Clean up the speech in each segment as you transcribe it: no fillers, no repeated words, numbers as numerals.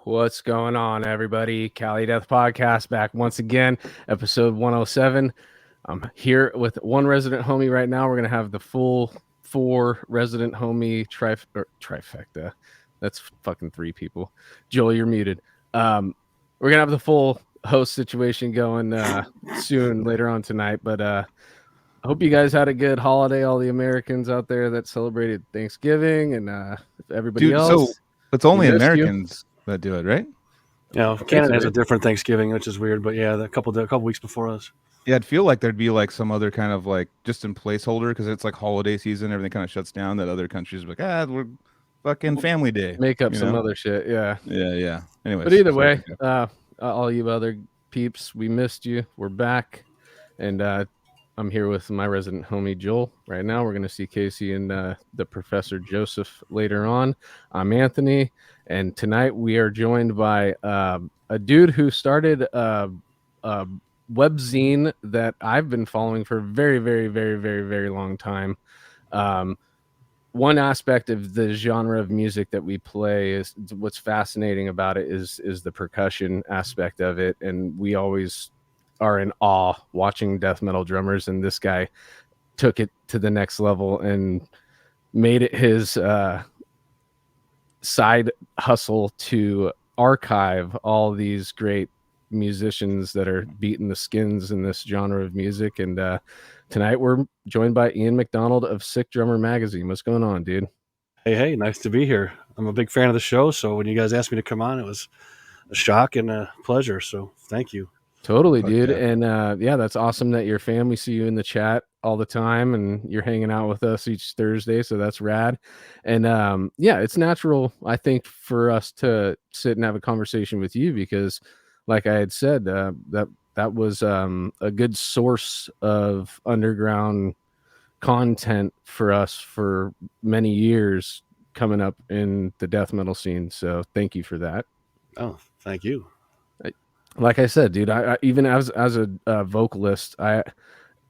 What's going on, everybody? Cali Death Podcast back once again, episode 107. I'm here with one resident homie right now. We're going to have the full 4 resident homie trifecta. That's fucking 3 people. Joel, you're muted. We're going to have the full host situation going soon later on tonight, but I hope you guys had a good holiday, all the Americans out there that celebrated Thanksgiving and everybody else. So it's only Americans that do it, right? Yeah, Canada has a different Thanksgiving, which is weird, but yeah, a couple weeks before us. Yeah, I'd feel like there'd be like some other kind of like just in placeholder because it's like holiday season, everything kind of shuts down. That other countries are like, we're fucking family day. Make up some other shit, yeah. Anyways, but either way, all you other peeps, we missed you. We're back, and I'm here with my resident homie Joel. Right now, we're going to see Casey and the Professor Joseph later on. I'm Anthony, and tonight we are joined by a dude who started a webzine that I've been following for a very, very, very, very, very long time. One aspect of the genre of music that we play is what's fascinating about it is the percussion aspect of it, and we always are in awe watching death metal drummers, and this guy took it to the next level and made it his side hustle to archive all these great musicians that are beating the skins in this genre of music. And tonight we're joined by Ian Macdonald of Sick Drummer Magazine. What's going on, dude? Hey, nice to be here. I'm a big fan of the show, so when you guys asked me to come on, it was a shock and a pleasure, so thank you. Totally, dude. Yeah. And that's awesome that your family see you in the chat all the time and you're hanging out with us each Thursday, so that's rad. And it's natural, I think, for us to sit and have a conversation with you because, like I had said, that was a good source of underground content for us for many years coming up in the death metal scene. So thank you for that. Oh, thank you. Like I said, dude, I even as a vocalist, I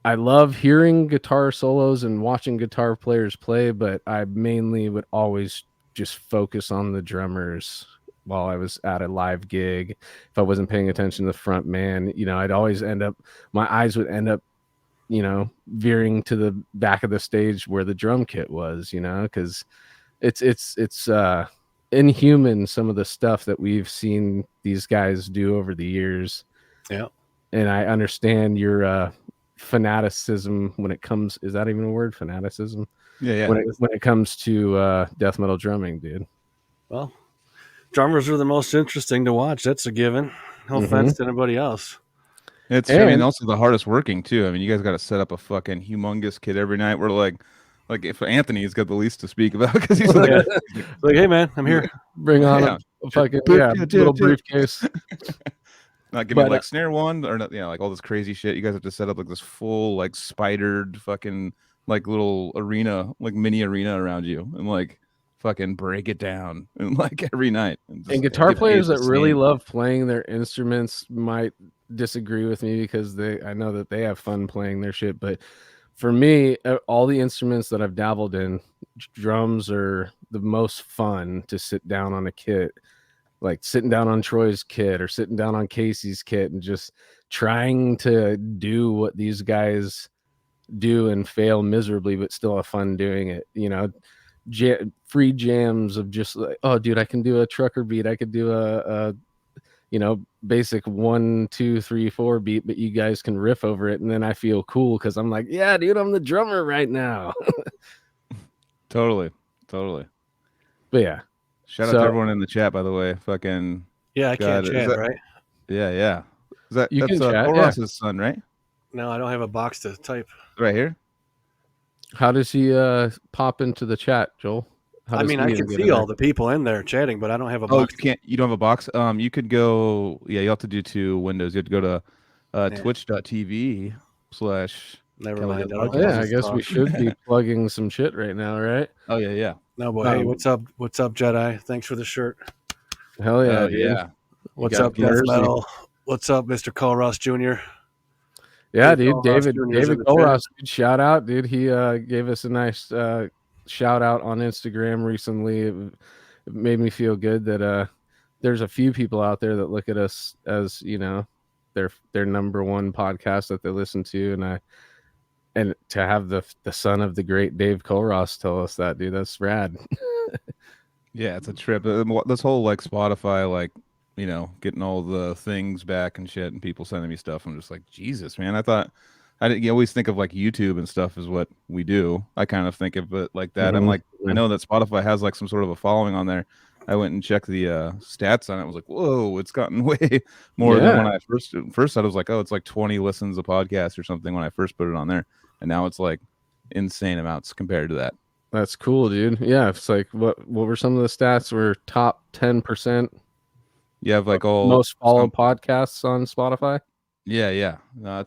love hearing guitar solos and watching guitar players play, but I mainly would always just focus on the drummers while I was at a live gig. If I wasn't paying attention to the front man, I'd always my eyes would end up, veering to the back of the stage where the drum kit was, because it's inhuman, some of the stuff that we've seen these guys do over the years. Yeah. And I understand your fanaticism when it comes, is that even a word, fanaticism? Yeah. When it comes to death metal drumming, dude. Well, drummers are the most interesting to watch. That's a given. No offense to anybody else. Also the hardest working too. I mean, you guys got to set up a fucking humongous kit every night. We're like if Anthony's got the least to speak about because he's like, hey man, I'm here. Bring on a fucking little briefcase. Not giving like snare one or not, like all this crazy shit. You guys have to set up like this full like spidered fucking like little arena, like mini arena around you, and like fucking break it down and like every night. And guitar players that really love playing their instruments might disagree with me because I know that they have fun playing their shit, but for me, all the instruments that I've dabbled in, drums are the most fun to sit down on a kit, like sitting down on Troy's kit or sitting down on Casey's kit and just trying to do what these guys do and fail miserably, but still have fun doing it. Free jams of just like, oh, dude, I can do a trucker beat. I could do a basic 1, 2, 3, 4 beat, but you guys can riff over it, and then I feel cool because I'm like, yeah, dude, I'm the drummer right now. Totally. But yeah, Shout out to everyone in the chat, by the way. Fucking yeah, I can't chat, right? Yeah. That's chat, Ross's son, right? No, I don't have a box to type. Right here. How does he pop into the chat, Joel? I mean, I can see all the people in there chatting, but I don't have a box. You don't have a box. You could go. Yeah, you have to do 2 windows. You have to go to twitch.tv/ Never Kelly mind. Does I'll yeah, I just guess talk. we should be plugging some shit right now, right? Oh yeah. No, boy. Hey, what's up? What's up, Jedi? Thanks for the shirt. Hell yeah, Oh dude. yeah. What's up, Death Metal? What's up, Mr. Cole Ross Jr.? Yeah, dude. David Colross, shout out, dude. He gave us a nice shout out on Instagram recently. It made me feel good that there's a few people out there that look at us as, you know, their number one podcast that they listen to, and to have the son of the great Dave Colross tell us that, dude, that's rad. Yeah, it's a trip. This whole like Spotify, like, you know, getting all the things back and shit, and people sending me stuff. I'm just like, Jesus, man. You always think of like YouTube and stuff is what we do. I kind of think of it like that. I'm like, I know that Spotify has like some sort of a following on there. I went and checked the stats on it. I was like, whoa, it's gotten way more than when I first I was like, oh, it's like 20 listens a podcast or something when I first put it on there, and now it's like insane amounts compared to that. That's cool, dude. Yeah, it's like what were some of the stats? Were top 10%. You have like all most followed podcasts on Spotify. Yeah. No,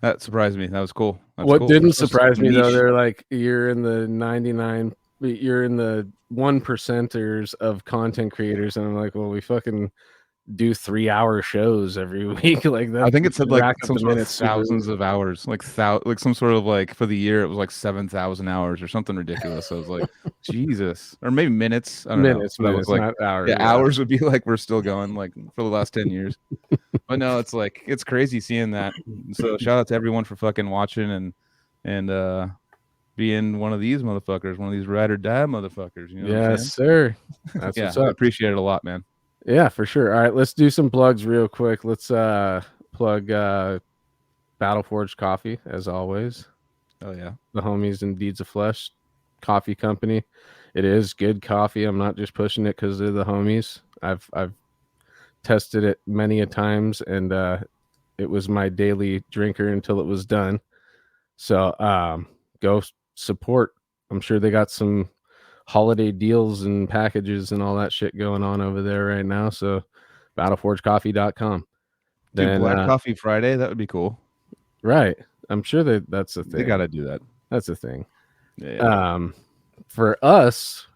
that surprised me. That was cool. What didn't surprise me though, they're like, you're in the 99, you're in the 1%ers of content creators, and I'm like, well, we fucking do 3-hour shows every week. Like that. I think it said like some sort of minutes, thousands of hours, like some sort of like for the year it was like 7,000 hours or something ridiculous. I was like, Jesus, or maybe minutes. I don't know. Minutes, like, not hours. Yeah, hours would be like we're still going like for the last 10 years. But no, it's like it's crazy seeing that. So shout out to everyone for fucking watching and being one of these motherfuckers, one of these ride or die motherfuckers. You know what I'm saying? Sir. That's yeah, what's up. I appreciate it a lot, man. Yeah, for sure. All right, let's do some plugs real quick. Let's plug Battleforge Coffee, as always. Oh yeah. The homies in Deeds of Flesh coffee company. It is good coffee. I'm not just pushing it because they're the homies. I've tested it many a times, and it was my daily drinker until it was done. So go support. I'm sure they got some holiday deals and packages and all that shit going on over there right now. So battleforgecoffee.com. Dude, Black Coffee Friday, that would be cool. Right. I'm sure that's a thing. They gotta do that. That's a thing. Yeah. For us,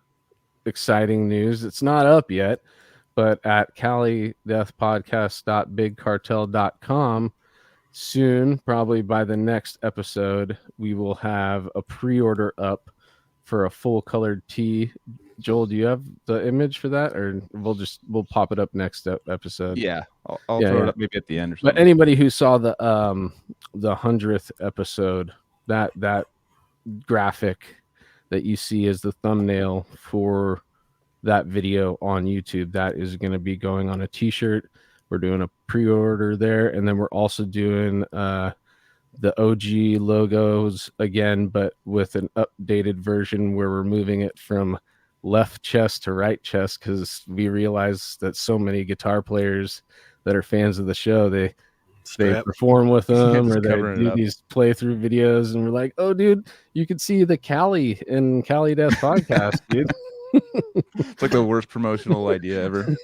exciting news. It's not up yet, but at calideathpodcast.bigcartel.com, soon, probably by the next episode, we will have a pre-order up for a full colored tee. Joel, do you have the image for that, or we'll pop it up next episode? Yeah, I'll throw it up maybe at the end or something. But anybody who saw the 100th episode, that graphic that you see as the thumbnail for that video on YouTube, that is going to be going on a t-shirt. We're doing a pre-order there, and then we're also doing the OG logos again, but with an updated version where we're moving it from left chest to right chest, because we realize that so many guitar players that are fans of the show, they perform with them or they do these playthrough videos, and we're like, oh dude, you could see the Cali in Cali Death podcast, dude. It's like the worst promotional idea ever.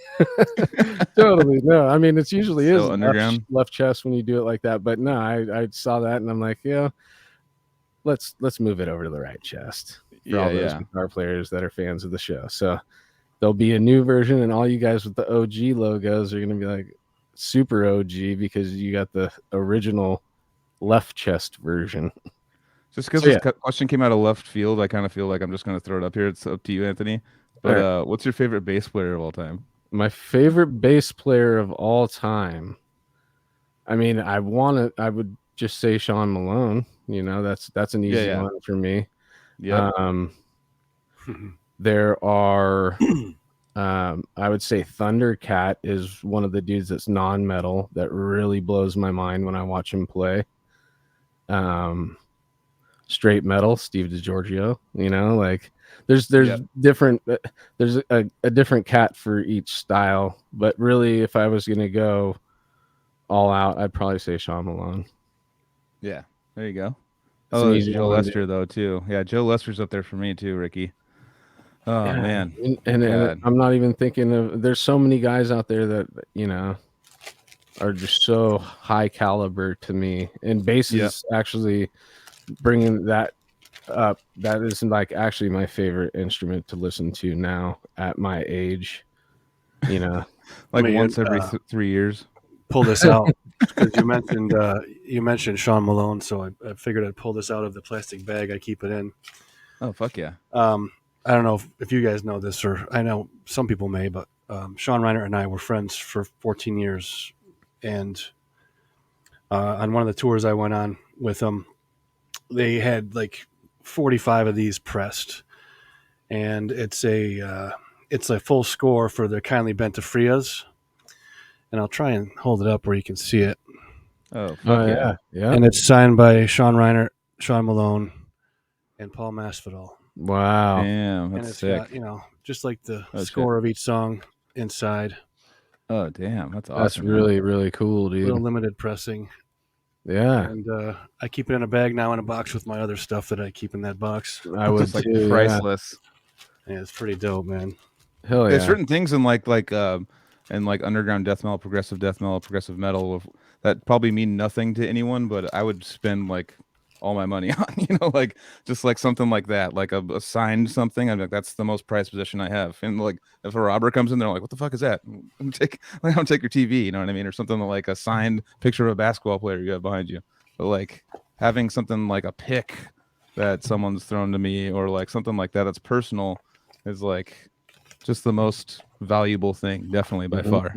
Totally. No, I mean, it's usually is underground left chest when you do it like that, but no, I saw that and I'm like, yeah, let's move it over to the right chest for all those guitar players that are fans of the show. So there'll be a new version, and all you guys with the OG logos are gonna be like super OG because you got the original left chest version. Just because this question came out of left field, I kind of feel like I'm just going to throw it up here. It's up to you, Anthony. But what's your favorite bass player of all time? My favorite bass player of all time. I mean, I would just say Sean Malone. You know, that's an easy one for me. Yeah. There are, I would say Thundercat is one of the dudes that's non-metal that really blows my mind when I watch him play. Straight metal, Steve DiGiorgio, you know, like There's different. There's a different cat for each style. But really, if I was gonna go all out, I'd probably say Sean Malone. Yeah, there you go. It's an There's easy Joe one, Lester though too. Yeah, Joe Lester's up there for me too, Ricky. Oh yeah, man, and God. I'm not even thinking of. There's so many guys out there that are just so high caliber to me, and bass is actually bringing that up. That is like actually my favorite instrument to listen to now at my age. Like once every 3 years. Pull this out because you mentioned Sean Malone, so I figured I'd pull this out of the plastic bag I keep it in. Oh fuck yeah. I don't know if you guys know this, or I know some people may, but Sean Reiner and I were friends for 14 years, and on one of the tours I went on with them, they had like 45 of these pressed, and it's a full score for the Kindly Bent to Frias, and I'll try and hold it up where you can see it. Oh fuck yeah. And it's signed by Sean Reiner, Sean Malone, and Paul Masvidal. Wow. Damn, that's and it's sick. got, just like the score of each song inside. Oh damn, that's awesome. That's really, really cool, dude. Little limited pressing. Yeah. And I keep it in a bag now in a box with my other stuff that I keep in that box. I would just like too, priceless. Yeah, it's pretty dope, man. Hell yeah. There's certain things in like underground death metal, progressive metal that probably mean nothing to anyone, but I would spend like all my money on, like just like something like that, like a signed something. I'm like, that's the most prized possession I have. And like if a robber comes in, they're like, what the fuck is that? I'm take your TV, you know what I mean? Or something like a signed picture of a basketball player you have behind you. But like having something like a pick that someone's thrown to me, or like something like that that's personal, is like just the most valuable thing, definitely by far.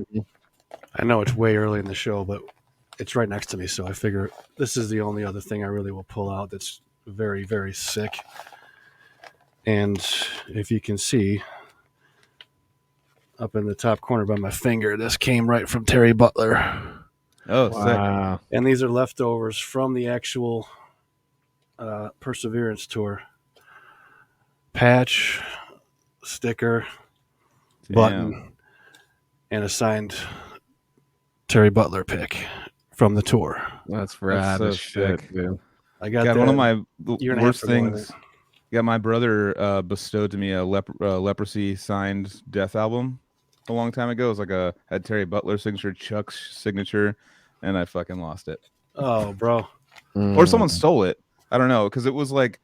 I know it's way early in the show, but it's right next to me, so I figure this is the only other thing I really will pull out that's very, very sick. And if you can see up in the top corner by my finger, this came right from Terry Butler. Oh, wow. Sick. And these are leftovers from the actual Perseverance tour. Patch, sticker, button, and a signed Terry Butler pick from the tour. That's rad. That's so shit, sick, dude. I got one of my worst ago, things. Yeah, my brother bestowed to me a leprosy signed Death album a long time ago. It was like had Terry Butler signature, Chuck's signature, and I fucking lost it. Oh, bro. Or someone stole it. I don't know, because it was like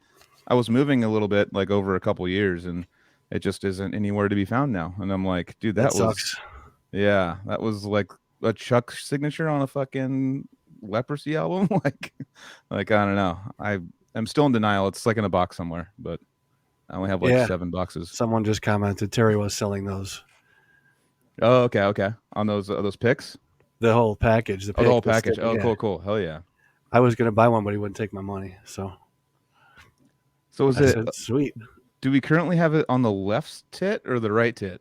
I was moving a little bit, like over a couple years, and it just isn't anywhere to be found now. And I'm like, dude, that sucks. Yeah, that was like a Chuck signature on a fucking leprosy album. like I don't know. I'm still in denial. It's like in a box somewhere, but I only have like 7 boxes. Someone just commented Terry was selling those. Oh, okay. On those picks? The whole package. The whole package. Cool. Hell yeah. I was gonna buy one, but he wouldn't take my money. So is sweet? Do we currently have it on the left tit or the right tit?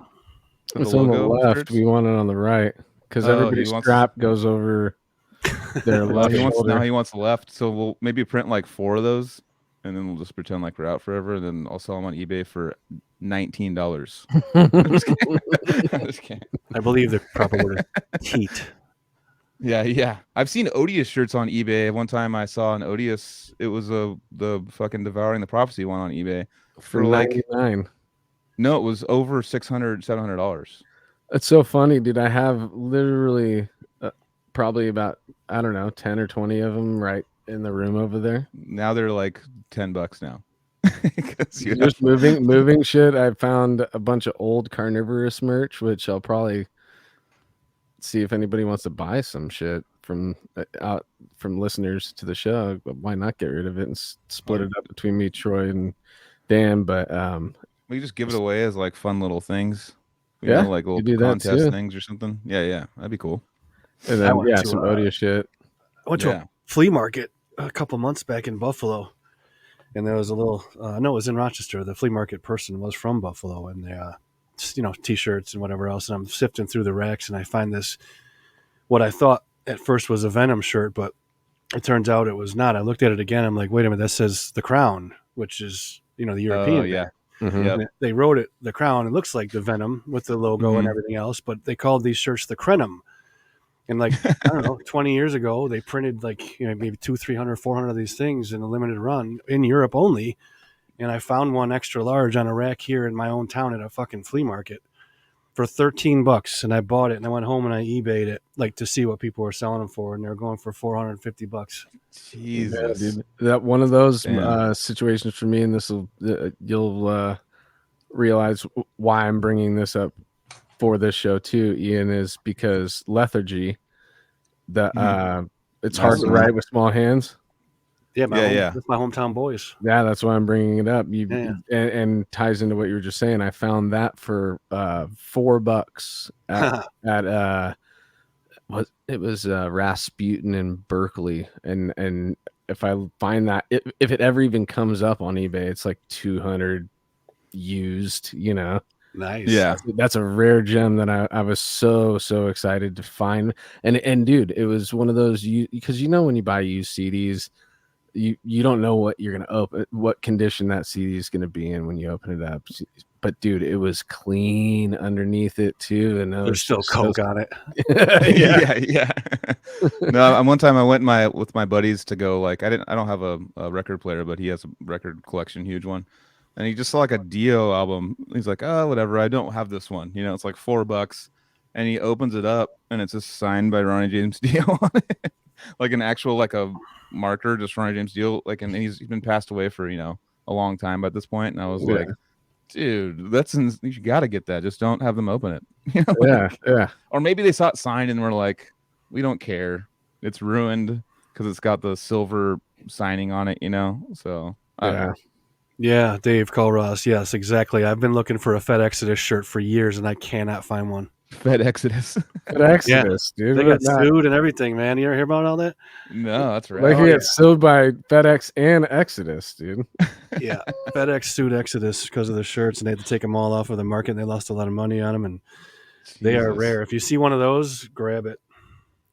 It's on the left. We want it on the right because everybody's strap goes over their left shoulder. He wants the left. So we'll maybe print like 4 of those, and then we'll just pretend like we're out forever. And then I'll sell them on eBay for $19. I'm just kidding. I believe the proper word is heat. Yeah. I've seen Odious shirts on eBay. One time I saw an Odious. It was the fucking Devouring the Prophecy one on eBay for like $99. No, it was over $600, $700. It's so funny, dude. I have literally probably about, I don't know, 10 or 20 of them right in the room over there. Now they're like $10 now. Just moving shit. I found a bunch of old Carnivorous merch, which I'll probably see if anybody wants to buy some shit from listeners to the show. But why not get rid of it and split it up between me, Troy, and Dan? But we just give it away as like fun little things. Like little contest things or something. Yeah, that'd be cool. And then some Odious shit. I went to a flea market a couple months back in Buffalo, and there was a little. No, it was in Rochester. The flea market person was from Buffalo, and they, T-shirts and whatever else. And I'm sifting through the racks, and I find this, what I thought at first was a Venom shirt, but it turns out it was not. I looked at it again. I'm like, wait a minute, that says The Crown, which is the European. Yeah. Mhm. Yep. They wrote it, the crown. It looks like the Venom with the logo and Mhm. everything else, but they called these shirts the Crenum. And like, I don't know, 20 years ago, they printed like, maybe 200, 300, 400 of these things in a limited run in Europe only. And I found one extra large on a rack here in my own town at a fucking flea market for $13. And I bought it and I went home and I eBayed it like to see what people were selling them for. And they were going for $450. Yeah, Jesus. dude. That one of those Damn. situations for me, and this will you'll realize why I'm bringing this up for this show too, Ian, is because lethargy. It's hard Nice to one. write with small hands. Yeah, Yeah. that's my hometown boys. Yeah, that's why I'm bringing it up. Yeah. And ties into what you were just saying. I found that for $4 at what it was Rasputin in Berkeley, and if I find that if it ever even comes up on eBay, it's like 200 used. Nice. Yeah. That's a rare gem that I was so excited to find. And dude, it was one of those because when you buy used CDs, you don't know what you're gonna open, what condition that CD is gonna be in when you open it up. But dude, it was clean underneath it too, and There's still Coke on it. Yeah. No, one time I went with my buddies to go, like, I don't have a record player, but he has a record collection, huge one. And he just saw like a Dio album. He's like, oh, whatever. I don't have this one. It's like $4. And he opens it up and it's just signed by Ronnie James Dio on it. Like an actual, like a marker, just Ronnie James Dio. Like, and he's been passed away for, a long time at this point. And I was like, dude, you got to get that. Just don't have them open it. Yeah. Or maybe they saw it signed and were like, we don't care. It's ruined because it's got the silver signing on it, So, I don't know. Yeah, Dave Colross. Yes, exactly. I've been looking for a Fed Exodus shirt for years, and I cannot find one. Fed Exodus. Fed Exodus, dude. They got sued and everything, man. You ever hear about all that? No, that's right. Like he got sued by FedEx and Exodus, dude. Yeah, FedEx sued Exodus because of the shirts, and they had to take them all off of the market, and they lost a lot of money on them, and they are rare. If you see one of those, grab it.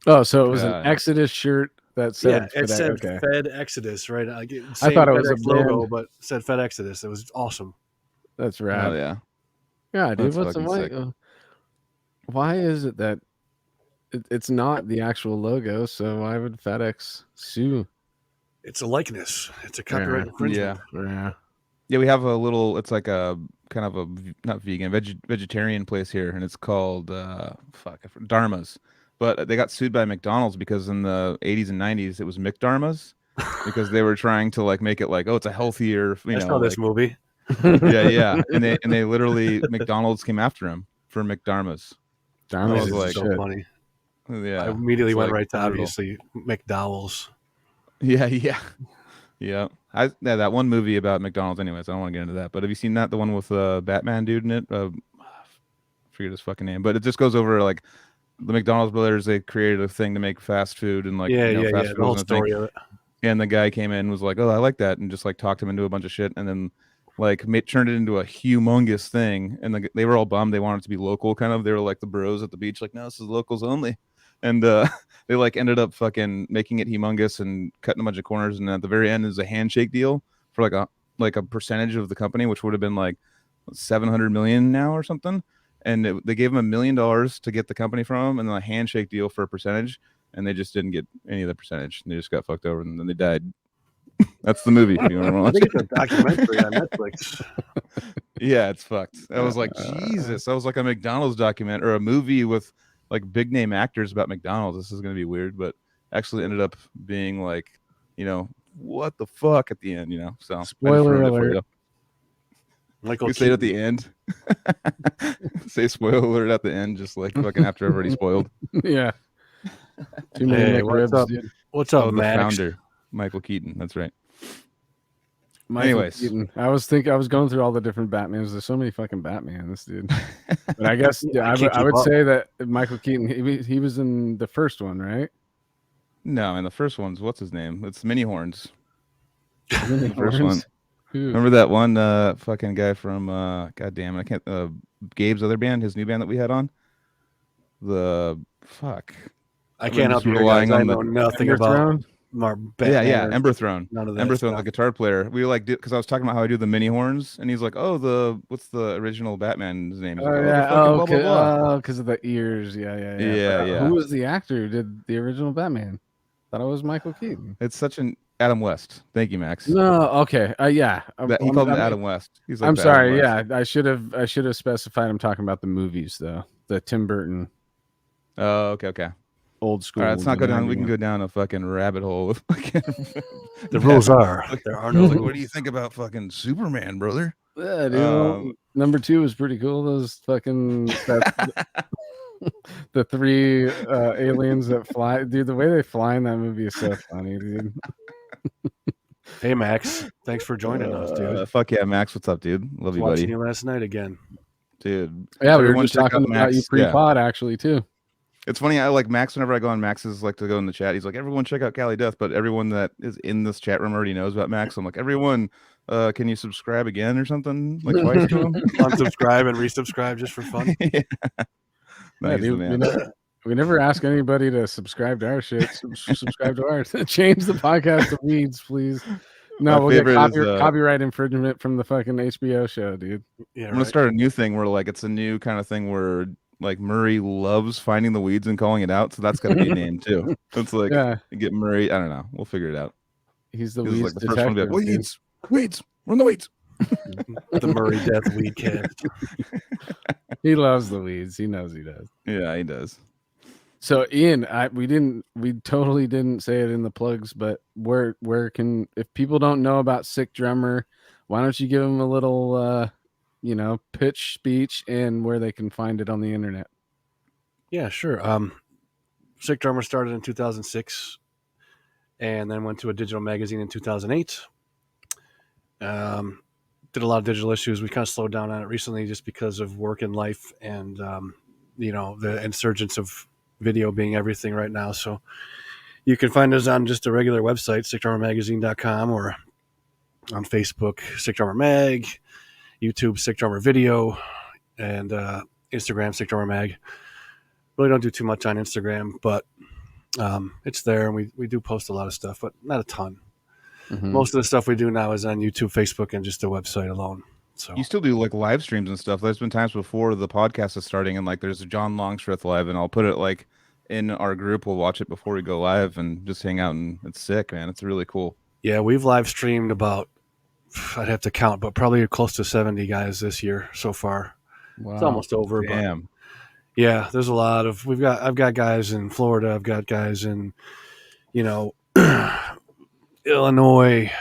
Oh, so it was an Exodus shirt that said it said Fed Exodus, right? I thought it was a logo, but it said Fed Exodus. It was awesome. That's rad. Oh, yeah. Yeah, dude. Why is it that it's not the actual logo? So why would FedEx sue? It's a likeness. It's a copyright infringement. Yeah. We have a little. It's like a kind of a not vegan, vegetarian place here, and it's called Dharma's. But they got sued by McDonald's because in the 80s and 90s it was McDharma's because they were trying to like make it like, oh, it's a healthier. I saw this movie. Yeah, and they literally McDonald's came after him for McDharma's. Dharma's was like so funny. Yeah, I immediately went right to obviously McDowell's. Yeah. That one movie about McDonald's. Anyways, I don't want to get into that. But have you seen that? The one with Batman dude in it. I forget his fucking name, but it just goes over like the McDonald's brothers. They created a thing to make fast food and like fast food the whole story of it. And the guy came in and was like, "Oh, I like that," and just like talked him into a bunch of shit, and then like turned it into a humongous thing. And they were all bummed. They wanted it to be local, kind of. They were like the bros at the beach, like, "No, this is locals only." And they like ended up fucking making it humongous and cutting a bunch of corners. And at the very end is a handshake deal for like a percentage of the company, which would have been like 700 million now or something. And they gave him $1 million to get the company from him, and then a handshake deal for a percentage. And they just didn't get any of the percentage. And they just got fucked over, and then they died. That's the movie. If you want to watch. I think it's a documentary on Netflix. Yeah, it's fucked. I was like, Jesus. That was like a McDonald's document or a movie with like big name actors about McDonald's. This is going to be weird, but actually ended up being like, what the fuck at the end, So spoiler alert. Michael, you say it at the end. Say spoiler alert at the end, just like fucking after I've already spoiled. Yeah. Too many what's up, the Max? founder, Michael Keaton. That's right. Anyways, Keaton. I was going through all the different Batmans. There's so many fucking Batmans, dude. But I guess I would say that Michael Keaton, he was in the first one, right? No, in the first one's what's his name? It's Mini Horns. The first one. Remember that one fucking guy from God damn it, I can't Gabe's other band, his new band that we had on? I can't help you. I know nothing about Batman Ember Throne. None of that. Ember Throne, the guitar player. We like because I was talking about how I do the mini horns, and he's like, "Oh, what's the original Batman's name?" He's like, yeah. the fucking blah blah blah. Oh, because of the ears. Yeah. Yeah. Who was the actor who did the original Batman? Thought it was Michael Keaton. It's such an Adam West. Thank you, Max. No, okay. Yeah. He called him Adam West. He's like I'm sorry. Adam West. Yeah, I should have specified. I'm talking about the movies though. The Tim Burton. Oh, okay. Old school. All right, let's not go down. We can go down a fucking rabbit hole with fucking. The rules are there are no rules. What do you think about fucking Superman, brother? Yeah, dude. Number 2 was pretty cool. Those fucking the 3 aliens that fly, dude. The way they fly in that movie is so funny, dude. Hey, Max, thanks for joining us, dude. Fuck yeah, Max. What's up, dude? Love you, buddy. Watching you last night again, dude. Yeah, we were just talking about you pre-pod actually too. It's funny. I like Max. Whenever I go on Max's, like to go in the chat. He's like, everyone check out Cali Death. But everyone that is in this chat room already knows about Max. I'm like, everyone, can you subscribe again or something? Like twice to him? Unsubscribe and resubscribe just for fun. Yeah. Nice, dude, we never ask anybody to subscribe to our shit. Subscribe to ours. Change the podcast to Weeds, please. No, we'll get copyright infringement from the fucking HBO show, dude. Yeah, I'm gonna start a new thing where like it's a new kind of thing where like Murray loves finding the weeds and calling it out, so that's got to be a name too. It's like get Murray. I don't know. We'll figure it out. He's the weeds like the detective. First one to be like, weeds, run the weeds. The Murray Death Weed Cast. He loves the weeds. He knows he does. Yeah, he does. So Ian, we totally didn't say it in the plugs, but where can, if people don't know about Sick Drummer, why don't you give them a little pitch speech and where they can find it on the internet? Yeah, sure. Sick Drummer started in 2006 and then went to a digital magazine in 2008. Did a lot of digital issues. We kind of slowed down on it recently just because of work and life and the insurgence of video being everything right now. So you can find us on just a regular website, sickdrummermagazine.com, or on Facebook, Sick Drummer Mag, YouTube, Sick Drummer Video, and Instagram, Sick Drummer Mag. Really don't do too much on Instagram, but it's there, and we do post a lot of stuff, but not a ton. Mm-hmm. Most of the stuff we do now is on YouTube, Facebook, and just the website alone. So you still do like live streams and stuff. There's been times before the podcast is starting and like there's a John Longstreth live, and I'll put it like in our group. We'll watch it before we go live and just hang out, and it's sick, man. It's really cool. Yeah, we've live streamed about, I'd have to count, but probably close to 70 guys this year so far. Wow. It's almost over. Damn. But yeah, there's a lot of, I've got guys in Florida. I've got guys in, Illinois,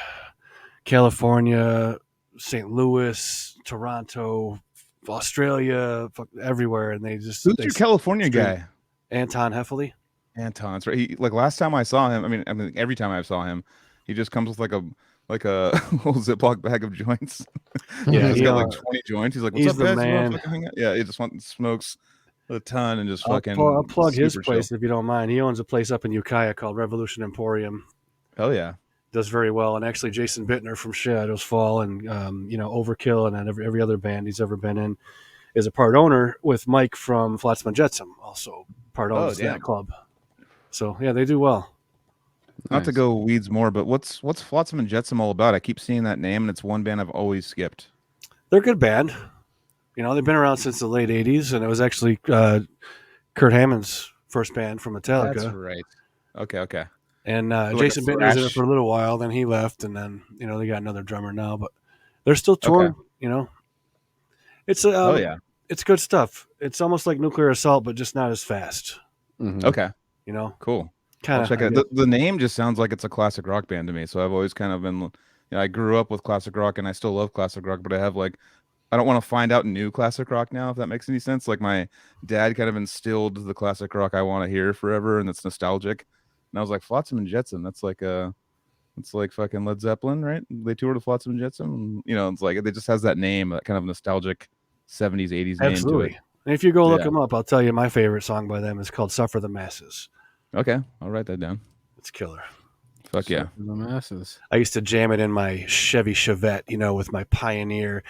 California, St. Louis, Toronto, Australia, everywhere, and they just. Who's your California guy? Anton Heffley. Anton's right. He, like last time I saw him, I mean, every time I saw him, he just comes with like a whole Ziploc bag of joints. Yeah, he's got like 20 joints. He's like, "What's up, guys? Man. Yeah, he just smokes a ton and just fucking. I'll plug his place if you don't mind. He owns a place up in Ukiah called Revolution Emporium. Hell yeah. Does very well, and actually Jason Bittner from Shadows Fall and Overkill and every other band he's ever been in is a part owner with Mike from Flotsam and Jetsam, also part owner of that club. So yeah, they do well. Not to go weeds more, but what's Flotsam and Jetsam all about? I keep seeing that name, and it's one band I've always skipped. They're a good band. They've been around since the late '80s, and it was actually Kurt Hammond's first band from Metallica. That's right. Okay. And Jason Bittner was in it for a little while, then he left, and then they got another drummer now, but they're still touring. Okay. It's it's good stuff. It's almost like Nuclear Assault, but just not as fast. Mm-hmm. Okay, cool. Kind of check it. The name just sounds like it's a classic rock band to me. So I've always kind of been, I grew up with classic rock, and I still love classic rock, but I have I don't want to find out new classic rock now, if that makes any sense. Like my dad kind of instilled the classic rock I want to hear forever, and it's nostalgic. And I was like, Flotsam and Jetsam, that's it's like fucking Led Zeppelin, right? They toured with Flotsam and Jetsam. It's like it just has that name, that kind of nostalgic 70s, 80s name to it. And if you go look them up, I'll tell you my favorite song by them is called Suffer the Masses. Okay, I'll write that down. It's killer. Fuck yeah. Suffer the Masses. I used to jam it in my Chevy Chevette, with my Pioneer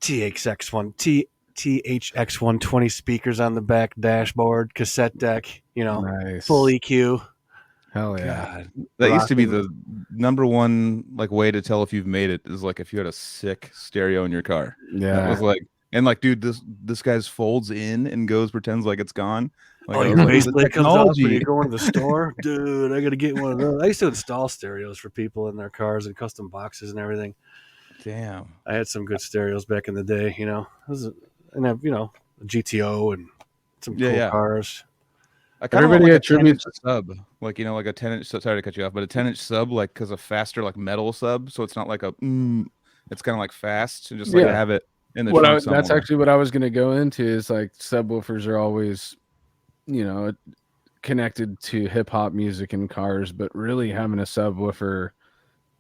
THX 120 speakers on the back dashboard, cassette deck, nice. Full EQ. Hell yeah. God, that used to be the number one like way to tell if you've made it is like if you had a sick stereo in your car. That Yeah. was like, and like, dude, this guy's folds in and goes pretends like it's gone. Like, I your was like, base the plate comes off when you technology. go into the store. Dude, I got to get one of those. I used to install stereos for people in their cars and custom boxes and everything. Damn. I had some good stereos back in the day, you know. And a GTO and some cool Yeah. cars. I kind of want Everybody like a 10-inch attributes. sub, like like a 10-inch. Sorry to cut you off, but a 10-inch sub, like because a faster like metal sub, so it's not like a. It's kind of like fast and just like Yeah. have it in the trunk That's somewhere. actually what I was going to go into is like subwoofers are always, connected to hip hop music in cars, but really having a subwoofer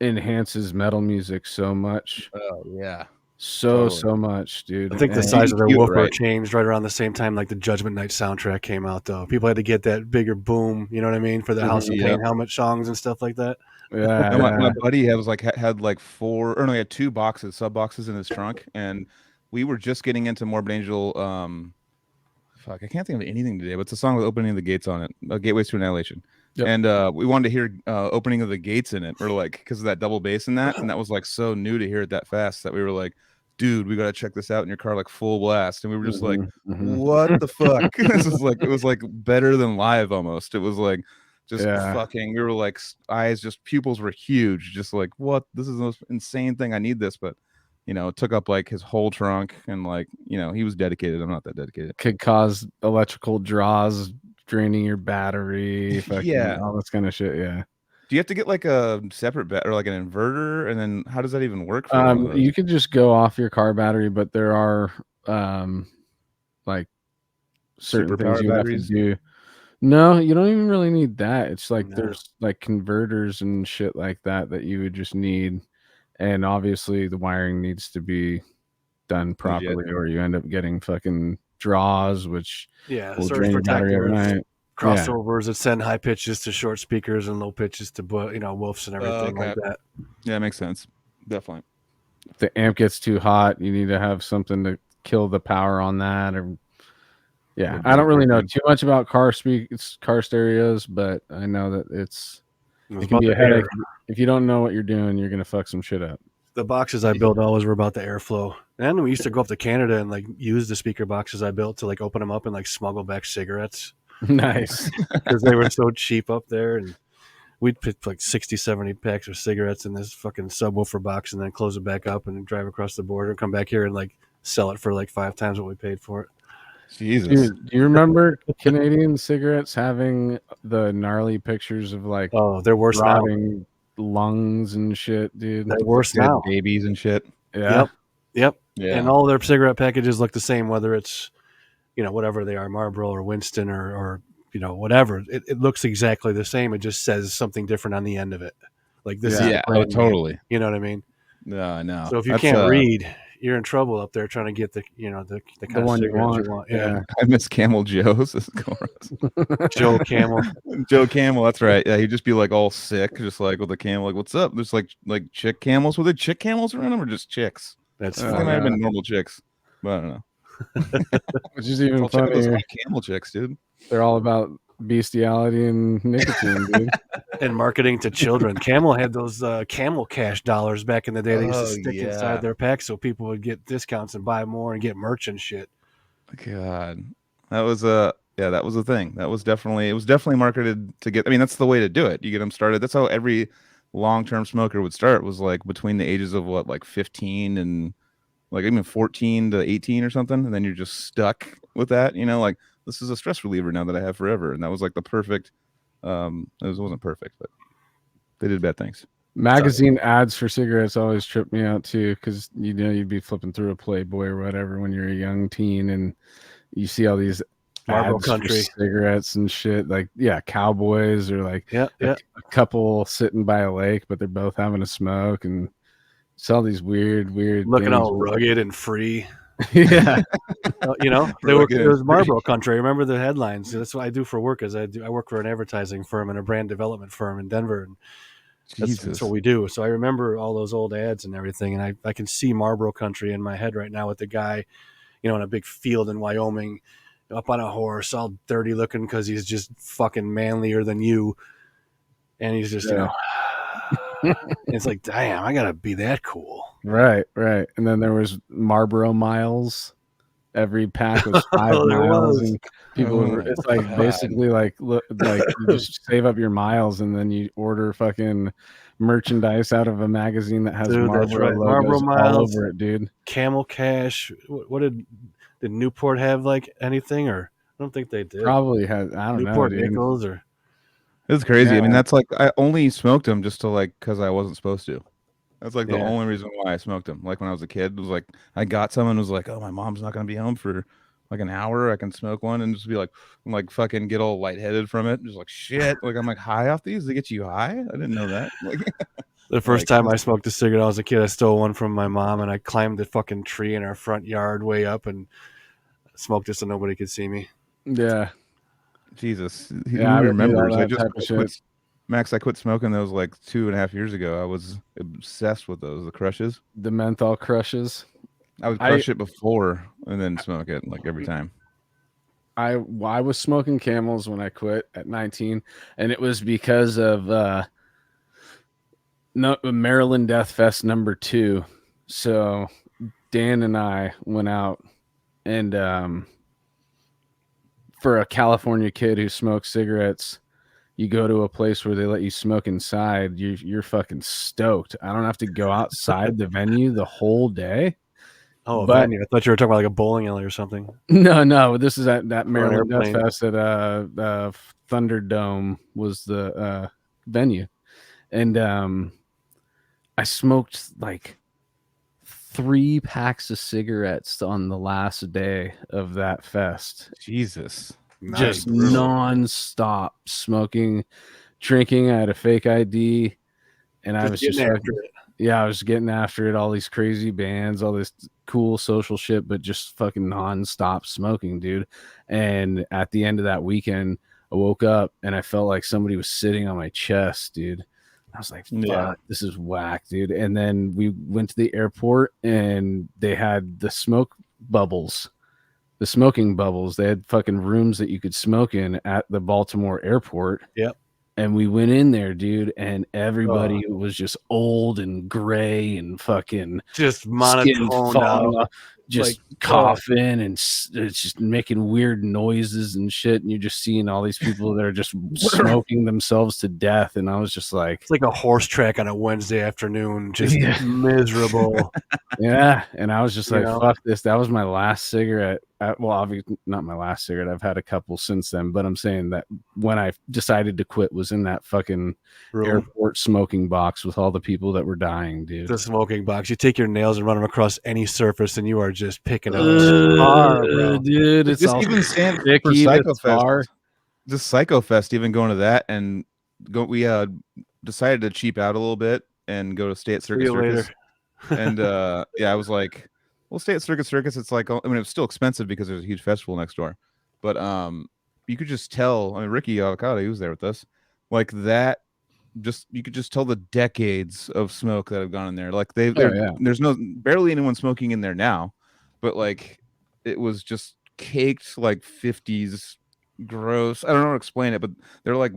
enhances metal music so much. Oh yeah, So totally. much, dude. I think the And size of their cute, woofer right? changed right around the same time like the Judgment Night soundtrack came out, though. People had to get that bigger boom, you know what I mean, for the House of Yeah. Pain helmet songs and stuff like that. No, my yeah. buddy had like four, or no, he had two boxes, sub boxes in his trunk, and we were just getting into Morbid Angel. Fuck, I can't think of anything today, but it's a song with Opening of the Gates on it, Gateways to Annihilation. Yep. And we wanted to hear Opening of the Gates in it, or like because of that double bass in that, and that was like so new to hear it that fast that we were like, dude, we gotta check this out in your car, like full blast, and we were just like, what the fuck? This is like, it was like better than live almost. It was like just fucking, we were like eyes, just pupils were huge, just like, what? This is the most insane thing. I need this, but it took up like his whole trunk, and like, he was dedicated. I'm not that dedicated. Could cause electrical draws, draining your battery, Yeah. all this kind of shit. Yeah. Do you have to get like a separate or like an inverter? And then how does that even work for one of those? You could just go off your car battery, but there are like certain things Superpower you batteries? have to do. No, you don't even really need that. It's like No. there's like converters and shit like that you would just need. And obviously the wiring needs to be done properly, or you end up getting fucking draws, which will drain your battery overnight. Crossovers that send high pitches to short speakers and low pitches to woofs and everything like that. Yeah, it makes sense. Definitely. If the amp gets too hot, you need to have something to kill the power on that. Or I don't really know too much about car stereos, but I know that it can be a headache. If you don't know what you're doing, you're gonna fuck some shit up. The boxes I built always were about the airflow. And we used to go up to Canada and like use the speaker boxes I built to like open them up and like smuggle back cigarettes. Nice. Because they were so cheap up there. And we'd put like 60, 70 packs of cigarettes in this fucking subwoofer box and then close it back up and drive across the border and come back here and like sell it for like 5 times what we paid for it. Jesus. Dude, do you remember Canadian cigarettes having the gnarly pictures of like they're worse rotting now. Lungs and shit, dude? They're worse now. Babies and shit. Yeah. Yep. Yeah. And all their cigarette packages look the same, whether it's, whatever they are, Marlboro or Winston or whatever. It looks exactly the same. It just says something different on the end of it. Like this is totally. You know what I mean? No, no. So if you can't read, you're in trouble up there trying to get the kind one of you cigarettes want. Yeah. I miss Camel Joe's. Joe Camel. Joe Camel, that's right. Yeah, he'd just be like all sick, just like with the camel, like, what's up? There's like chick camels. Were there chick camels around them or just chicks? That's I think funny. they might have been normal chicks, but I don't know. Which is even Check out those funnier. camel chicks, dude. They're all about bestiality and nicotine, dude. And marketing to children. Camel had those Camel Cash dollars back in the day. They used to stick inside their packs so people would get discounts and buy more and get merch and shit. God, that was that was a thing. It was definitely marketed to get. I mean, that's the way to do it. You get them started. That's how every long-term smoker would start. Was like between the ages of what, like 15 and like even 14 to 18 or something, and then you're just stuck with that. Like, this is a stress reliever now that I have forever, and that was like the perfect. It wasn't perfect, but they did bad things. Magazine ads for cigarettes always trip me out too, because you'd be flipping through a Playboy or whatever when you're a young teen, and you see all these Marlboro ads Country for cigarettes and shit, like cowboys or like a couple sitting by a lake, but they're both having a smoke, and it's all these weird looking things. all rugged and free. Yeah. It was Marlboro Country. Remember the headlines? That's what I do for work. I work for an advertising firm and a brand development firm in Denver, and that's what we do. So I remember all those old ads and everything, and I can see Marlboro Country in my head right now with the guy, in a big field in Wyoming, up on a horse, all dirty looking because he's just fucking manlier than you, and he's just it's like, damn, I gotta be that cool. Right. And then there was Marlboro Miles. Every pack was 5 There miles, was. and people were. It's like basically like you just save up your miles, and then you order fucking merchandise out of a magazine that has Dude, that's Marlboro right. logos Marlboro all Miles, over it, dude. Camel Cash. What did Newport have, like anything? Or I don't think they did. Probably had. I don't know, Newport dude. Nickels or. It's crazy. Yeah. I mean, that's like I only smoked them just to like because I wasn't supposed to. That's like the Yeah. only reason why I smoked them. Like when I was a kid, it was like I got some and was like, oh, my mom's not gonna be home for like an hour. I can smoke one and just be like fucking get all lightheaded from it. Just like shit. Like I'm like high off these. They get you high. I didn't know that. Like The first like, time I smoked a cigarette, I was a kid. I stole one from my mom, and I climbed the fucking tree in our front yard way up and smoked it so nobody could see me. Yeah. Jesus, Yeah, I who would do all remembers? I that just type of shit. quit, Max. I quit smoking those like 2.5 years ago. I was obsessed with those, the crushes. The menthol crushes. I would crush it before and then smoke it like every time. I was smoking Camels when I quit at 19, and it was because of Maryland Death Fest #2. So Dan and I went out, and for a California kid who smokes cigarettes, you go to a place where they let you smoke inside. You're fucking stoked. I don't have to go outside the venue the whole day. Oh, but, venue. I thought you were talking about like a bowling alley or something. No. This is at that Maryland Death airplane. Fest at Thunderdome was the venue, and I smoked like 3 packs of cigarettes on the last day of that fest. Jesus, Just non-stop smoking, drinking. I had a fake ID, and I was just after it. Yeah, I was getting after it. All these crazy bands, all this cool social shit, but just fucking non-stop smoking, dude. And at the end of that weekend, I woke up and I felt like somebody was sitting on my chest, dude. I was like, fuck, this is whack, dude. And then we went to the airport and they had the smoke bubbles, the smoking bubbles. They had fucking rooms that you could smoke in at the Baltimore airport. Yep. And we went in there, dude, and everybody was just old and gray and fucking just monotone, just like, coughing and it's just making weird noises and shit. And you're just seeing all these people that are just smoking themselves to death. And I was just like, it's like a horse track on a Wednesday afternoon, just miserable. Yeah. And I was just like, fuck this. That was my last cigarette. Well, obviously not my last cigarette. I've had a couple since then, but I'm saying that when I decided to quit was in that fucking airport smoking box with all the people that were dying, dude. The smoking box. You take your nails and run them across any surface, and you are just picking up tar, bro. Dude. It's just all even stand for Psychofest. Just Psychofest, even going to that and we decided to cheap out a little bit and go to stay at Circus. And I was like, we'll stay at Circus. It's like, I mean, it was still expensive because there's a huge festival next door, but you could just tell. I mean, Ricky Avocado, he was there with us, like that. Just you could just tell the decades of smoke that have gone in there. Like there's barely anyone smoking in there now, but like it was just caked like 50s gross. I don't know how to explain it, but they're like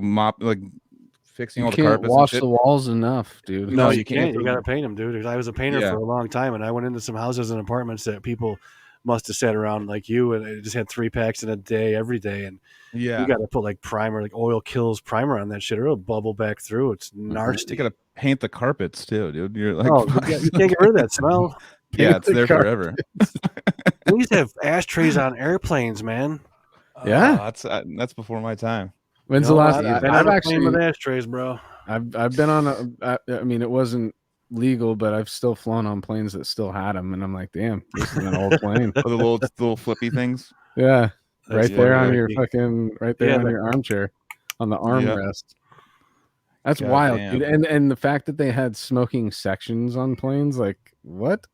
fixing all the carpets. Wash the walls enough, dude. No, you can't. You gotta paint them, dude. I was a painter for a long time, and I went into some houses and apartments that people must have sat around like you, and they just had 3 packs in a day every day, and you got to put like primer, like oil kills primer on that shit, or it'll bubble back through. It's nasty. You got to paint the carpets too, dude. You're like, you can't get rid of that smell. Yeah, it's there forever. We used to have ashtrays on airplanes, man. Yeah, that's before my time. When's the last? I've actually been with ashtrays, bro. I've been on I mean, it wasn't legal, but I've still flown on planes that still had them, and I'm like, damn, this is an old plane. The little flippy things. Yeah, right there on your fucking on your armchair, on the armrest. That's wild, dude. And the fact that they had smoking sections on planes, like what?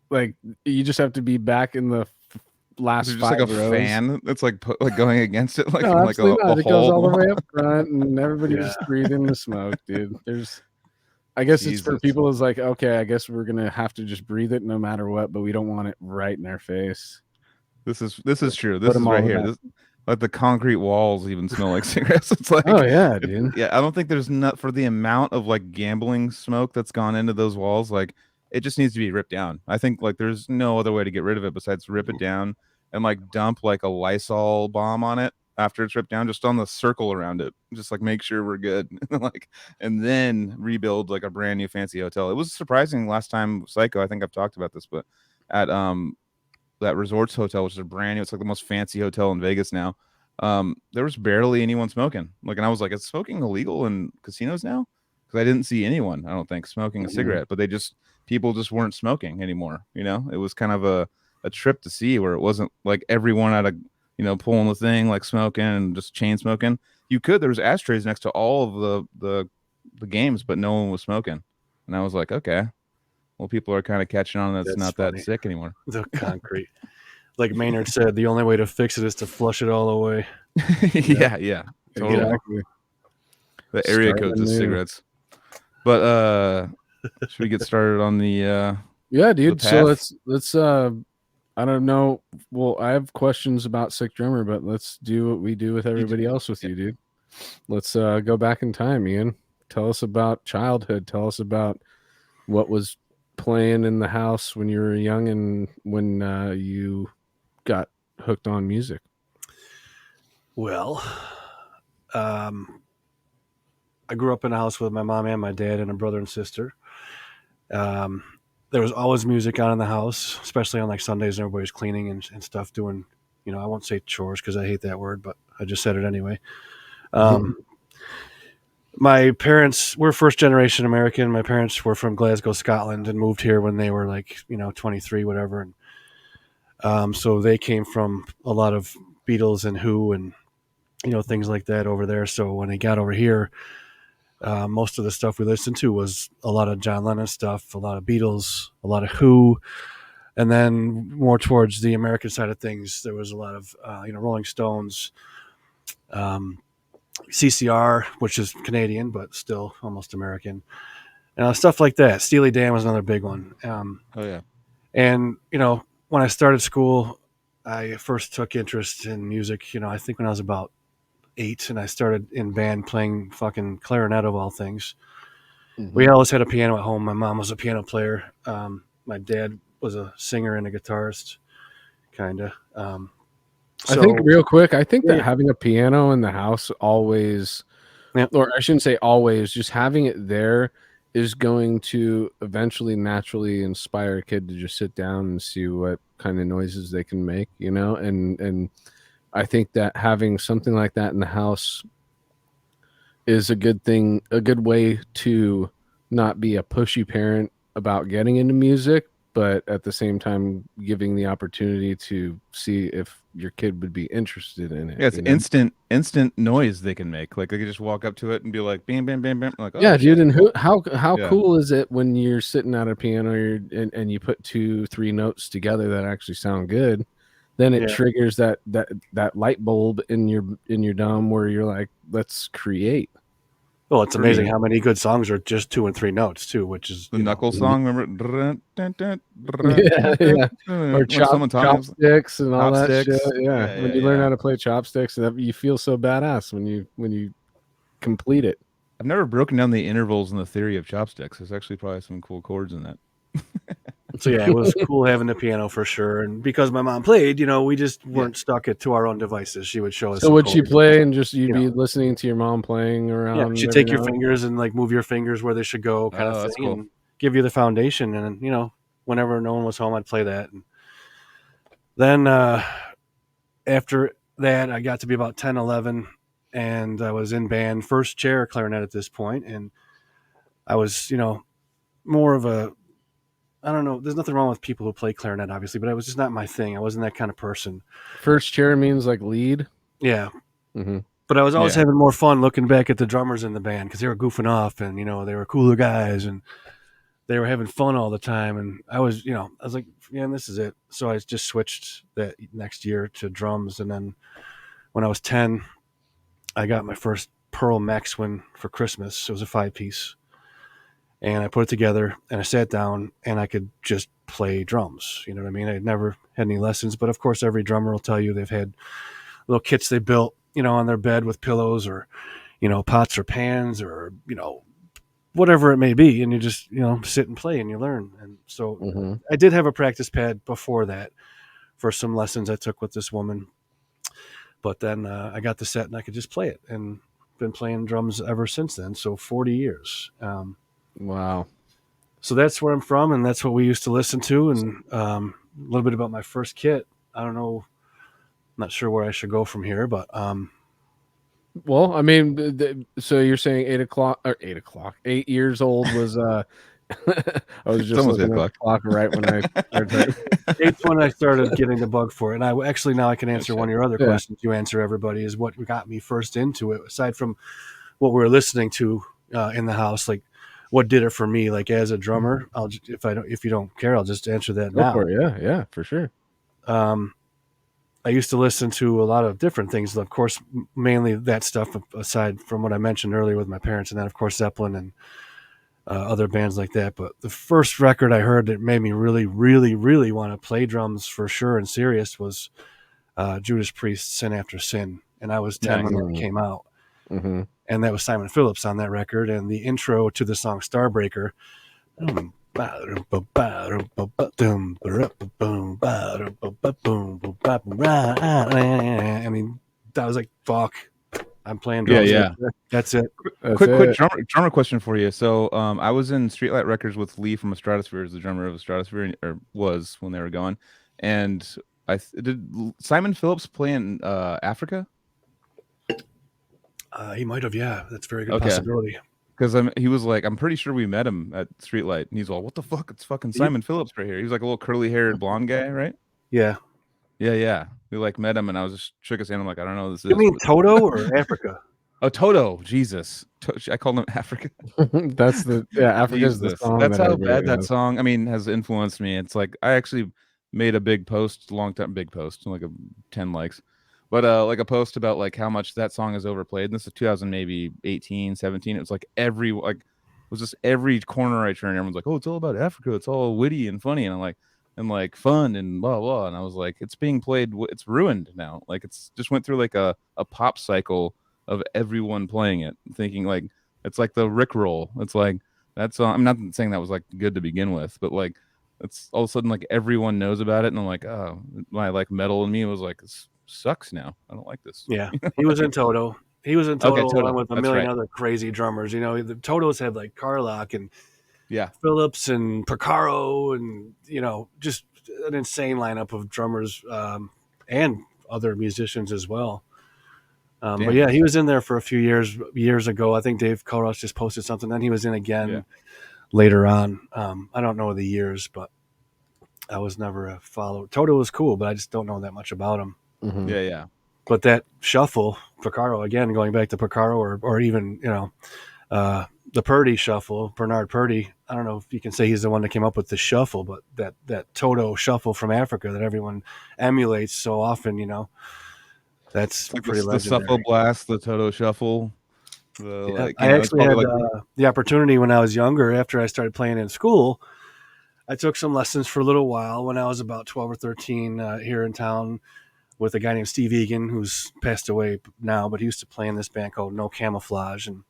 Like you just have to be back in the last 5 like a rows. Fan that's like going against it, like no, from like a it goes all the way up front, and everybody just breathing the smoke, dude. I guess it's for people is like, okay, I guess we're gonna have to just breathe it no matter what, but we don't want it right in our face. This is true. This is right here. Like the concrete walls even smell like cigarettes. It's like, Oh yeah, dude. yeah, I don't think there's not for the amount of like gambling smoke that's gone into those walls. Like, it just needs to be ripped down. I think like there's no other way to get rid of it besides rip it down and like dump like a Lysol bomb on it after it's ripped down, just on the circle around it. Just like make sure we're good, like, and then rebuild like a brand new fancy hotel. It was surprising last time Psycho. I think I've talked about this, but at that Resorts Hotel, which is a brand new, it's like the most fancy hotel in Vegas now. There was barely anyone smoking. Like, and I was like, is smoking illegal in casinos now? Because I didn't see anyone, I don't think, smoking a cigarette, but people just weren't smoking anymore. You know, it was kind of a trip to see where it wasn't like everyone at a, pulling the thing, like smoking and just chain smoking. There was ashtrays next to all of the games, but no one was smoking. And I was like, okay, well, people are kind of catching on that's not funny. that sick anymore. The concrete. Like Maynard said, the only way to fix it is to flush it all away. Yeah. Totally. Exactly. The area Start codes of anew. cigarettes. But should we get started on the Yeah, dude. the So path? let's I don't know. Well, I have questions about Sick Drummer, but let's do what we do with everybody else with you, dude. Let's go back in time, Ian. Tell us about childhood. Tell us about what was playing in the house when you were young and when you got hooked on music. Well, I grew up in a house with my mom and my dad and a brother and sister. There was always music on in the house, especially on like Sundays. Everybody's cleaning and stuff, doing, I won't say chores because I hate that word, but I just said it anyway. My parents were first generation American. My parents were from Glasgow, Scotland, and moved here when they were like, 23, whatever. And so they came from a lot of Beatles and Who and, things like that over there. So when they got over here, most of the stuff we listened to was a lot of John Lennon stuff, a lot of Beatles, a lot of Who. And then more towards the American side of things, there was a lot of, Rolling Stones, CCR, which is Canadian, but still almost American. Stuff like that. Steely Dan was another big one. Oh yeah. And, when I started school, I first took interest in music, I think when I was about 8, and I started in band playing fucking clarinet of all things. We always had a piano at home. My mom was a piano player. My dad was a singer and a guitarist, kind of. I think real quick, that having a piano in the house always, or I shouldn't say always, just having it there is going to eventually naturally inspire a kid to just sit down and see what kind of noises they can make, and I think that having something like that in the house is a good thing, a good way to not be a pushy parent about getting into music, but at the same time giving the opportunity to see if your kid would be interested in it. Yeah, it's instant noise they can make. Like they can just walk up to it and be like, bam, bam, bam, bam. Like, oh, yeah, dude. shit. And how Yeah. cool is it when you're sitting at a piano and you put 2-3 notes together that actually sound good? Then it triggers that light bulb in your dome where you're like, let's create. Well, it's amazing how many good songs are just 2 and 3 notes too, which is the Knuckles song. Remember? Yeah. Or chopsticks and all that shit. Yeah. When you learn how to play chopsticks, you feel so badass when you complete it. I've never broken down the intervals in the theory of chopsticks. There's actually probably some cool chords in that. So yeah, it was cool having the piano for sure. And because my mom played, we just weren't stuck to our own devices. She would show us. So would she play and just you'd be listening to your mom playing around? Yeah, she'd take your fingers and like move your fingers where they should go, kind of thing, cool. and give you the foundation. And whenever no one was home, I'd play that. And then after that, I got to be about 10, 11, and I was in band, first chair clarinet at this point, and I was more of a, I don't know. There's nothing wrong with people who play clarinet, obviously, but it was just not my thing. I wasn't that kind of person. First chair means like lead. Yeah. Mm-hmm. But I was always having more fun looking back at the drummers in the band because they were goofing off and, they were cooler guys and they were having fun all the time. And I was like, yeah, this is it. So I just switched that next year to drums. And then when I was 10, I got my first Pearl Maxwin for Christmas. It was a 5-piece. And I put it together and I sat down and I could just play drums. You know what I mean? I had never had any lessons, but of course every drummer will tell you they've had little kits they built, on their bed with pillows or, pots or pans or, whatever it may be. And you just, sit and play and you learn. And so Mm-hmm. I did have a practice pad before that for some lessons I took with this woman. But then I got the set and I could just play it, and been playing drums ever since then. So 40 years. Wow. So that's where I'm from, and that's what we used to listen to. And a little bit about my first kit. I don't know, not sure where I should go from here, but Well, I mean, so you're saying 8 years old was I was It's just almost looking 8 at the clock right when I started. it's when I started getting the bug for it. And I actually, now I can answer one of your other Yeah. questions you answer, everybody, is what got me first into it, aside from what we were listening to in the house, like what did it for me, like as a drummer. If you don't care, I'll just answer that Go now. for it. Yeah, for sure. I used to listen to a lot of different things, of course, mainly that stuff aside from what I mentioned earlier with my parents, and then of course Zeppelin and other bands like that. But the first record I heard that made me really, really, really want to play drums for sure and serious was Judas Priest's "Sin After Sin," and I was 10 Nice. when it came out. Mm-hmm. And that was Simon Phillips on that record, and the intro to the song "Starbreaker." I mean, that was like, fuck, I'm playing drums. Yeah. That's it. Quick drummer question for you. So I was in Streetlight Records with Lee from Stratosphere, as the drummer of Stratosphere, or was when they were going. And did Simon Phillips play in Africa? He might have, yeah. That's a very good possibility. Because he was like, I'm pretty sure we met him at Streetlight, and he's all, "What the fuck? It's fucking Simon Phillips right here." He was like a little curly-haired blonde guy, right? Yeah. Yeah. We like met him, and I was just shook his hand. I'm like, I don't know who this is. You mean Toto or Africa? Oh, Toto, Jesus! I called him Africa. That's Africa's the song. That's how bad that song. I mean, has influenced me. It's like I actually made a big post, big post, like 10 likes, but like a post about like how much that song is overplayed. And this is 2000, maybe 18, 17. It was like it was just every corner I turned, everyone's like, "Oh, it's all about Africa. It's all witty and funny," and I'm like, and like fun and blah blah. And I was like, it's being played. It's ruined now. Like it's just went through like a pop cycle of everyone playing it, thinking like it's like the Rickroll. It's like that's I'm not saying that was like good to begin with, but like it's all of a sudden like everyone knows about it, and I'm like, oh, my like metal in me was like, this sucks now. I don't like this. Yeah, he was in Toto. He was in Toto, Okay, Toto. along with a That's million right. other crazy drummers. The Totos had like Carlock and Yeah, Phillips and Porcaro, and just an insane lineup of drummers and other musicians as well. But yeah, he was in there for a few years ago. I think Dave Koros just posted something. Then he was in again later on. I don't know the years, but I was never a follower. Toto was cool, but I just don't know that much about him. Mm-hmm. Yeah. But that shuffle, Porcaro, again, going back to Porcaro, or even the Purdy shuffle, Bernard Purdy. I don't know if you can say he's the one that came up with the shuffle, but that Toto shuffle from Africa that everyone emulates so often, that's like pretty the legendary. Shuffle Blast, the Toto Shuffle. I actually had the opportunity when I was younger, after I started playing in school. I took some lessons for a little while when I was about 12 or 13 here in town with a guy named Steve Egan, who's passed away now, but he used to play in this band called No Camouflage, and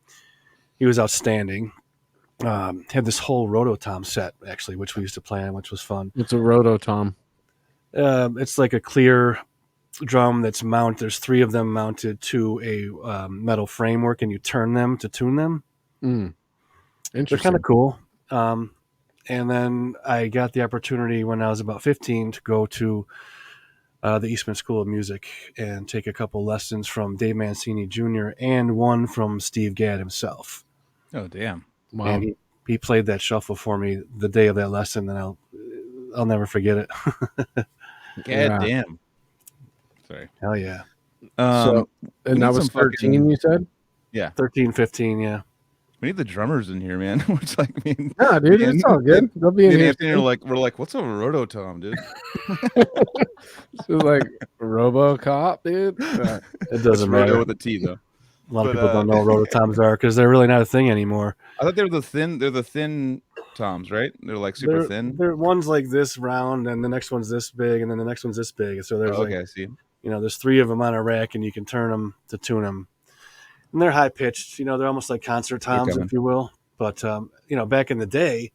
he was outstanding. Had this whole Rototom set, actually, which we used to play on, which was fun. It's a Rototom. It's like a clear drum that's mounted. There's 3 of them mounted to a metal framework, and you turn them to tune them. Interesting. They're kind of cool. And then I got the opportunity when I was about 15 to go to the Eastman School of Music and take a couple lessons from Dave Mancini Jr. and one from Steve Gadd himself. Oh, damn. Wow. And he played that shuffle for me the day of that lesson, and I'll never forget it. God damn. Sorry. Hell yeah. So, and that was 13, you said? Yeah. 13, 15, yeah. We need the drummers in here, man. It's like, yeah, dude, it's all good. They'll be in here. We're like, what's a Rototom, dude? It's like RoboCop, dude. It doesn't matter. Roto with a T, though. A lot of people don't know what Rototoms are because they're really not a thing anymore. I thought they're the thin toms, right? They're like super thin. They're one's like this round, and the next one's this big, and then the next one's this big. So there's I see. there's 3 of them on a rack, and you can turn them to tune them. And they're high pitched. They're almost like concert toms, if you will. But back in the day,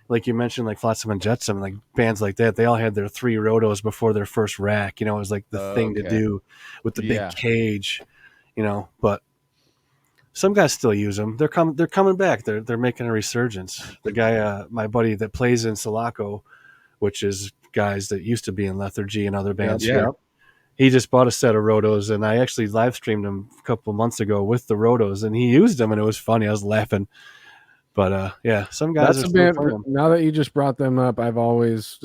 like you mentioned, like Flotsam and Jetsam, like bands like that, they all had their 3 rotos before their first rack. It was like the thing to do with the big cage. But some guys still use them. They're coming back. They're making a resurgence. The guy, my buddy that plays in Sulaco, which is guys that used to be in Lethargy and other bands. Yeah. He just bought a set of rotos, and I actually live streamed him a couple months ago with the rotos, and he used them, and it was funny. I was laughing. But some guys That's are a still band. playing them. Now that you just brought them up, I've always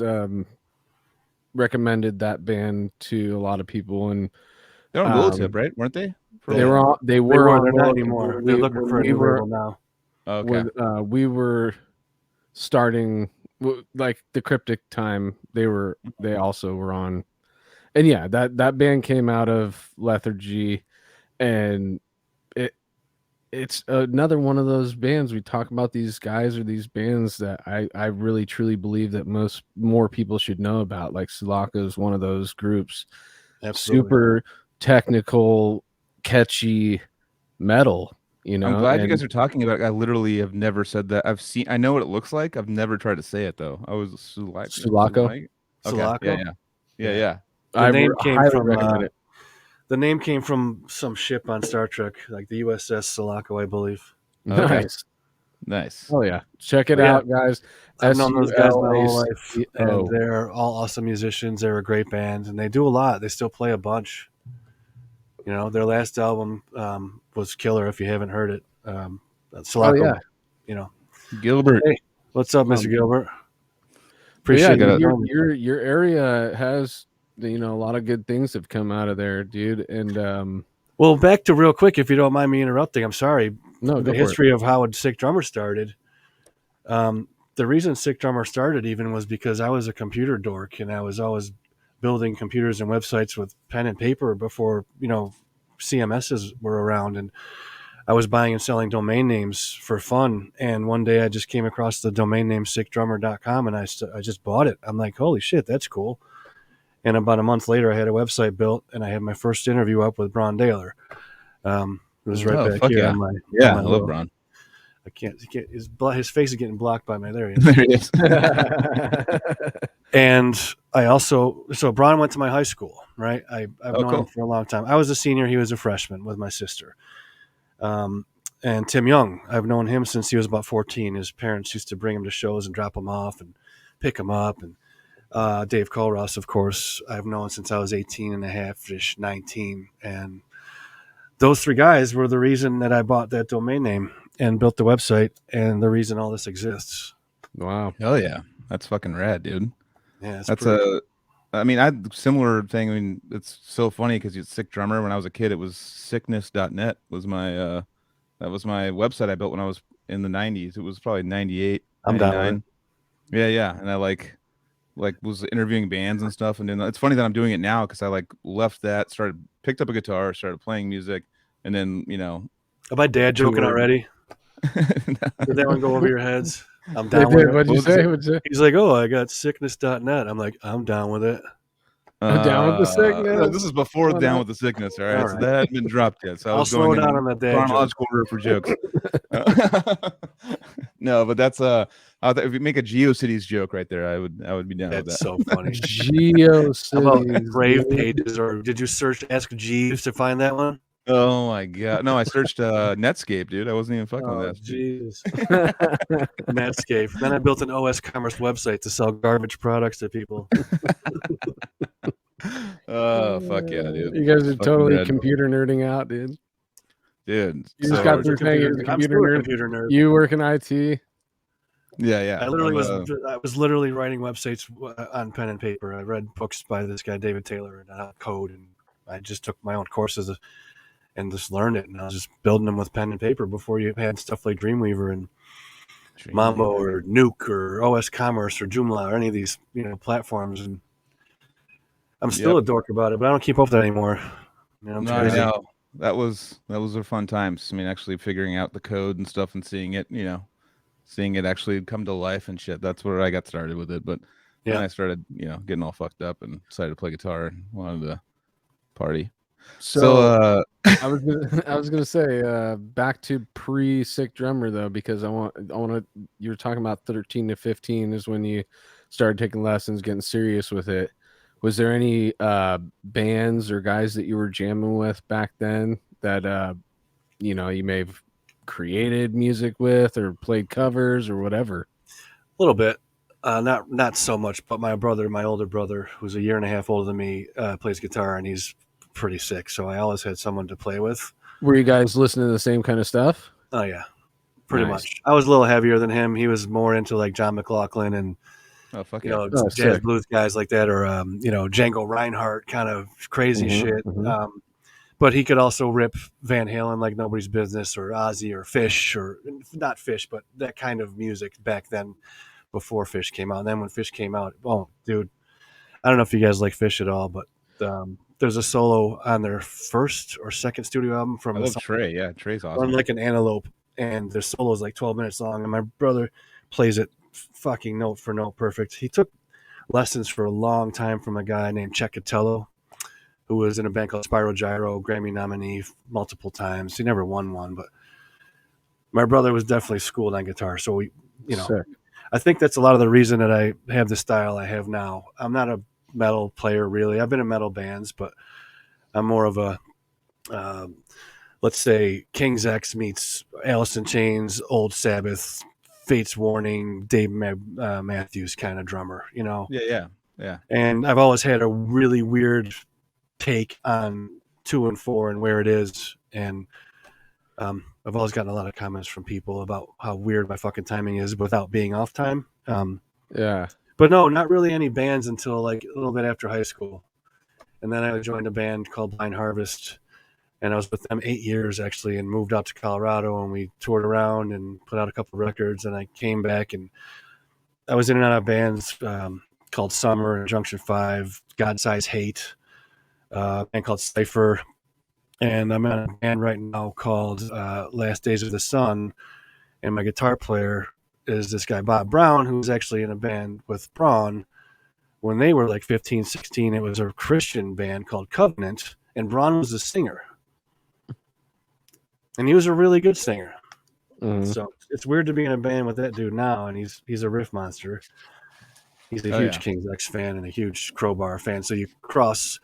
recommended that band to a lot of people, and they're on Willowtip, right? Weren't they? They were. They're not anymore. They're looking for a new label now. Okay. We were starting like the Cryptic time. They also were on. And yeah, that band came out of Lethargy, and it's another one of those bands. We talk about these guys or these bands that I really truly believe that more people should know about. Like Sulaco is one of those groups. Absolutely. Super technical, catchy metal. I'm glad you guys are talking about it. I literally have never said that. I know what it looks like. I've never tried to say it though. I was Sulaco. Okay. Sulaco? Yeah. The name came highly from recommend it. the name came from some ship on Star Trek, like the USS Sulaco, I believe. Okay. Nice. Oh yeah, check it out, guys. I've known those guys my whole life, SULACO. and they're all awesome musicians. They're a great band, and they do a lot. They still play a bunch. Their last album was killer. If you haven't heard it, Sulaco. Gilbert. Hey, what's up, Mr. Gilbert? Appreciate it. Your area has a lot of good things have come out of there, dude. And well, back to real quick, if you don't mind me interrupting. I'm sorry. No, the history of how Sick Drummer started. The reason Sick Drummer started even was because I was a computer dork, and I was always building computers and websites with pen and paper before CMSs were around, and I was buying and selling domain names for fun. And one day I just came across the domain name sickdrummer.com, and I just bought it. I'm like, holy shit, that's cool. And about a month later, I had a website built, and I had my first interview up with Braun Daler. It was right back here. Yeah, on my I love Braun. I can't. His face is getting blocked by my. There he is. And so Braun went to my high school, right? I've known him for a long time. I was a senior; he was a freshman with my sister. And Tim Young, I've known him since he was about 14. His parents used to bring him to shows and drop him off and pick him up. And Dave Colross, of course, I've known since I was 18 and a half-ish, 19. And those 3 guys were the reason that I bought that domain name and built the website, and the reason all this exists. Wow. Hell yeah. That's fucking rad, dude. Yeah, I had similar thing. I mean, it's so funny because it's Sick Drummer. When I was a kid, it was sickness.net was my that was my website I built when I was in the 90s. It was probably 98, I'm 99. down with it. Yeah. And I like was interviewing bands and stuff, and then it's funny that I'm doing it now because I left that, picked up a guitar, started playing music, and then my dad joking toured. Already? Did that one go over your heads? I'm down with it. What'd you say? He's like, oh, I got sickness.net. I'm like, I'm down with it. Down with the sickness. No, this is before Down with the Sickness. All right. So that hadn't been dropped yet. So I was slow going down in on the dad chronological order for jokes. No, but that's if you make a GeoCities joke right there, I would be down with that. That's so funny. GeoCities. How about Brave Pages, or did you search Ask Jeeves to find that one? Oh my god! No, I searched Netscape, dude. I wasn't even fucking with that. Jeez. Netscape. Then I built an OS Commerce website to sell garbage products to people. Oh fuck yeah, dude! You guys are totally computer nerding out, dude. Dude, you just got through saying you're a computer nerd. You work in IT. Yeah. I was literally writing websites on pen and paper. I read books by this guy David Taylor and code, and I just took my own courses and just learned it. And I was just building them with pen and paper before you had stuff like Dreamweaver and Mambo or Nuke or OS Commerce or Joomla or any of these platforms. And I'm still a dork about it, but I don't keep up with that anymore. I know. That was a fun times. I mean, actually figuring out the code and stuff and seeing it actually come to life and shit. That's where I got started with it. But then I started, getting all fucked up and decided to play guitar and wanted to party. So I was gonna say back to pre-sick drummer though, because I want to. You were talking about 13 to 15 is when you started taking lessons, getting serious with it. Was there any bands or guys that you were jamming with back then that you may have created music with or played covers or whatever? A little bit, not so much. But my older brother, who's a year and a half older than me, plays guitar, and he's pretty sick. So I always had someone to play with. Were you guys listening to the same kind of stuff? Oh yeah, pretty Nice. much. I was a little heavier than him. He was more into like John McLaughlin and jazz sick. blues guys like that, or Django Reinhardt kind of crazy shit. But he could also rip Van Halen like nobody's business, or Ozzy, or Fish, or not Fish, but that kind of music back then, before Fish came out. And then when Fish came out, oh, dude, I don't know if you guys like Fish at all, but there's a solo on their first or second studio album from I love Trey. Yeah, Trey's awesome. Run Like an Antelope, and their solo is like 12 minutes long, and my brother plays it fucking note for note perfect. He took lessons for a long time from a guy named Cecatello, who was in a band called Spyro Gyro, Grammy nominee multiple times. He never won one, but my brother was definitely schooled on guitar. So Sick. I think that's a lot of the reason that I have the style I have now. I'm not a metal player really. I've been in metal bands, but I'm more of a let's say King's X meets Alice in Chains, Old Sabbath, Fate's Warning, Dave Matthews kind of drummer, Yeah. And I've always had a really weird take on 2 and 4 and where it is, and I've always gotten a lot of comments from people about how weird my fucking timing is without being off time. Yeah. But no, not really any bands until like a little bit after high school. And then I joined a band called Blind Harvest, and I was with them 8 years actually, and moved out to Colorado, and we toured around and put out a couple of records. And I came back, and I was in and out of bands called Summer and Junction 5, God Size Hate, a band called Cypher. And I'm in a band right now called Last Days of the Sun, and my guitar player is this guy Bob Brown, who's actually in a band with Braun. When they were like 15, 16, it was a Christian band called Covenant, and Braun was the singer. And he was a really good singer. So it's weird to be in a band with that dude now, and he's a riff monster. He's a huge King's X fan and a huge Crowbar fan. So you cross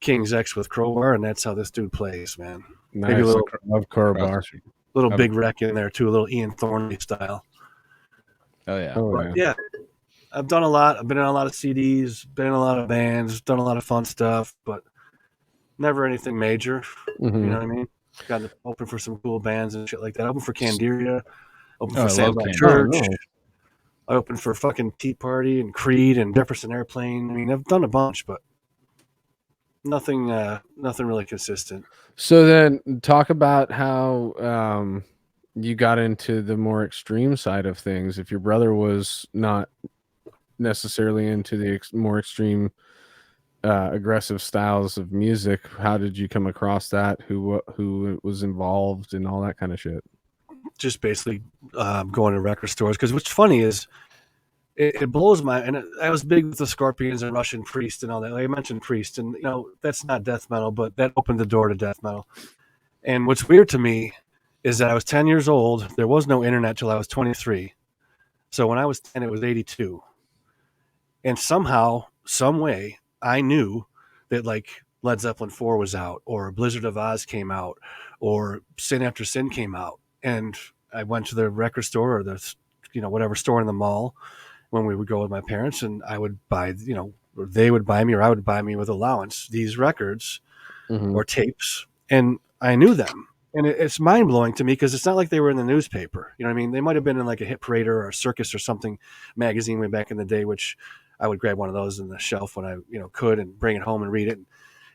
King's X with Crowbar, and that's how this dude plays, man. Nice. Maybe a little, love Crowbar. Little Big Wreck in there too, a little Ian Thornley style. Oh yeah. I've done a lot. I've been in a lot of CDs, been in a lot of bands, done a lot of fun stuff, but never anything major. You know what I mean? Got to open for some cool bands and shit like that. I opened for Candiria, opened for Sandlot Church. I opened for fucking Tea Party and Creed and Jefferson Airplane. I mean, I've done a bunch, but nothing really consistent. So then talk about how you got into the more extreme side of things. If your brother was not necessarily into the more extreme aggressive styles of music, how did you come across that? Who was involved and all that kind of shit? Just basically going to record stores, because what's funny is it blows my, and I was big with the Scorpions and Russian Priest and all that. Like I mentioned Priest, and that's not death metal, but that opened the door to death metal. And what's weird to me is that I was 10 years old. There was no internet till I was 23. So when I was 10, it was 82. And somehow, some way, I knew that like Led Zeppelin 4 was out, or Blizzard of Oz came out, or Sin After Sin came out. And I went to the record store, or the whatever store in the mall when we would go with my parents, and I would buy, or they would buy me, or I would buy me with allowance these records or tapes, and I knew them. And it's mind blowing to me, because it's not like they were in the newspaper. You know what I mean? They might have been in like a Hit Parader or a Circus or something magazine way back in the day, which I would grab one of those in the shelf when I could, and bring it home and read it, and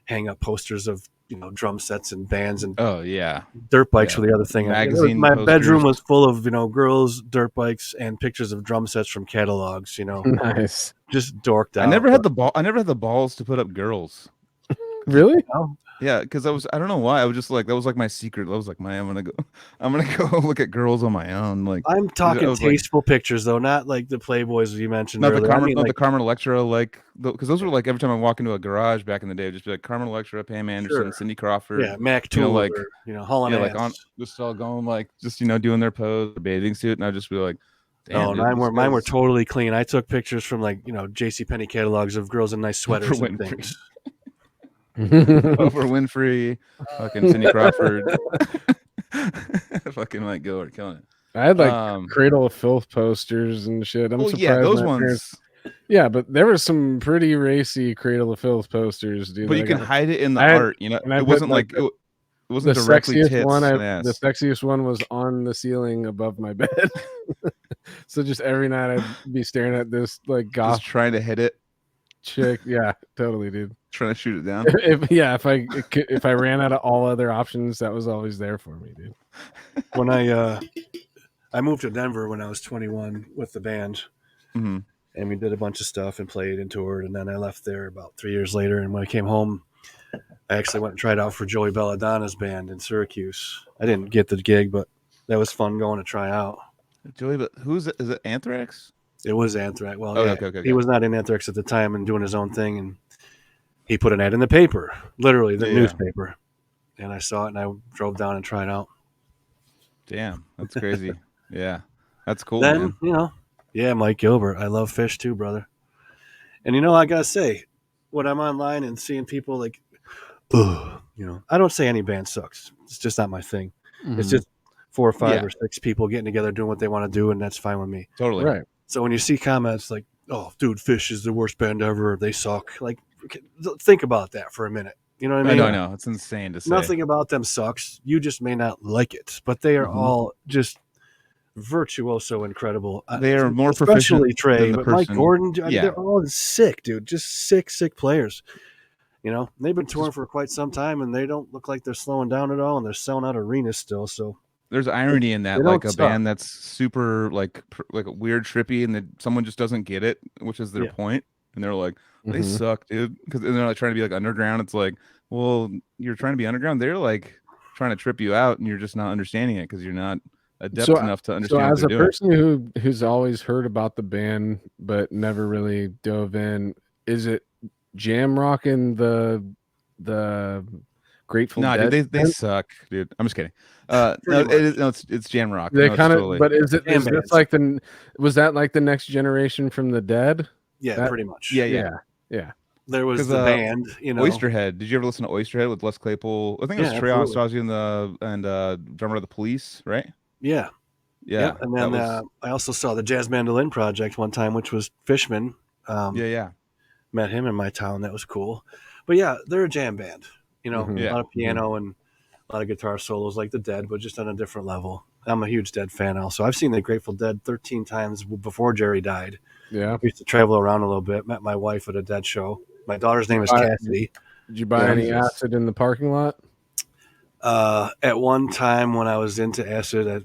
hang up posters of drum sets and bands, and dirt bikes were the other thing. Magazine my posters. bedroom was full of girls, dirt bikes, and pictures of drum sets from catalogs. Nice. Just dorked out. I never had the balls to put up girls. Really? Yeah, because I don't know why. I was just like, that was like my secret. I was like, man, I'm gonna go look at girls on my own. Like, I'm I talking was like, tasteful pictures though, not like the Playboys you mentioned not the earlier. I Carmen, mean, not the like, Carmen Electra, like, because those were like every time I walk into a garage back in the day, it'd just be like Carmen Electra, Pam Anderson, sure, Cindy Crawford, yeah, Mac you know, Tool like, or hauling like on ass. just all going like, just doing their pose, their bathing suit, and I'd just be like, damn, Oh, dude, this mine were guy's totally clean. I took pictures from like JCPenney catalogs of girls in nice Oprah sweaters and Winfrey, things. Oprah Winfrey, fucking Cindy Crawford, fucking like go, killing it. I had like Cradle of Filth posters and shit. I'm Well, yeah, surprised those my parents. ones. Yeah, but there were some pretty racy Cradle of Filth posters, dude. But That you I can got. hide it in the I had, art, and I It put wasn't like like it the wasn't directly sexiest tits one. and The ass. sexiest one was on the ceiling above my bed. So just every night I'd be staring at this like goth Just trying to hit it, chick. Yeah, totally, dude. trying to shoot it down. If I ran out of all other options, that was always there for me, dude. When I moved to Denver when I was 21 with the band, Mm-hmm. and we did a bunch of stuff and played and toured, and then I left there about 3 years later. And when I came home, I actually went and tried out for Joey Belladonna's band in Syracuse. I didn't get the gig, but that was fun going to try out. Joey, but who's it? Is it Anthrax? It was Anthrax. Well, Oh, yeah, okay. he was not in Anthrax at the time and doing his own thing, and he put an ad in the paper, literally the newspaper, and I saw it and I drove down and tried out. Damn, that's crazy. Yeah, that's cool. Then man. Mike Gilbert. I love Fish too, brother. And I gotta say, when I'm online and seeing people like, I don't say any band sucks. It's just not my thing. Mm-hmm. It's just 4 or 5 or 6 people getting together doing what they want to do, and that's fine with me. Totally. Right. So when you see comments like, "Oh, dude, Fish is the worst band ever. They suck," like, think about that for a minute. You know what I mean? I know. It's insane to say. Nothing about them sucks. You just may not like it, but they are all just virtuoso incredible. They are more especially proficient Trey, than the but person. Mike Gordon. Yeah. They're all sick, dude. Just sick players. They've been touring for quite some time, and they don't look like they're slowing down at all, and they're selling out arenas still. So there's irony in that, like a band that's super like a weird, trippy, and that someone just doesn't get it, which is their point, and they're like, they suck, dude, because they're like trying to be like underground. It's like, well, you're trying to be underground. They're like trying to trip you out, and you're just not understanding it because you're not adept enough to understand. So, what as they're a doing. person who's always heard about the band but never really dove in, is it jam rocking the Grateful Dead? Dude, they suck, dude. I'm just kidding. It's jam rock. They kind of, totally. but is this like was that like the next generation from the Dead? Yeah, pretty much. Yeah. There was the band, Oysterhead. Did you ever listen to Oysterhead with Les Claypool? I think it was Trey Anastasio and drummer of the Police, right? Yeah. Yeah. And then I also saw the Jazz Mandolin Project one time, which was Fishman. Met him in my town. That was cool. But yeah, they're a jam band. A lot of piano and a lot of guitar solos like the Dead, but just on a different level. I'm a huge Dead fan also. I've seen the Grateful Dead 13 times before Jerry died. Yeah. I used to travel around a little bit. Met my wife at a Dead show. My daughter's name is Cassidy. Did you buy any acid in the parking lot? At one time when I was into acid at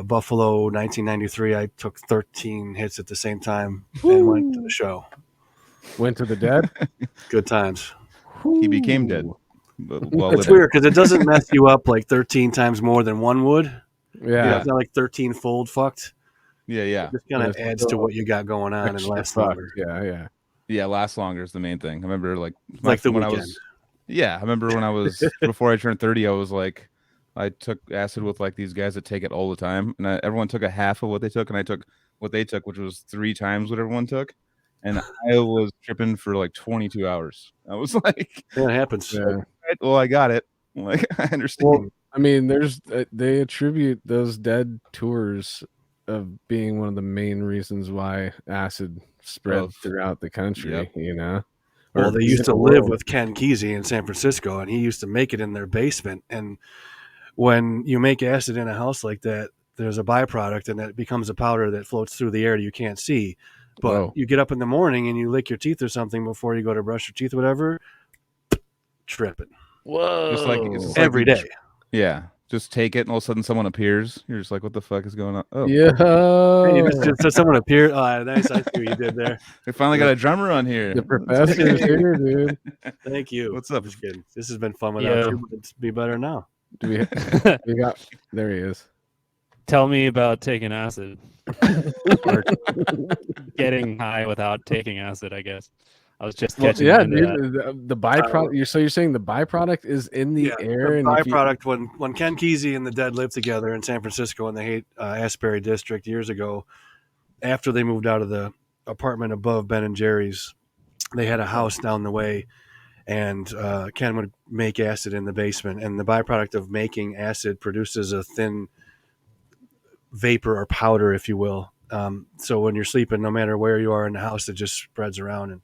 Buffalo 1993, I took 13 hits at the same time and went to the show. Went to the Dead? Good times. He became dead. It's weird because it doesn't mess you up like 13 times more than one would. Yeah. It's not like 13 fold fucked. Yeah. It just kind of adds to what you got going on and lasts longer. Yeah, lasts longer is the main thing. I remember like the weekend. I remember when I was before I turned 30, I was like, I took acid with like these guys that take it all the time, and everyone took a half of what they took, and I took what they took, which was 3 times what everyone took, and I was tripping for like 22 hours. I was like, yeah, it happens. Yeah. Well, I got it. Like, I understand. Well, I mean, they attribute those Dead tours of being one of the main reasons why acid spread throughout the country. Well, they used to live with Ken Kesey in San Francisco, and he used to make it in their basement. And when you make acid in a house like that, there's a byproduct, and it becomes a powder that floats through the air that you can't see. But you get up in the morning and you lick your teeth or something before you go to brush your teeth or whatever, tripping. Whoa! Just like every day. Yeah, just take it, and all of a sudden someone appears. You're just like, what the fuck is going on? Oh, Yeah. Hey, you just said someone appeared. Oh, nice. I see what you did there. we finally got a drummer on here. The professor's here, dude. Thank you. What's up? Just kidding. This has been fun without you, but it's be better now. Do we got there he is. Tell me about taking acid. Or getting high without taking acid, I guess. I was just catching yeah, into dude, that. the byproduct. So you're saying the byproduct is in the air, The and byproduct when Ken Kesey and the Dead lived together in San Francisco in the Asbury district years ago, after they moved out of the apartment above Ben and Jerry's, they had a house down the way, and Ken would make acid in the basement, and the byproduct of making acid produces a thin vapor or powder, if you will. So when you're sleeping, no matter where you are in the house, it just spreads around, and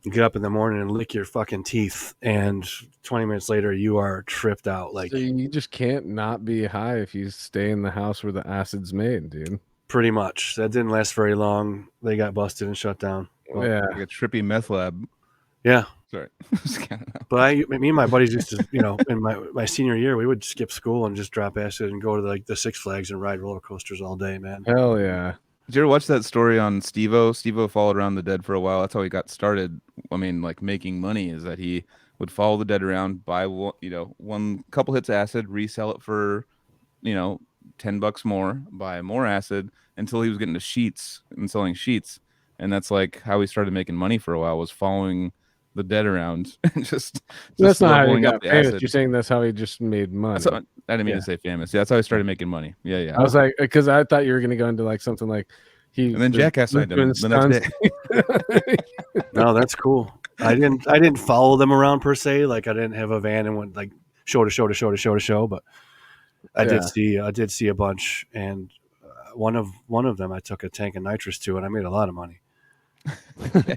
you get up in the morning and lick your fucking teeth, and 20 minutes later you are tripped out. Like, so you just can't not be high if you stay in the house where the acid's made, dude. pretty much. That didn't last very long. They got busted and shut down. Well, yeah, like a trippy meth lab. Yeah. Sorry. But me and my buddies used to, in my senior year, we would skip school and just drop acid and go to the Six Flags and ride roller coasters all day, man. hell yeah. Did you ever watch that story on Steve-O? Steve-O followed around the Dead for a while. That's how he got started. I mean, like making money is that he would follow the Dead around, buy one couple hits of acid, resell it for, $10 more, buy more acid until he was getting to sheets and selling sheets. And that's like how he started making money for a while, was following the Dead around and just That's not how he leveling up got the famous. acid. You're saying that's how he just made money. I didn't mean to say famous. Yeah, that's how he started making money. Yeah. I was like, because I thought you were gonna go into like something like And then Jackass signed him the next day. No, that's cool. I didn't follow them around per se. Like, I didn't have a van and went like show to show to show to show to show, but I did see a bunch, and one of them I took a tank of nitrous to, and I made a lot of money.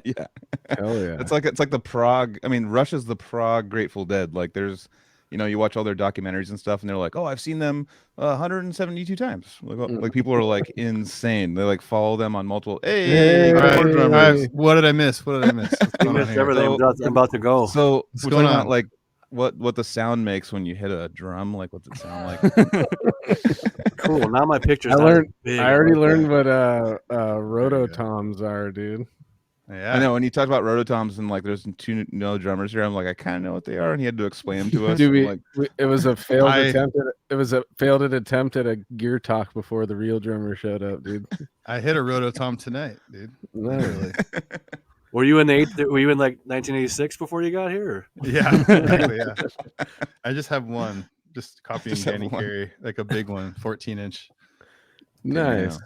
Yeah. Hell yeah. It's like the Prog. I mean, Rush is the Prog Grateful Dead. Like, there's, you watch all their documentaries and stuff, and they're like, oh, I've seen them 172 times. Like people are like insane. They like follow them on multiple. Hey, what did I miss? What did I miss? What's You going on missed here? everything. I'm about to go. So What's we're going talking on? about like what the sound makes when you hit a drum. Like, what's it sound like? Cool. Now my picture's I not learned. as big. I already like learned that. what rototoms are, dude. Yeah. I know when you talked about rototoms and like there's two drummers here, I'm like, I kind of know what they are, and he had to explain them to us. Dude, Like, it was a failed attempt. It was a failed attempt at a gear talk before the real drummer showed up, dude. I hit a rototom tonight, dude. Literally. Were you in like 1986 before you got here? Or? Yeah, exactly, yeah. I just have one. Just copying Just have Danny one. Carey, like a big one, 14-inch, Nice.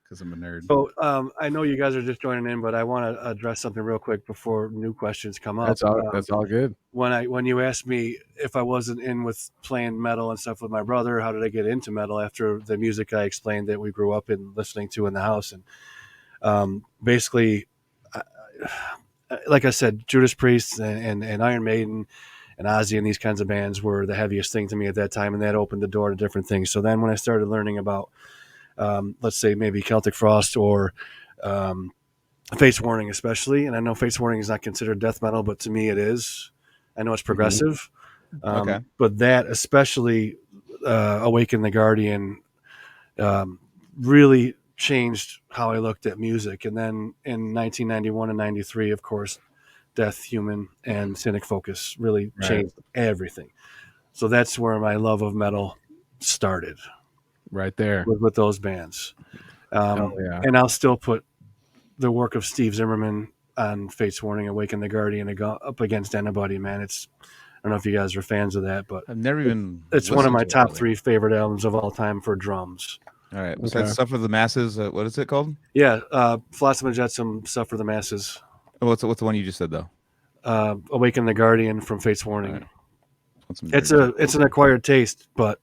because I'm a nerd. So I know you guys are just joining in, but I want to address something real quick before new questions come up. That's all good. When you asked me if I wasn't in with playing metal and stuff with my brother, how did I get into metal after the music I explained that we grew up in listening to in the house? And basically, like I said, Judas Priest and Iron Maiden and Ozzy and these kinds of bands were the heaviest thing to me at that time, and that opened the door to different things. So then when I started learning about, let's say maybe Celtic Frost or Fates Warning especially, and I know Fates Warning is not considered death metal, but to me it is. I know it's progressive, Okay. but that especially Awaken the Guardian really changed how I looked at music. And then in 1991 and 93, of course, Death, Human, and Cynic Focus really changed everything. So that's where my love of metal started. Right there. With those bands. Yeah. And I'll still put the work of Steve Zimmerman on Fates Warning, Awaken the Guardian up against anybody, man. I don't know if you guys are fans of that, but I've never even. it's one of my listened to it, top really. 3 favorite albums of all time for drums. All right. Besides Stuff for the Masses, what is it called? Yeah, Flotsam and Jetsam, Stuff for the Masses. What's the one you just said though? Awaken the Guardian from Fates Warning. Right. It's an acquired taste, but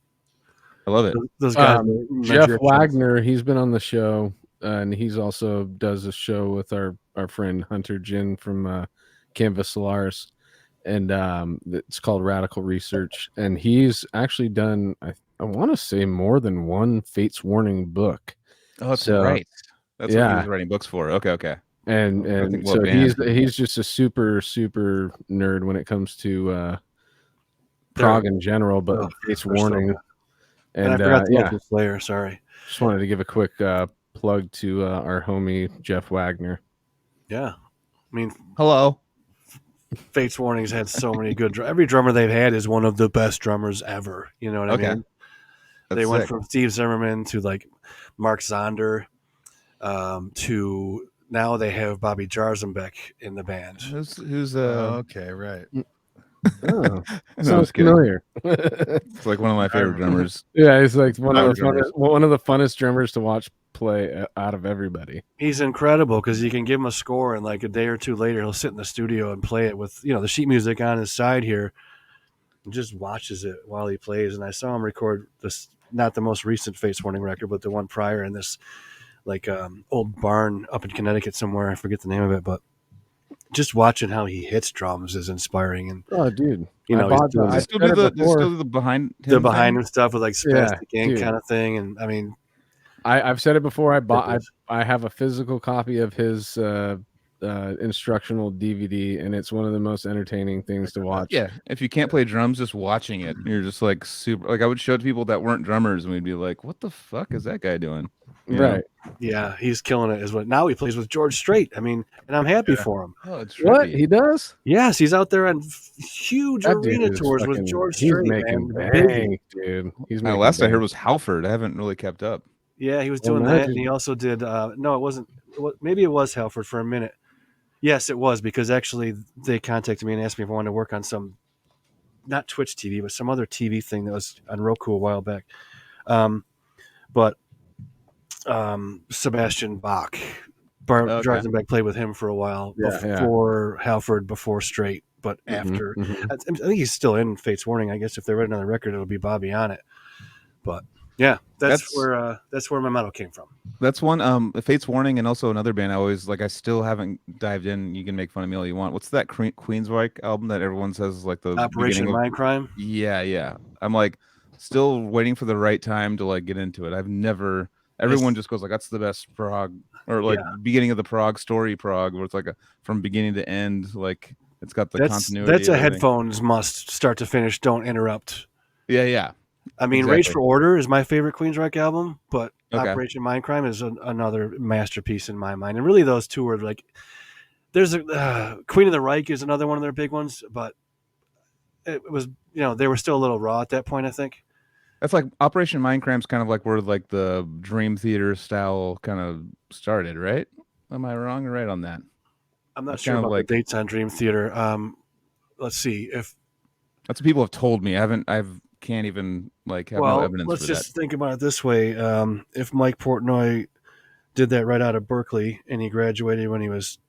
I love it. those guys. Jeff Wagner, he's been on the show, and he's also does a show with our friend Hunter Jin from Canvas Solaris, and it's called Radical Research, and he's actually done I want to say more than one Fates Warning book. Oh, that's So, right. That's what he was writing books for. Okay. And think so what band? he's just a super nerd when it comes to Prog in general, but Fates Warning And I forgot to mention Slayer. Sorry. Just wanted to give a quick plug to our homie Jeff Wagner. Yeah, I mean, hello. Fates Warning's had so many good. Every drummer they've had is one of the best drummers ever. You know what I mean? They went from Steve Zimmerman to like Mark Zonder, to now they have Bobby Jarzenbeck in the band. Who's okay, right. Oh, sounds familiar. It's like one of my favorite drummers. Yeah, he's like one of the funnest drummers to watch play out of everybody. He's incredible because you can give him a score and like a day or two later he'll sit in the studio and play it with the sheet music on his side here and just watches it while he plays. And I saw him record this, not the most recent Fates Warning record, but the one prior in this like old barn up in Connecticut somewhere. I forget the name of it, but just watching how he hits drums is inspiring. And dude, I still do the behind him stuff with like spastic ink kind of thing. And I mean, I've said it before. I have a physical copy of his instructional DVD, and it's one of the most entertaining things to watch. Yeah, if you can't play drums, just watching it, you're just like super. Like I would show it to people that weren't drummers, and we'd be like, "What the fuck is that guy doing?" You know? Yeah, he's killing it. Now he plays with George Strait. I mean, and I'm happy for him. Oh, it's what he does? Yes, he's out there on huge arena tours with George Strait. He's making bank, dude. Last I heard was Halford. I haven't really kept up. Yeah, he was doing that, and he also did. No, it wasn't. Maybe it was Halford for a minute. Yes, it was, because actually they contacted me and asked me if I wanted to work on some, not Twitch TV, but some other TV thing that was on Roku a while back. But Sebastian Bach, Jarzenbeck played with him for a while before Halford, before Strait, but after. I think he's still in Fates Warning. I guess if they write another record, it'll be Bobby on it. But yeah, that's where my motto came from. That's one. Fates Warning, and also another band I always like. I still haven't dived in. You can make fun of me all you want. What's that Queensryche album that everyone says is like the Operation Mindcrime? Yeah. I'm like still waiting for the right time to like get into it. I've never. Everyone just goes like, that's the best prog, or like beginning of the prog story prog, where it's like from beginning to end, like it's got the continuity. That's a headphones must start to finish. Don't interrupt. Yeah. I mean, Rage for Order is my favorite Queensryche album, but Operation Mindcrime is another masterpiece in my mind. And really, those two are like, there's a Queen of the Reich is another one of their big ones, but it was they were still a little raw at that point, I think. That's like Operation Mindcrime's kind of like where like the Dream Theater style kind of started, right? Am I wrong or right on that? I'm not sure about the dates on Dream Theater. Let's see if that's what people have told me. I can't even like have no evidence. Let's for just think about it this way: if Mike Portnoy did that right out of Berkeley and he graduated when he was,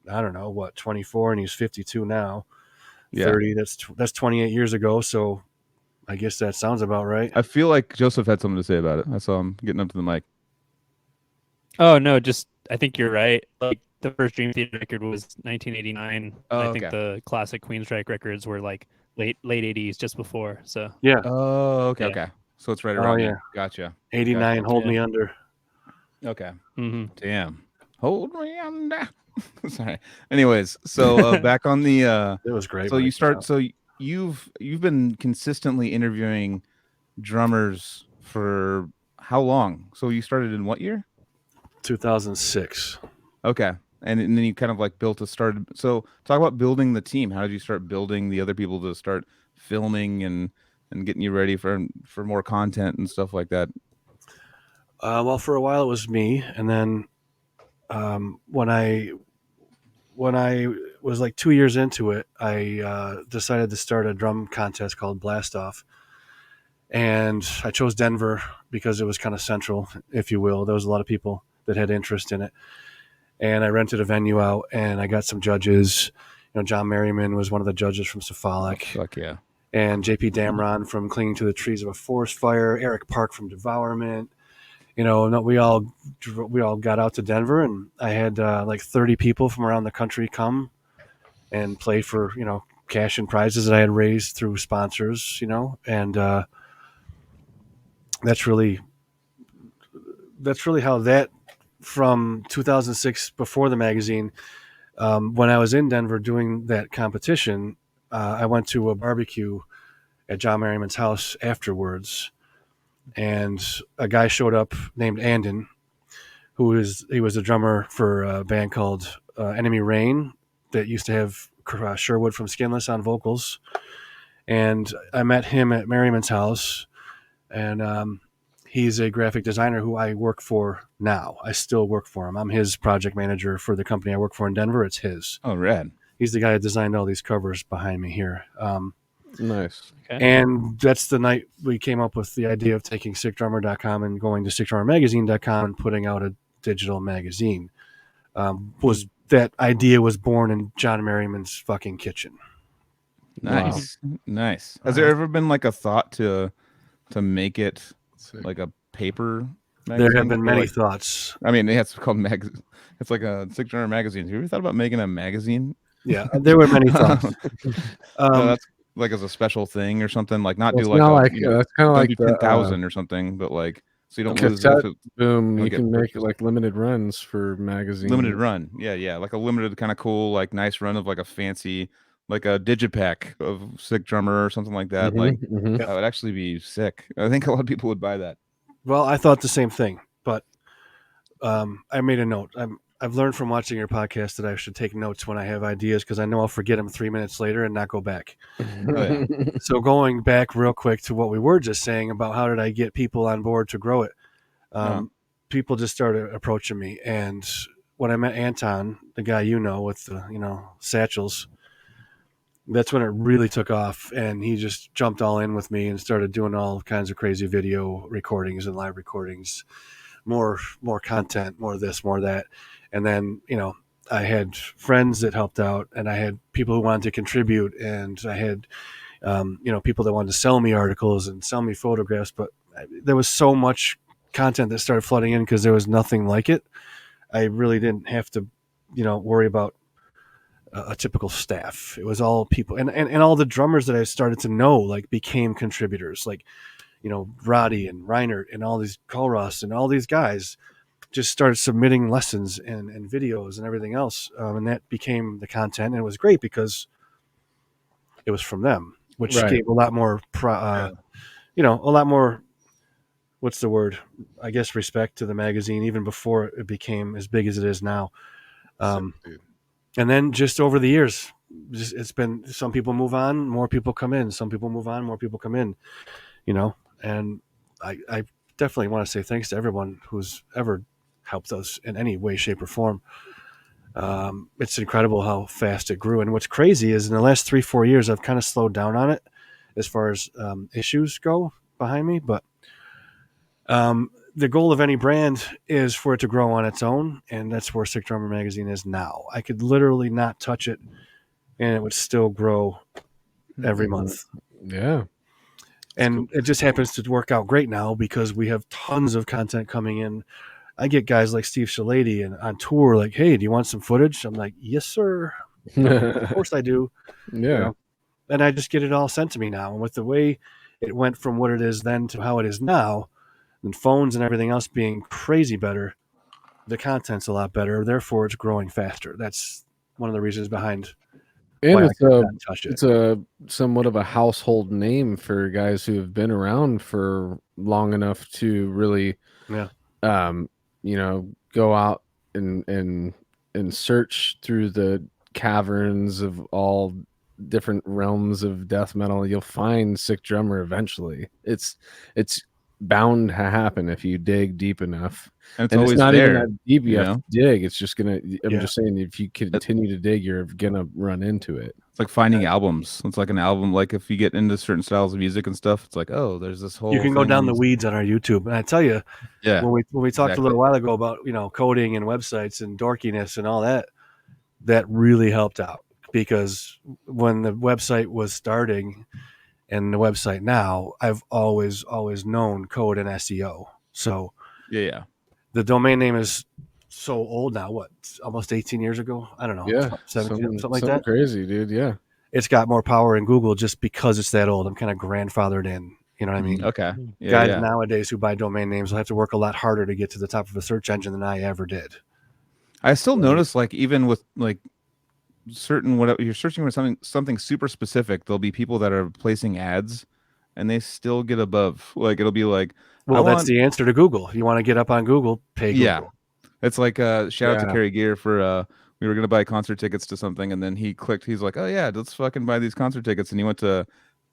I don't know, 24, and he's 52 now. 30. That's 28 years ago. So I guess that sounds about right. I feel like Joseph had something to say about it. I saw him getting up to the mic. Oh no, I think you're right. Like the first Dream Theater record was 1989. I think the classic Queensryche records were like late 80s, just before. So yeah. Oh, okay, okay. So it's right around there. Gotcha. 89. Gotcha. Hold Me Under. Okay. Damn. Hold me under. Sorry. Anyways, so back on the. It was great. So you start. So you've been consistently interviewing drummers for how long? So you started in what year? 2006. Okay. And then you kind of like so talk about building the team. How did you start building the other people to start filming and getting you ready for more content and stuff like that? Well, for a while it was me, and then when I was like 2 years into it, I decided to start a drum contest called Blast Off, and I chose Denver because it was kind of central, if you will. There was a lot of people that had interest in it. And I rented a venue out, and I got some judges. John Merriman was one of the judges from Cephalic. Oh, fuck yeah. And JP Damron from Clinging to the Trees of a Forest Fire. Eric Park from Devourment. We all got out to Denver, and I had like 30 people from around the country come and play for, cash and prizes that I had raised through sponsors, and that's really how that, from 2006, before the magazine, when I was in Denver doing that competition, I went to a barbecue at John Merriman's house afterwards, and a guy showed up named Andon, he was a drummer for a band called Enemy Rain that used to have Sherwood from Skinless on vocals. And I met him at Merriman's house, and he's a graphic designer who I work for now. I still work for him. I'm his project manager for the company I work for in Denver. It's his. Oh, rad. He's the guy that designed all these covers behind me here. Nice. Okay. And that's the night we came up with the idea of taking sickdrummer.com and going to sickdrummermagazine.com and putting out a digital magazine. That idea was born in John Merriman's fucking kitchen. Nice. Wow. Nice. Has there ever been like a thought to make it like a paper magazine? There have been many thoughts. I mean, it's called it's like a Sick Drummer magazine. Have you ever thought about making a magazine? Yeah, there were many thoughts. No, that's like as a special thing or something. Like not do it's like not a, like you know, it's kind of like 10,000 or something, but like so you don't lose cassette it. boom. You You get can make purchased. like limited runs for magazines. Limited run, yeah, like a limited kind of cool, like nice run of like a fancy, like a digipack of Sick Drummer or something like that. Like that would actually be sick. I think a lot of people would buy that. Well, I thought the same thing, but I made a note. I've learned from watching your podcast that I should take notes when I have ideas because I know I'll forget them 3 minutes later and not go back. So going back real quick to what we were just saying about how did I get people on board to grow it? People just started approaching me, and when I met Anton, the guy with the satchels, that's when it really took off, and he just jumped all in with me and started doing all kinds of crazy video recordings and live recordings, more content, more this, more that. And then, I had friends that helped out, and I had people who wanted to contribute, and I had, people that wanted to sell me articles and sell me photographs. But there was so much content that started flooding in because there was nothing like it. I really didn't have to, worry about a typical staff. It was all people, and all the drummers that I started to know, like, became contributors, like, Roddy and Reinert and all these Colross and all these guys just started submitting lessons and videos and everything else. And that became the content. And it was great because it was from them, which gave a lot more, a lot more, what's the word? I guess respect to the magazine, even before it became as big as it is now. And then just over the years, it's been, some people move on, more people come in. Some people move on, more people come in, and I definitely want to say thanks to everyone who's ever helped us in any way, shape, or form. It's incredible how fast it grew. And what's crazy is in the last 3-4 years, I've kind of slowed down on it as far as issues go behind me. But the goal of any brand is for it to grow on its own. And that's where Sick Drummer Magazine is now. I could literally not touch it and it would still grow every month. Yeah. And it just happens to work out great now because we have tons of content coming in. I get guys like Steve Shalady and on tour, like, hey, do you want some footage? I'm like, yes, sir. Of course I do. Yeah. And I just get it all sent to me now. And with the way it went from what it is then to how it is now, and phones and everything else being crazy better, the content's a lot better. Therefore, it's growing faster. That's one of the reasons behind. And it's a somewhat of a household name for guys who have been around for long enough to really, go out and search through the caverns of all different realms of death metal. You'll find Sick Drummer eventually. It's bound to happen if you dig deep enough. And it's not there, even that deep you have to dig. It's just gonna. I'm just saying, if you continue to dig, you're gonna run into it. It's like finding albums. It's like an album. Like if you get into certain styles of music and stuff, it's like, oh, there's this whole. You can go down the weeds on our YouTube, and I tell you, when we talked a little while ago about coding and websites and dorkiness and all that, that really helped out because when the website was starting. And the website now, I've always known code and SEO. So the domain name is so old now. What, almost 18 years ago? I don't know. Yeah, 17, something like that. Crazy, dude. Yeah, it's got more power in Google just because it's that old. I'm kind of grandfathered in. You know what I mean? Okay. Guys nowadays who buy domain names will have to work a lot harder to get to the top of a search engine than I ever did. I still notice, like, even with like certain, whatever you're searching for something super specific, there'll be people that are placing ads and they still get above. Like it'll be like, Well, that's the answer to Google. You want to get up on Google, pay Google. Yeah, it's like shout out to Kerry Gear for we were gonna buy concert tickets to something, and then he clicked. He's like, oh yeah, let's fucking buy these concert tickets, and he went to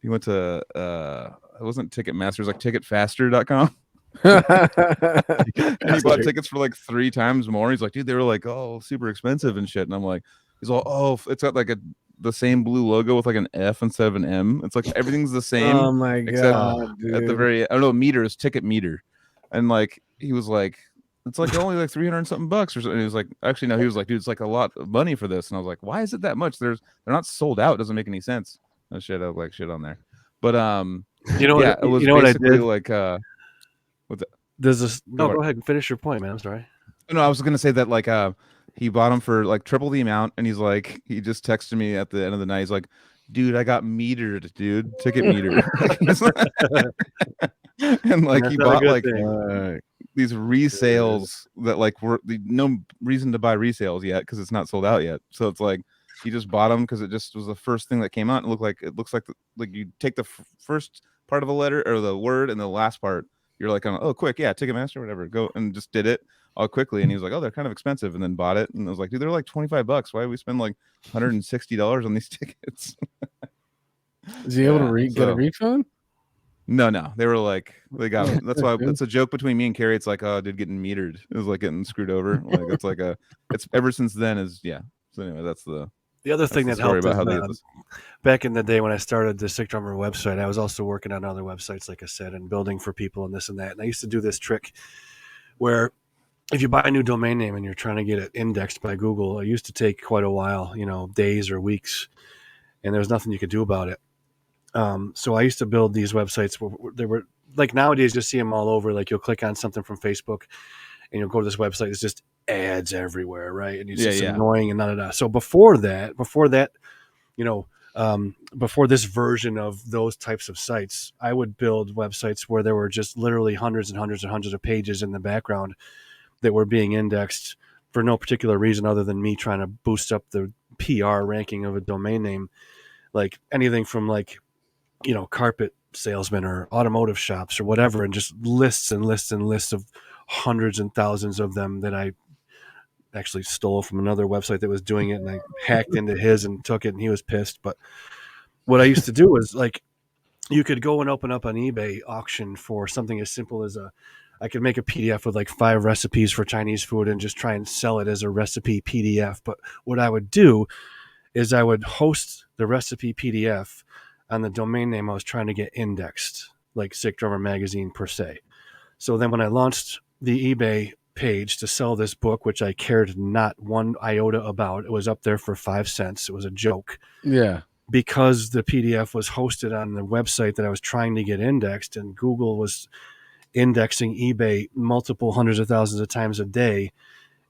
it wasn't Ticketmaster, it was like ticketfaster.com. And he bought tickets for like 3 times more. He's like, dude, they were like, oh, super expensive and shit. And I'm like, he's all, oh, it's got like the same blue logo with like an F instead of an M. It's like everything's the same. Oh my god, dude. At the very, I don't know, meter is ticket meter. And like he was like, it's like only like 300 and something bucks or something. And he was like, actually no, he was like, dude, it's like a lot of money for this. And I was like, why is it that much? They're not sold out. It doesn't make any sense. Oh shit, I have like shit on there. But you know, yeah, it was basically like what's it? There's this. No, go ahead and finish your point, man. I'm sorry. No, I was gonna say that like he bought them for like triple the amount, and he's like, he just texted me at the end of the night. He's like, dude, I got metered, dude, ticket meter. And like he bought like these resales that like were no reason to buy resales yet because it's not sold out yet. So it's like he just bought them because it just was the first thing that came out. It looks like you take the first part of a letter or the word and the last part. You're like, oh, quick, yeah, Ticketmaster, whatever, go, and just did it all quickly. And he was like, oh, they're kind of expensive, and then bought it. And I was like, dude, they're like $25. Why do we spend like $160 on these tickets? Is he able to get a refund? No, they were like, they got me. That's why it's a joke between me and Carrie. It's like, oh, dude, getting metered. It was like getting screwed over. Like it's like it's ever since then is yeah. So anyway, that's the other thing that helped is, back in the day when I started the Sick Drummer website, I was also working on other websites, like I said, and building for people and this and that. And I used to do this trick where if you buy a new domain name and you're trying to get it indexed by Google, it used to take quite a while, days or weeks, and there was nothing you could do about it. So I used to build these websites where they were like nowadays, you see them all over. Like you'll click on something from Facebook and you'll go to this website. It's just ads everywhere, right? And it's just annoying and da. So before that, before this version of those types of sites, I would build websites where there were just literally hundreds and hundreds and hundreds of pages in the background that were being indexed for no particular reason other than me trying to boost up the PR ranking of a domain name, like anything from like, carpet salesmen or automotive shops or whatever, and just lists and lists and lists of hundreds and thousands of them that I actually stole from another website that was doing it, and I hacked into his and took it, and he was pissed. But what I used to do was like, you could go and open up an eBay auction for something as simple as I could make a PDF with like 5 recipes for Chinese food and just try and sell it as a recipe PDF. But what I would do is I would host the recipe PDF on the domain name I was trying to get indexed, like Sick Drummer Magazine per se. So then when I launched the eBay page to sell this book, which I cared not one iota about, it was up there for 5 cents. It was a joke. Yeah. Because the PDF was hosted on the website that I was trying to get indexed, and Google was indexing eBay multiple hundreds of thousands of times a day,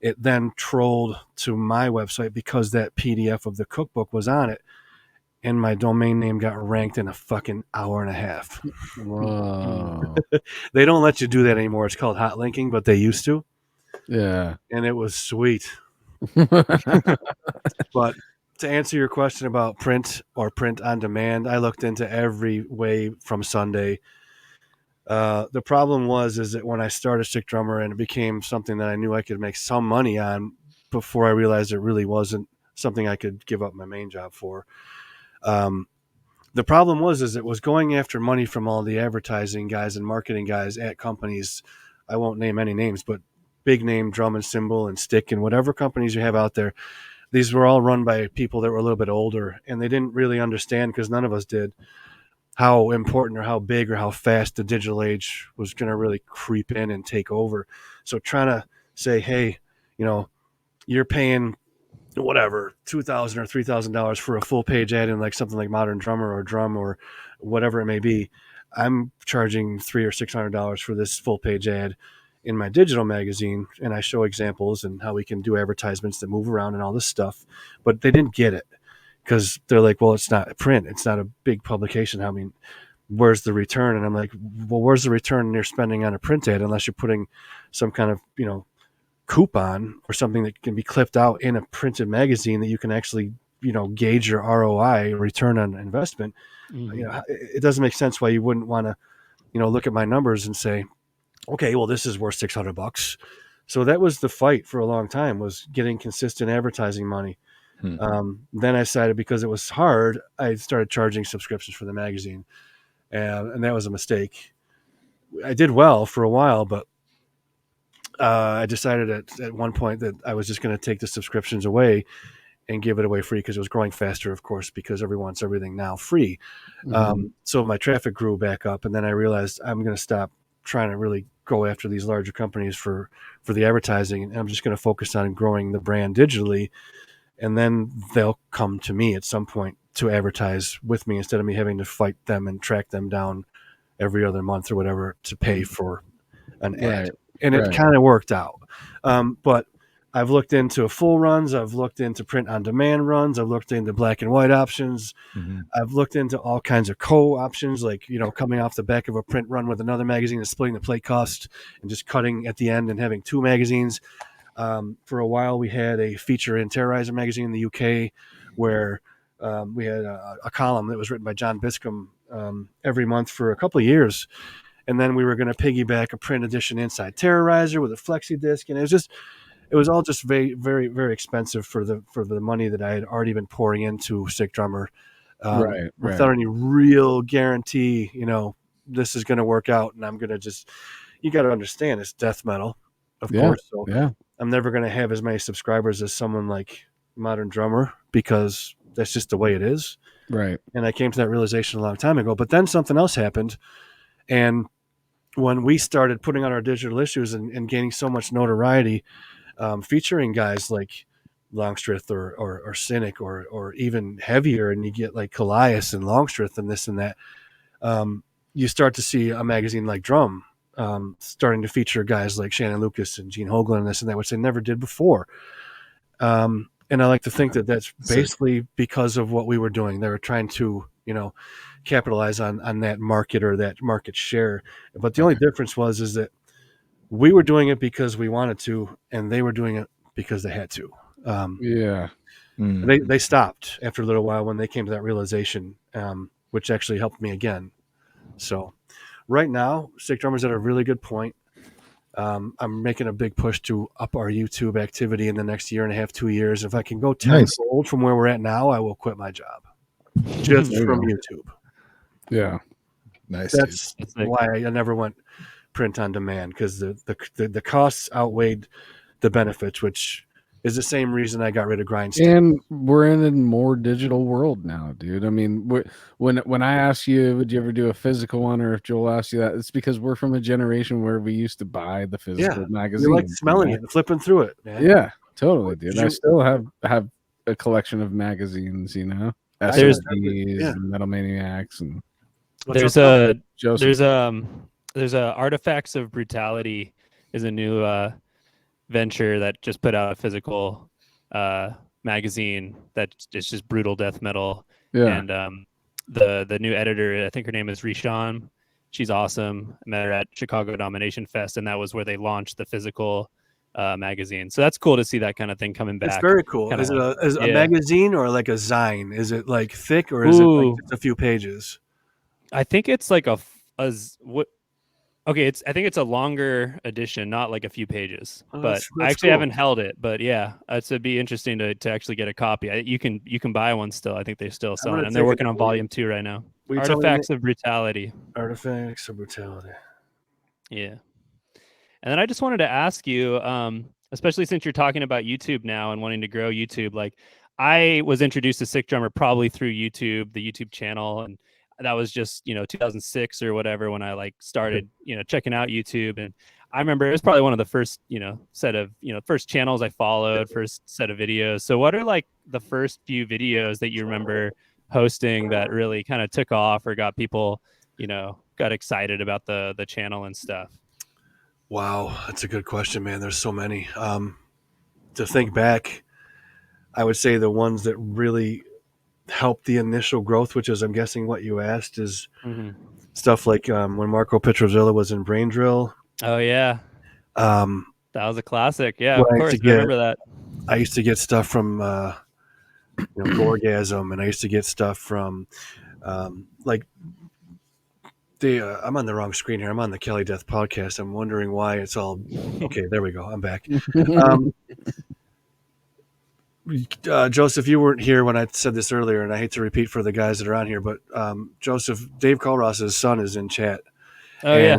it then trolled to my website because that PDF of the cookbook was on it. And my domain name got ranked in a fucking hour and a half. Wow. They don't let you do that anymore. It's called hot linking, but they used to. Yeah. And it was sweet. But to answer your question about print or print on demand, I looked into every way from Sunday. The problem is that when I started Sick Drummer and it became something that I knew I could make some money on before I realized it really wasn't something I could give up my main job for. The problem is it was going after money from all the advertising guys and marketing guys at companies. I won't name any names, but big name drum and cymbal and stick and whatever companies you have out there. These were all run by people that were a little bit older, and they didn't really understand, because none of us did, how important or how big or how fast the digital age was going to really creep in and take over. So trying to say, hey, you're paying whatever, $2,000 or $3,000 for a full page ad in like something like Modern Drummer or Drum or whatever it may be. I'm charging $300 or $600 for this full page ad in my digital magazine, and I show examples and how we can do advertisements that move around and all this stuff. But they didn't get it because they're like, well, it's not print. It's not a big publication. I mean, where's the return? And I'm like, well, where's the return you're spending on a print ad unless you're putting some kind of, coupon or something that can be clipped out in a printed magazine that you can actually, gauge your ROI, return on investment. It doesn't make sense why you wouldn't want to, look at my numbers and say, okay, well, this is worth $600. So that was the fight for a long time, was getting consistent advertising money. Then I decided, because it was hard, I started charging subscriptions for the magazine, and that was a mistake. I did well for a while, but I decided at one point that I was just going to take the subscriptions away and give it away free, because it was growing faster, of course, because everyone wants everything now free. So my traffic grew back up, and then I realized I'm going to stop trying to really go after these larger companies for the advertising, and I'm just going to focus on growing the brand digitally, and then they'll come to me at some point to advertise with me, instead of me having to fight them and track them down every other month or whatever to pay for an ad. And it kind of worked out. But I've looked into full runs. I've looked into print on demand runs. I've looked into black and white options. I've looked into all kinds of options, like, coming off the back of a print run with another magazine and splitting the plate cost and just cutting at the end and having two magazines. For a while, we had a feature in Terrorizer magazine in the UK, where we had a column that was written by John Biscombe every month for a couple of years. And then we were going to piggyback a print edition inside Terrorizer with a flexi disc. And it was all just very, very, very expensive for the money that I had already been pouring into Sick Drummer, without any real guarantee, this is going to work out. And I'm going to you got to understand, it's death metal, of course. So I'm never going to have as many subscribers as someone like Modern Drummer, because that's just the way it is. Right. And I came to that realization a long time ago. But then something else happened. And when we started putting out our digital issues and gaining so much notoriety, featuring guys like Longstreth or Cynic or even heavier, and you get like Calias and Longstreth and this and that, you start to see a magazine like Drum starting to feature guys like Shannon Lucas and Gene Hoglan and this and that, which they never did before. And I like to think that that's basically because of what we were doing. They were trying to, capitalize on that market or that market share. But the only difference is that we were doing it because we wanted to, and they were doing it because they had to. They stopped after a little while when they came to that realization, which actually helped me again. So right now, Sick Drummer's at a really good point. I'm making a big push to up our YouTube activity in the next year and a half, 2 years. If I can go tenfold from where we're at now, I will quit my job just from YouTube. Yeah. Nice. That's why I never went print on demand, because the costs outweighed the benefits, which is the same reason I got rid of Grindstick. And we're in a more digital world now, dude. I mean, when I ask you, would you ever do a physical one, or if Joel asks you that, it's because we're from a generation where we used to buy the physical magazine. You like smelling it and flipping through it, man. Yeah, totally, dude. I still have a collection of magazines, There's and Metal Maniacs, and there's Artifacts of Brutality is a new venture that just put out a physical magazine that is just brutal death metal. And the new editor, I think her name is Rishon. She's awesome. I met her at Chicago Domination Fest, and that was where they launched the physical magazine. So that's cool to see that kind of thing coming back. It's very cool. Is it a magazine or like a zine? Is it like thick, or is it like just a few pages? I think it's like what? Okay, I think it's a longer edition, not like a few pages. But that's I actually haven't held it. But yeah, it'd be interesting to actually get a copy. You can buy one still. I think they still sell it, and they're working on volume 2 right now. Artifacts of Brutality. Artifacts of Brutality. Yeah. And then I just wanted to ask you, especially since you're talking about YouTube now and wanting to grow YouTube, like I was introduced to Sick Drummer probably through YouTube, the YouTube channel, and that was just 2006 or whatever when I started checking out YouTube. And I remember it was probably one of the first set of first channels I followed, first set of videos. So what are the first few videos that you remember hosting that really kind of took off or got people got excited about the channel and stuff? Wow, that's a good question, man. There's so many. To think back, I would say the ones that really helped the initial growth, which is, I'm guessing, what you asked, is stuff like when Marco Petrozilla was in Brain Drill. Oh yeah, that was a classic. Yeah, of course, I remember that. I used to get stuff from Gorgasm, and I used to get stuff from like I'm on the wrong screen here. I'm on the Cali Death podcast. I'm wondering why it's all okay. There we go. I'm back. Joseph, you weren't here when I said this earlier, and I hate to repeat for the guys that are on here, but Joseph, Dave Colross's son is in chat. Oh yeah.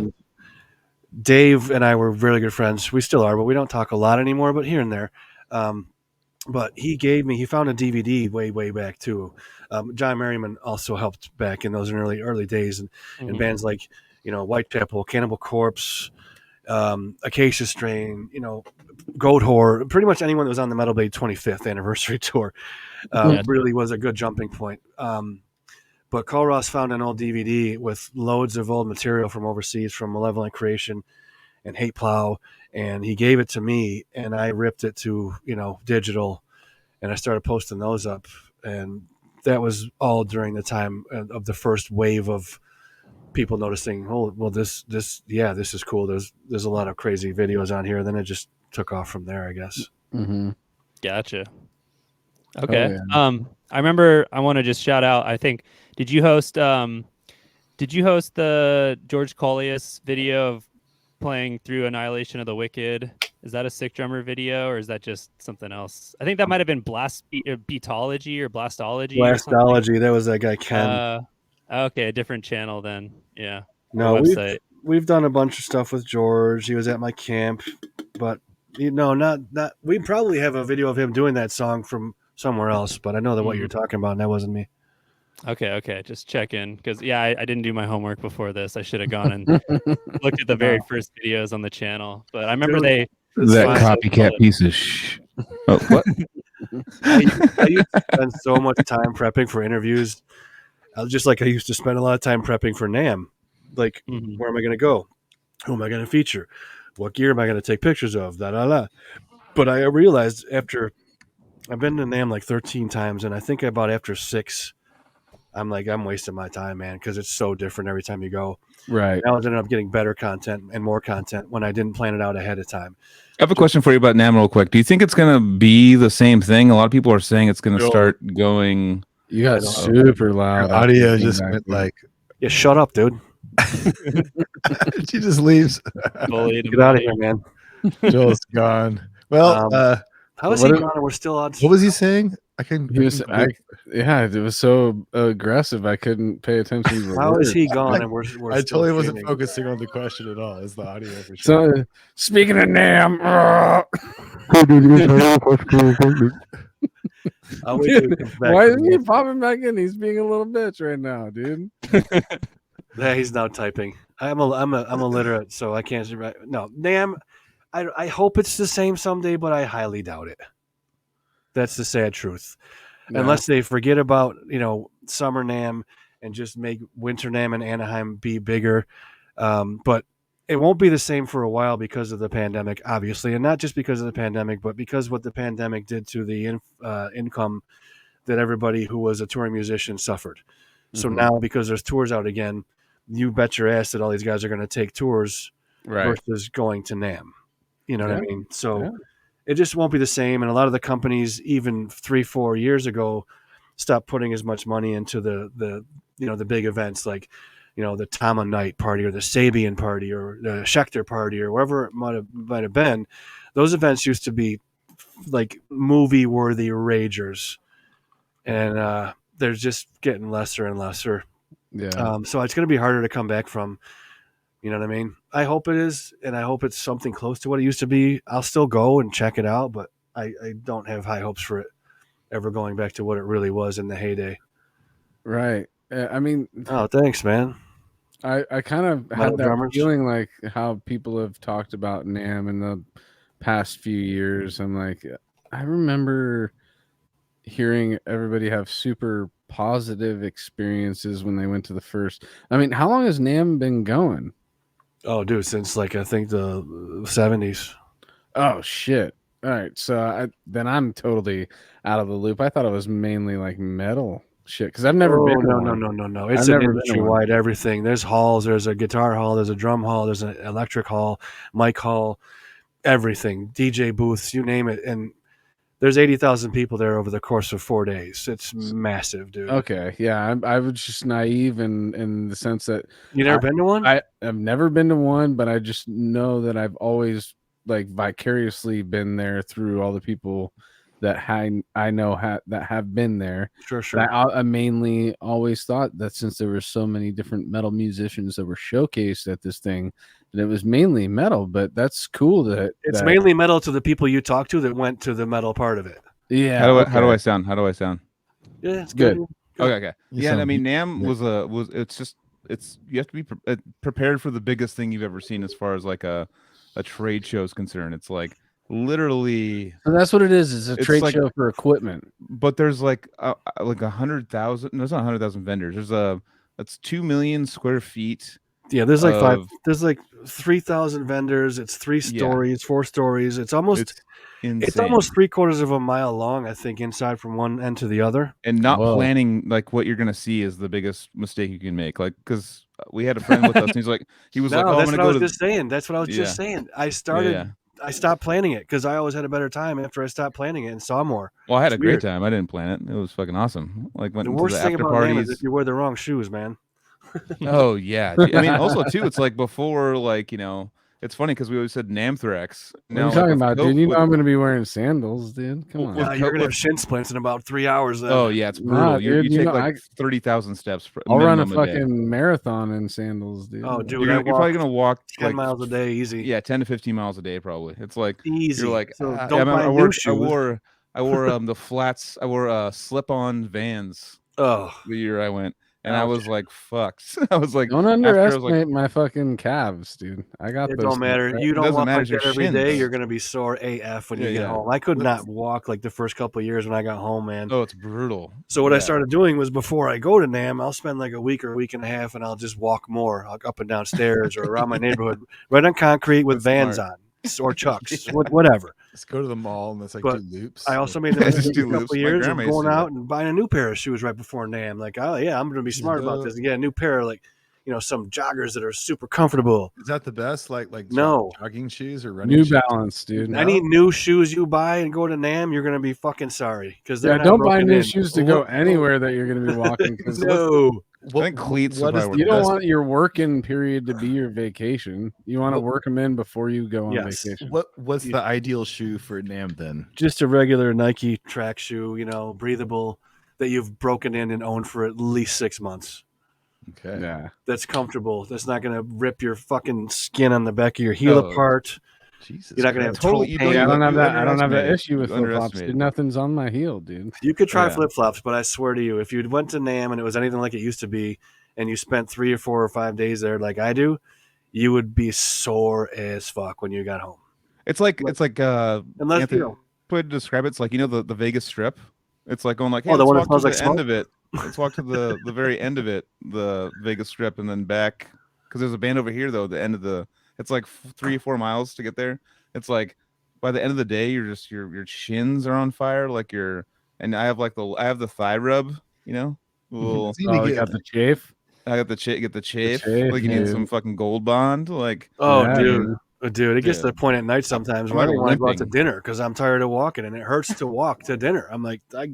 Dave and I were really good friends. We still are, but we don't talk a lot anymore, but here and there. But he found a DVD way back too. John Merriman also helped back in those early days, and bands like Whitechapel, Cannibal Corpse, Acacia Strain, Goat Whore, pretty much anyone that was on the Metal Blade 25th anniversary tour really was a good jumping point. But Carl Ross found an old DVD with loads of old material from overseas, from Malevolent Creation and Hate Plow, and he gave it to me, and I ripped it to digital, and I started posting those up, and that was all during the time of the first wave of people noticing, oh, well, this is cool. There's a lot of crazy videos on here. And then it just took off from there, I guess. Mm-hmm. Gotcha. Okay. I remember. I want to just shout out. I think. Did you host the George Collius video of playing through Annihilation of the Wicked? Is that a Sick Drummer video, or is that just something else? I think that might have been Beatology or Blastology. Blastology. That was that guy Ken. Okay, a different channel then. Yeah. No, we've done a bunch of stuff with George. He was at my camp, but not. We probably have a video of him doing that song from somewhere else, but I know that what you're talking about, and that wasn't me. Okay, just check in, because I didn't do my homework before this. I should have gone and looked at the very first videos on the channel, but I remember that copycat piece of what? I used to spend so much time prepping for interviews. Just like I used to spend a lot of time prepping for NAMM. Like, where am I going to go? Who am I going to feature? What gear am I going to take pictures of? But I realized after I've been to NAMM like 13 times, and I think about after 6, I'm like, I'm wasting my time, man, because it's so different every time you go. Right. I ended up getting better content and more content when I didn't plan it out ahead of time. I have a question for you about NAMM real quick. Do you think it's going to be the same thing? A lot of people are saying it's going to start going... You got super loud. Your audio just went like... Yeah, shut up, dude. She just leaves. Get out of here, man. Joel's gone. Well, how is he gone and we're still on? What was he saying? I couldn't. It was so aggressive. I couldn't pay attention to the How words. is he gone? And we're I totally wasn't focusing on the question at all. It's the audio for sure. So, speaking of NAMM, dude, why isn't he popping back in? He's being a little bitch right now, dude. Yeah, he's now typing. I'm illiterate, so I can't. No, NAMM. I hope it's the same someday, but I highly doubt it. That's the sad truth. No. Unless they forget about summer NAMM and just make winter NAMM in Anaheim be bigger, but it won't be the same for a while because of the pandemic, obviously, and not just because of the pandemic, but because what the pandemic did to the income that everybody who was a touring musician suffered. So now, because there's tours out again, you bet your ass that all these guys are going to take tours versus going to NAMM. You know what I mean? So it just won't be the same. And a lot of the companies, even 3-4 years ago, stopped putting as much money into the big events like, the Tama Night party or the Sabian party or the Schechter party or wherever it might have been. Those events used to be like movie-worthy ragers. And they're just getting lesser and lesser. Yeah. So it's going to be harder to come back from. You know what I mean? I hope it is, and I hope it's something close to what it used to be. I'll still go and check it out, but I don't have high hopes for it ever going back to what it really was in the heyday. Right. I mean... Oh, thanks, man. I kind of had that feeling like how people have talked about NAMM in the past few years. I'm like, I remember hearing everybody have super positive experiences when they went to the first. I mean, how long has NAMM been going? Oh, dude, since I think the 70s. Oh shit! All right, so then I'm totally out of the loop. I thought it was mainly like metal shit because I've never been. No. It's an industry-wide everything. There's halls. There's a guitar hall. There's a drum hall. There's an electric hall, mic hall, everything. DJ booths, you name it. And There's 80,000 people there over the course of 4 days. It's massive, dude. Okay, yeah, I was just naive in the sense that You never been to one? I've never been to one, but I just know that I've always like vicariously been there through all the people that I know that have been there. Sure, And sure. I mainly always thought that since there were so many different metal musicians that were showcased at this thing, that it was mainly metal. But that's cool that It's mainly metal to the people you talk to that went to the metal part of it. yeah. How do I sound? How do I sound? Yeah, it's Good. good. Okay. You Yeah, I sound mean, deep. NAMM was you have to be prepared for the biggest thing you've ever seen as far as like a trade show is concerned. It's like literally, So that's what it is. It's a It's trade like- show for equipment. but there's like 100,000. No, it's not 100,000 vendors. It's 2 million square feet. Yeah, there's like of- there's like 3,000 vendors. It's 3 stories, 4 stories. It's almost It's insane. it's almost 3/4 of a mile long, I think, inside from one end to the other. And not Whoa. planning like what you're gonna see is the biggest mistake you can make. Like, because we had a friend with us, and he was like, No, "Oh, I'm that's gonna what I go was to." just saying. That's what I was just saying. I stopped planning it because I always had a better time after I stopped planning it and saw more. Well, I had It's a great weird. time. I didn't plan it. It was fucking awesome. Like went The into worst the thing after about NAMM is parties. if you wear the wrong shoes, man. Oh yeah. I mean, also too, it's like before, like it's funny because we always said Namthrax. What are you talking about, dude? You know I'm going to be wearing sandals, dude. Come on. with Yeah, you're gonna with- have shin splints in about 3 hours. Then. Oh yeah, it's brutal. Nah, You dude, take know, like 30,000 steps. I'll run a minimum day. fucking marathon in sandals, dude. Oh, dude, You're probably gonna walk 10 like miles a day, easy. Yeah, 10 to 15 miles a day probably. It's like Easy. you're like So "Ah." don't Yeah, buy I new wore shoes. I wore the flats. I wore slip-on Vans Oh, the year I went, and I Ouch. was like fucked. I was like, Don't after I was like, underestimate my fucking calves, dude. I got it those. don't matter. things, You It don't doesn't walk matter, like it's your that every day. shins. You're gonna be sore AF when you Yeah, get yeah. home. I could Let's- not walk like the first couple of years when I got home, man. oh, it's brutal. So what I Yeah. started doing was before I go to NAMM, I'll spend like a week or a week and a half, and I'll just walk more, like up and down stairs or around my neighborhood, right on concrete with That's Vans smart. on or Chucks, whatever. Let's go to the mall and let's like But do loops. I also made the Just mistake do a couple loops. of My years of grandma used going to do out and buying a new pair of shoes right before NAMM. Like, oh yeah, I'm going to be smart about this and get a new pair of like, some joggers that are super comfortable. Is that the best? Like No. jogging shoes or running New shoes? Balance, dude. No? Any new shoes you buy and go to NAMM, you're going to be fucking sorry because they're Yeah, not don't buy broken new in. shoes to Well, go anywhere that you're going to be walking. Because No. I think cleats what would is probably you work don't best. want your working period to be your vacation. You want to Well- work them in before you go on Yes. vacation. What's the ideal shoe for NAMM then? Just a regular Nike track shoe, breathable, that you've broken in and owned for at least 6 months. Okay. Yeah. That's comfortable. That's not going to rip your fucking skin on the back of your heel Oh, apart. Jesus. You're not gonna Christ. have Totally, toe you pain. Yeah, I don't have you that. I don't have that underestimate it. issue with You flip flops. underestimate Dude, it. nothing's on my heel, dude. You could try Yeah. flip flops, but I swear to you, if you went to NAMM and it was anything like it used to be, and you spent 3 or 4 or 5 days there, like I do, you would be sore as fuck when you got home. It's like Unless Anthony, way to describe it, it's like the Vegas Strip. It's like going like, hey, Oh, the let's one that walk to smells the like end smoke? of it. Let's walk to the very end of it, the Vegas Strip, and then back because there's a band over here though. The end of it's like 3 or 4 miles to get there. It's like by the end of the day, you're just your shins are on fire, like and I have the thigh rub, the little. Seem to Oh, we get- got the chafe. I got get the chafe. chafe, Like you need dude. some fucking Gold Bond, like. Oh, Yeah, dude. Dude, it gets to the Dude. point at night sometimes I'm where I like don't want to go out to limping. dinner because I'm tired of walking and it hurts to walk to dinner. I'm like, I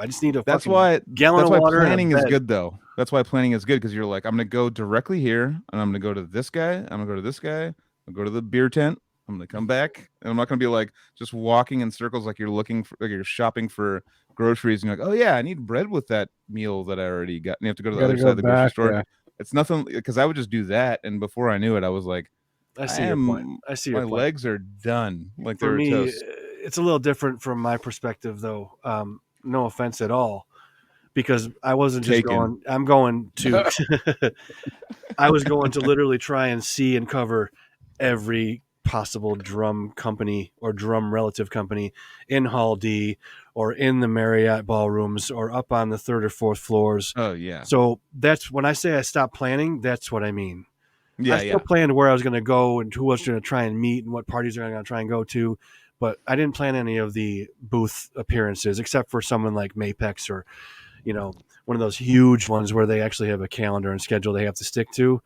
just need a That's fucking why gallon that's of why water and a planning is bed. good though. That's why planning is good because you're like, I'm gonna go directly here, and I'm gonna go to this guy. I'm gonna go to this guy. I'll go to the beer tent. I'm gonna come back, and I'm not gonna be like just walking in circles like you're looking for, like you're shopping for groceries, and you're like, oh yeah, I need bread with that meal that I already got. And you have to go to the Gotta other go side of the grocery back, store. yeah. It's nothing because I would just do that, and before I knew it, I was like, I see your point. I see your my point. legs are done. Like For they're me, toast. it's a little different from my perspective, though. No offense at all, because I wasn't just Taken. going. I'm going to. I was going to literally try and see and cover every possible drum company or drum relative company in Hall D or in the Marriott ballrooms or up on the 3rd or 4th floors. Oh yeah, So that's when I say I stopped planning. That's what I mean. yeah, I still planned where I was going to go and who I was going to try and meet and what parties I'm going to try and go to, but I didn't plan any of the booth appearances except for someone like Mapex or, one of those huge ones where they actually have a calendar and schedule they have to stick to.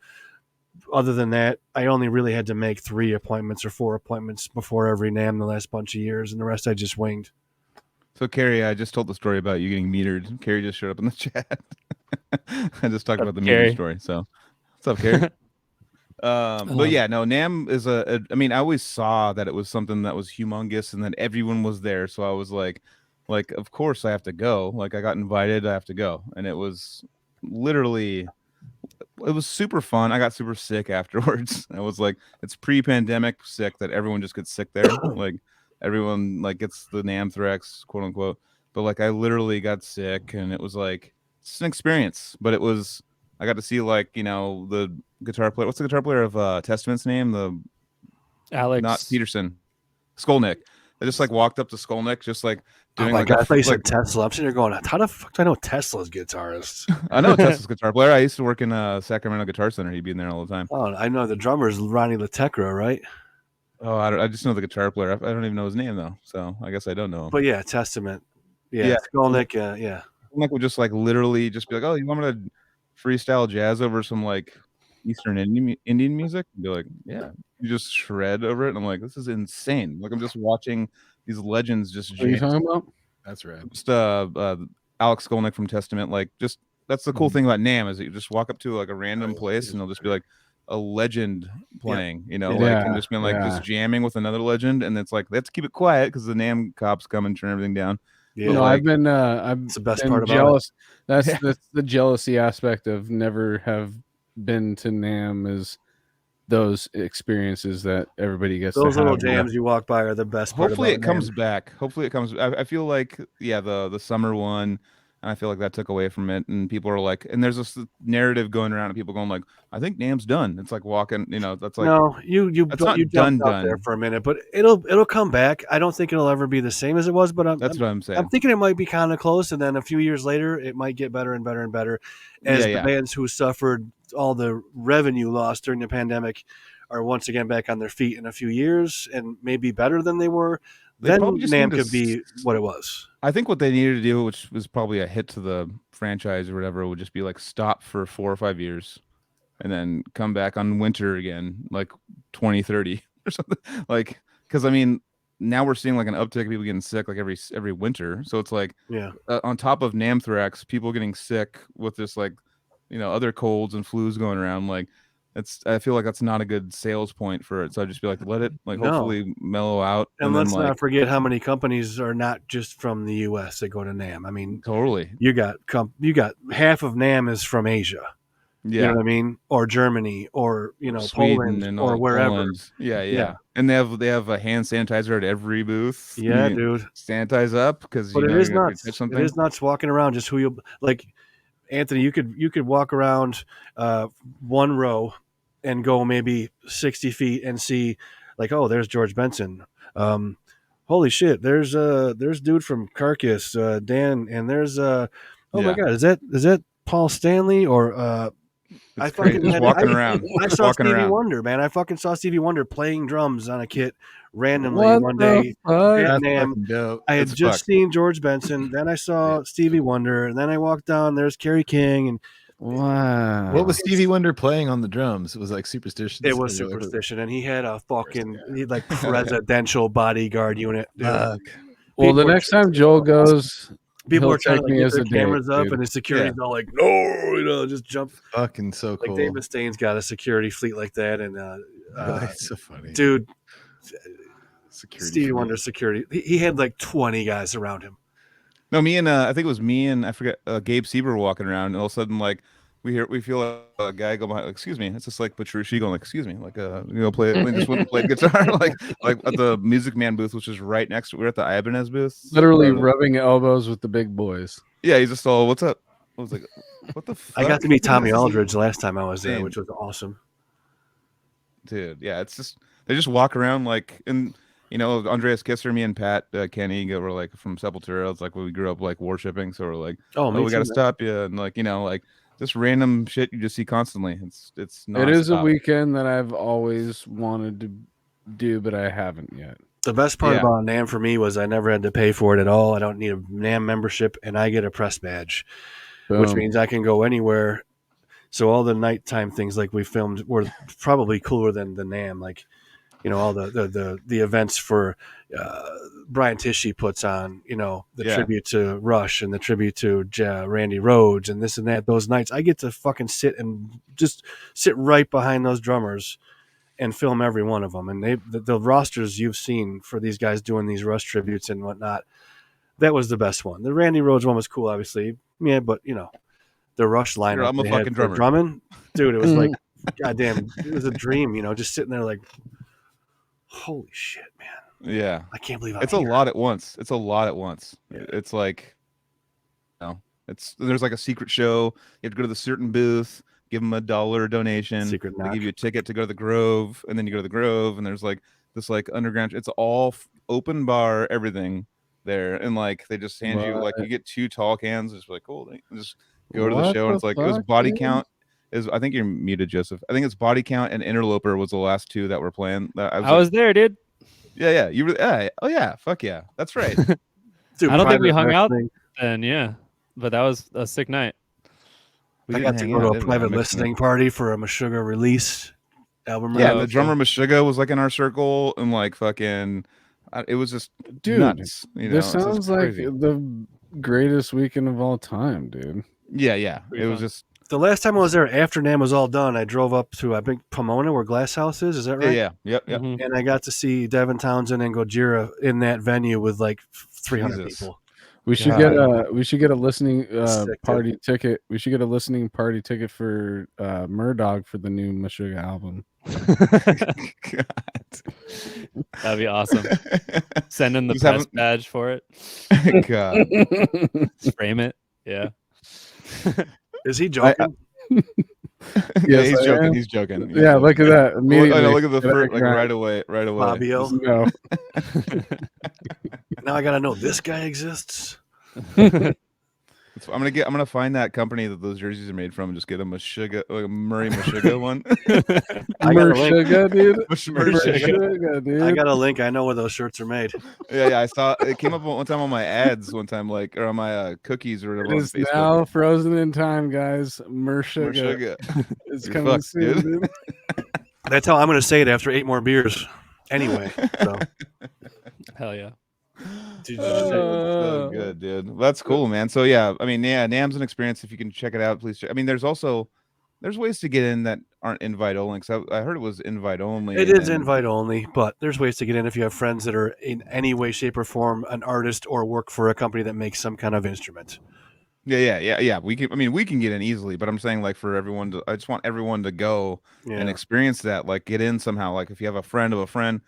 Other than that, I only really had to make 3 appointments or 4 appointments before every NAMM the last bunch of years, and the rest I just winged. So, Carrie, I just told the story about you getting metered. Carrie just showed up in the chat. I just talked about the meter story. So, what's up, Carrie? But yeah, no, NAMM is I mean, I always saw that it was something that was humongous and that everyone was there. So I was like, of course I have to go. Like, I got invited, I have to go. And it was literally, it was super fun. I got super sick afterwards. I was like, it's pre-pandemic sick that everyone just gets sick there. Like, everyone like gets the anthrax, quote unquote. But like, I literally got sick, and it was like, it's an experience. But it was, I got to see like, you know, the guitar player. What's the guitar player of Testament's name? The Alex, not Peterson, Skolnick. I just like walked up to Skolnick, just like doing my like God, I thought you like, said Tesla. I'm sitting there going, how the fuck do I know Tesla's guitarist? I know Tesla's guitar player. I used to work in Sacramento Guitar Center. He'd be in there all the time. Oh, I know the drummer's Ronnie LaTecra, right? Oh, I just know the guitar player. I don't even know his name though, so I guess I don't know him. But yeah, Testament. Yeah, Skolnick. Yeah, Skolnick would just like literally just be like, "Oh, you want me to freestyle jazz over some like Eastern Indian music?" And be like, "Yeah." You just shred over it, and I'm like, "This is insane!" Like, I'm just watching these legends just What are you jam. talking about? That's rad. Just Alex Skolnick from Testament. Like, just that's the cool thing about NAMM is that you just walk up to like a random place, and they'll just be like a legend playing, you know, like, and just being like just jamming with another legend, and it's like, let's keep it quiet because the NAMM cops come and turn everything down. yeah. No, like, I've been It's the best been part about jealous. it. That's the jealousy aspect of never have been to NAMM is those experiences that everybody gets Those to little have. jams you walk by are the best part. Hopefully about it comes NAMM. back. Hopefully it comes. I feel like the summer one. And I feel like that took away from it, and people are like, and there's this narrative going around, and people going like, I think NAMM's done. It's like walking, you know, that's like, No, you that's not jumped done out there for a minute, but it'll come back. I don't think it'll ever be the same as it was, but That's what I'm saying. I'm thinking it might be kind of close, and then a few years later, it might get better and better and better as the bands who suffered all the revenue loss during the pandemic are once again back on their feet in a few years and maybe better than they were. They Then probably just NAMM need to could be what it was. I think what they needed to do, which was probably a hit to the franchise or whatever, would just be like stop for 4 or 5 years and then come back on winter again, like 2030 or something. Like, because I mean, now we're seeing like an uptick of people getting sick like every winter. So it's like, on top of anthrax, people getting sick with this like, you know, other colds and flus going around. Like, I feel like that's not a good sales point for it. So I'd just be like, let it like hopefully mellow out. And let's then, not forget how many companies are not just from the U.S. that go to NAMM. I mean, totally. You got half of NAMM is from Asia. Yeah. You know what I mean? Or Germany, or you know, Sweden Poland, and or wherever. Poland. Yeah. And they have a hand sanitizer at every booth. Yeah, dude. Sanitize up because but you know it is you're nuts. touch something. It is nuts walking around just who you like. Anthony, you could walk around one row and go maybe 60 feet and see like, oh, there's George Benson. Holy shit, there's dude from Carcass, Dan, and there's my God, is that Paul Stanley or I fucking just walking around. I saw walking Stevie around. Wonder, man. I fucking saw Stevie Wonder playing drums on a kit randomly What one the day fuck? at That's NAMM. fucking dope. I had That's just fucked. seen George Benson, then I saw Stevie Wonder, and then I walked down. There's Kerry King, and Wow. What was Stevie Wonder playing on the drums? It was like Superstition. it was Superstition, and he had a fucking like presidential bodyguard unit. Dude. Well, People the were next time Joel goes, people he'll are trying to take like, me get as their a date, cameras up, dude. and his security's all like, no, you know, just jump. Fucking so cool. Like Dave Mustaine's got a security fleet like that, and That's so funny, dude. Security Stevie fleet. Wonder's security. He had like 20 guys around him. No, me and I think it was me and I forget Gabe Sieber walking around, and all of a sudden like we feel a guy go behind. Like, excuse me, it's just like Petrucci going like, excuse me, like play. We just went and played guitar like at the Music Man booth, which is right next to. We're at the Ibanez booth. Literally rubbing elbows with the big boys. Yeah, he's just all, what's up? I was like, what the fuck? I got to meet Tommy This is Aldridge the last time I was there, insane. which was awesome. Dude, yeah, it's just they just walk around like, and you know, Andreas Kisser, me and Pat Kenny were like from Sepultura. It's like we grew up like worshiping, so we're like, oh we got to stop you, and like, you know, like just random shit you just see constantly. It's It is a weekend that I've always wanted to do, but I haven't yet. The best part about NAMM for me was I never had to pay for it at all. I don't need a NAMM membership, and I get a press badge, which means I can go anywhere. So all the nighttime things like we filmed were probably cooler than the NAMM. Like you know, all the events for Brian Tishy puts on, you know, the tribute to Rush and the tribute to Randy Rhoads and this and that. Those nights, I get to fucking sit right behind those drummers and film every one of them. And the rosters you've seen for these guys doing these Rush tributes and whatnot, that was the best one. The Randy Rhoads one was cool, obviously, yeah, but you know, the Rush lineup I'm a they fucking had for drummer. drumming, dude, it was like, goddamn, it was a dream, you know, just sitting there like, holy shit, man. Yeah, I can't believe it's a lot at once. It's a lot at once. Yeah. It's like, you know, there's like a secret show. You have to go to the certain booth, give them $1 donation. Secret knock. They give you a ticket to go to the Grove, and then you go to the Grove, and there's like this like underground. It's all open bar, everything there, and like they just hand you like you get 2 tall cans. It's like cool. They just go to the show, and it's like it was body count. I think you're muted, Joseph. I think it's Body Count and Interloper was the last 2 that were playing. I was there, dude. Yeah, you were. Oh yeah, fuck yeah, that's right. Dude, I don't think we hung out then, yeah, but that was a sick night. I got to go to a private listening party for a Meshuggah release album. Yeah, and the drummer Meshuggah was like in our circle, and like fucking, it was just nuts. You know, this sounds like the greatest weekend of all time, dude. Yeah, it was just. The last time I was there, after NAMM was all done, I drove up to, I think, Pomona, where Glass House is. Is that right? Yeah. Yep. Mm-hmm. And I got to see Devin Townsend and Gojira in that venue with like 300 people. We should get a listening party ticket. We should get a listening party ticket for Murdog for the new Meshuggah album. That'd be awesome. Send in the press badge for it. God. Frame it. Yeah. Is he joking? Yeah, he's joking. He's joking. Yeah, look at that. Immediately. Look at the first, like right away. Fabio. No. Now I gotta know this guy exists. I'm gonna find that company that those jerseys are made from and just get a Meshuggah, like a Murray Meshuggah one. Meshuggah, dude. Meshuggah, dude. I got a link. I know where those shirts are made. Yeah. I saw it came up one time on my ads, like or on my cookies or whatever. It's now frozen in time, guys. Meshuggah. It's coming soon, dude. That's how I'm gonna say it after 8 more beers. Anyway, so hell yeah. So good, dude. That's cool, man. So yeah, I mean, yeah, NAMM's an experience. If you can check it out, please. I mean, there's ways to get in that aren't invite only. Because I heard it was invite only. It is invite only, but there's ways to get in if you have friends that are in any way, shape, or form an artist or work for a company that makes some kind of instrument. Yeah. We can get in easily, but I'm saying like for everyone to. I just want everyone to go and experience that. Like get in somehow. Like if you have a friend of a friend.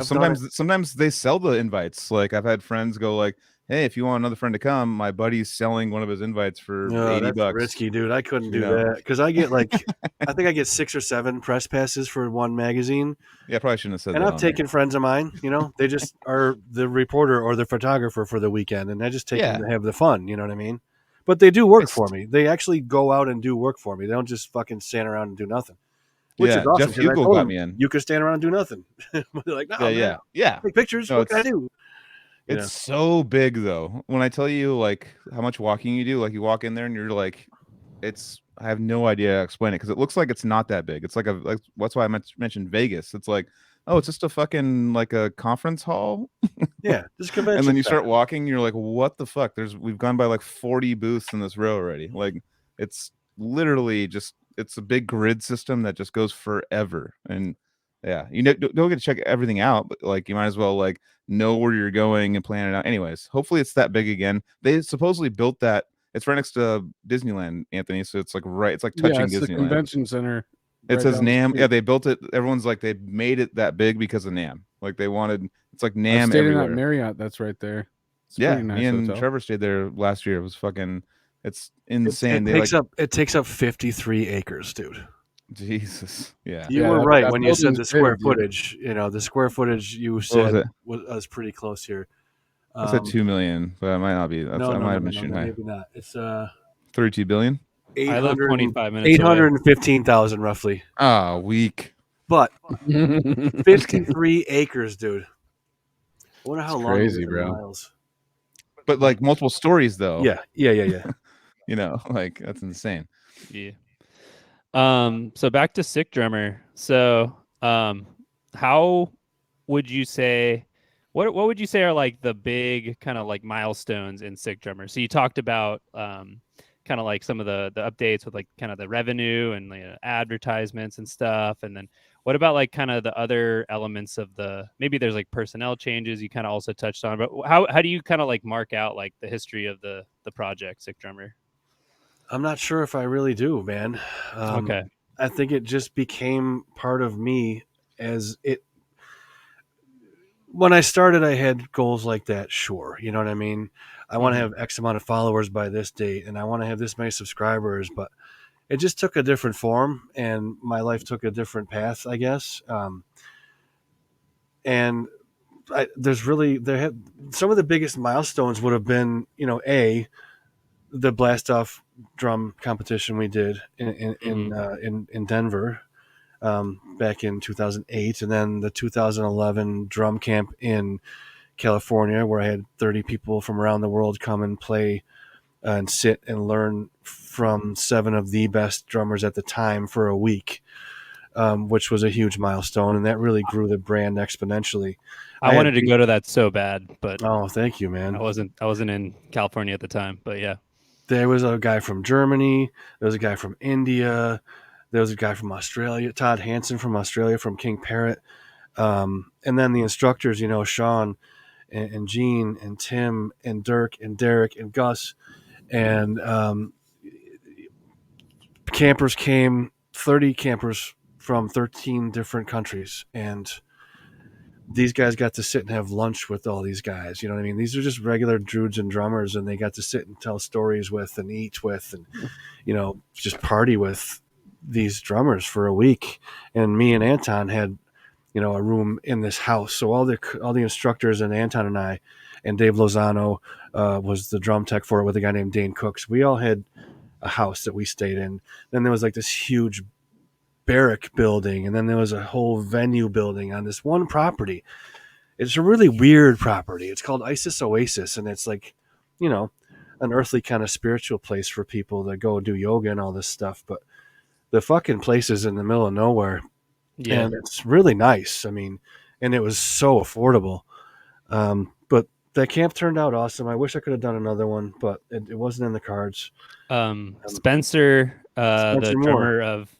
So sometimes they sell the invites. Like I've had friends go like, "Hey, if you want another friend to come, my buddy's selling one of his invites for $80." Risky, dude. I couldn't do that because I get like, I think I get 6 or 7 press passes for one magazine. Yeah, I probably shouldn't have said that. And I've taken friends of mine. You know, they just are the reporter or the photographer for the weekend, and I just take them to have the fun. You know what I mean? But they do work for me. They actually go out and do work for me. They don't just fucking stand around and do nothing. Which is awesome. Jeff Hugel got me in. You could stand around and do nothing. They're like, no, yeah. Take pictures. What can I do? It's so big though. When I tell you like how much walking you do, like you walk in there and you're like, I have no idea how to explain it because it looks like it's not that big. It's like that's why I mentioned Vegas. It's like, oh, it's just a fucking like a conference hall. Yeah, just convention. And then you start walking, you're like, what the fuck? We've gone by like 40 booths in this row already. Like it's literally just. It's a big grid system that just goes forever. And yeah, you don't get to check everything out, but like you might as well like know where you're going and plan it out. Anyways, hopefully it's that big again. They supposedly built that. It's right next to Disneyland, Anthony. So it's like touching it's Disneyland. The convention center. It says NAMM. Yeah, they built it. Everyone's like they made it that big because of NAMM. Like they wanted. It's like NAMM. I stayed everywhere. in that Marriott. That's right there. It's yeah, nice me and hotel. Trevor stayed there last year. It was fucking. It's insane. It takes up 53 acres, dude. Jesus. Yeah. You were right when you said the square footage. You know, the square footage you said was pretty close here. I said 2 million, but it might not be. I might have been shooting high. Maybe not. It's 32 billion. I live 25 minutes. 815,000 roughly. Ah, weak. But 53 acres, dude. I wonder how long crazy, it is in miles. But like multiple stories, though. Yeah. You know, like that's insane. Yeah. So back to Sick Drummer. So how would you say? What would you say are like the big kind of like milestones in Sick Drummer? So you talked about kind of like some of the updates with like kind of the revenue and advertisements and stuff, and then what about like kind of the other elements of maybe there's like personnel changes you kind of also touched on, but how do you kind of like mark out like the history of the project Sick Drummer? I'm not sure if I really do, man. Okay. I think it just became part of me as it. When I started, I had goals like that. Sure, you know what I mean. I want to have X amount of followers by this date, and I want to have this many subscribers. But it just took a different form, and my life took a different path, I guess. And there had some of the biggest milestones would have been, the blast off drum competition we did in Denver back in 2008, and then the 2011 drum camp in California, where I had 30 people from around the world come and play and sit and learn from 7 of the best drummers at the time for a week, which was a huge milestone, and that really grew the brand exponentially. I wanted to go to that so bad, but thank you, man. I wasn't in California at the time, but yeah. There was a guy from Germany. There was a guy from India. There was a guy from Australia, Todd Hansen from Australia, from King Parrot. And then the instructors, Sean and Gene and Tim and Dirk and Derek and Gus. And campers came, 30 campers from 13 different countries. And these guys got to sit and have lunch with all these guys. You know what I mean? These are just regular dudes and drummers, and they got to sit and tell stories with and eat with and, just party with these drummers for a week. And me and Anton had, a room in this house. So all the instructors and Anton and I and Dave Lozano was the drum tech for it with a guy named Dane Cooks. We all had a house that we stayed in. Then there was like this huge barrack building, and then there was a whole venue building on this one property. It's a really weird property. It's called Isis Oasis, and it's like, an earthly kind of spiritual place for people that go do yoga and all this stuff. But the fucking place is in the middle of nowhere, and it's really nice. I mean, and it was so affordable. But that camp turned out awesome. I wish I could have done another one, but it wasn't in the cards. Spencer, the Moore. drummer of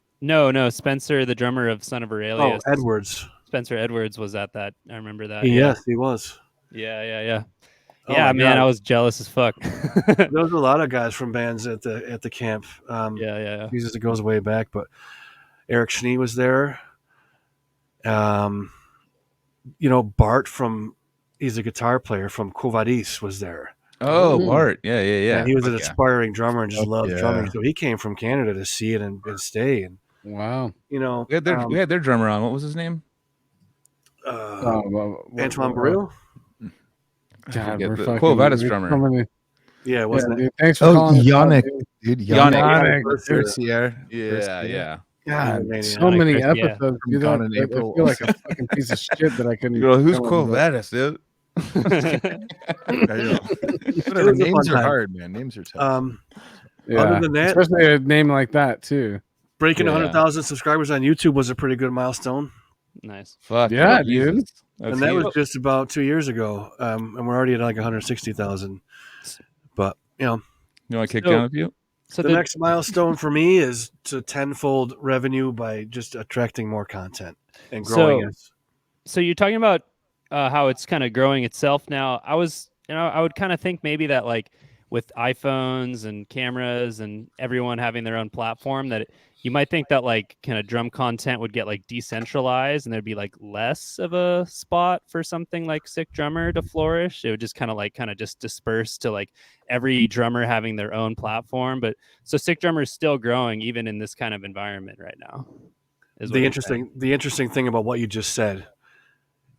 Spencer, the drummer of Son of Aurelius. Oh, Edwards. Spencer Edwards was at that. I remember that. Yes, he was. Yeah. Oh Yeah, man, God. I was jealous as fuck. There was a lot of guys from bands at the camp. Yeah. Jesus, it goes way back, but Eric Schnee was there. Bart he's a guitar player from Quo Vadis was there. Oh, Bart. Yeah. And he was an aspiring drummer and just loved drumming. So he came from Canada to see it and stay. And wow. We had their drummer on. What was his name? Antoine Barreau. God, the Quo Vadis drummer. Yeah, wasn't it? Thanks for calling. Yannick, dude. Yannick. Yeah. God, so many episodes. From Gone in I April. feel like a fucking piece of shit that I couldn't. Who's Quo Vadis, dude? Whatever. Names are hard, man. Names are tough. Other than that, especially a name like that too. Breaking 100,000 subscribers on YouTube was a pretty good milestone. Nice. Fuck yeah, dude. And that was just about 2 years ago. And we're already at like 160,000. But, you want to kick down a few? So the next milestone for me is to tenfold revenue by just attracting more content and growing it. So you're talking about how it's kind of growing itself now. I would kind of think maybe that like with iPhones and cameras and everyone having their own platform, that you might think that like kind of drum content would get like decentralized and there'd be like less of a spot for something like Sick Drummer to flourish. It would just kind of just disperse to like every drummer having their own platform. But so Sick Drummer is still growing even in this kind of environment right now. The interesting thing about what you just said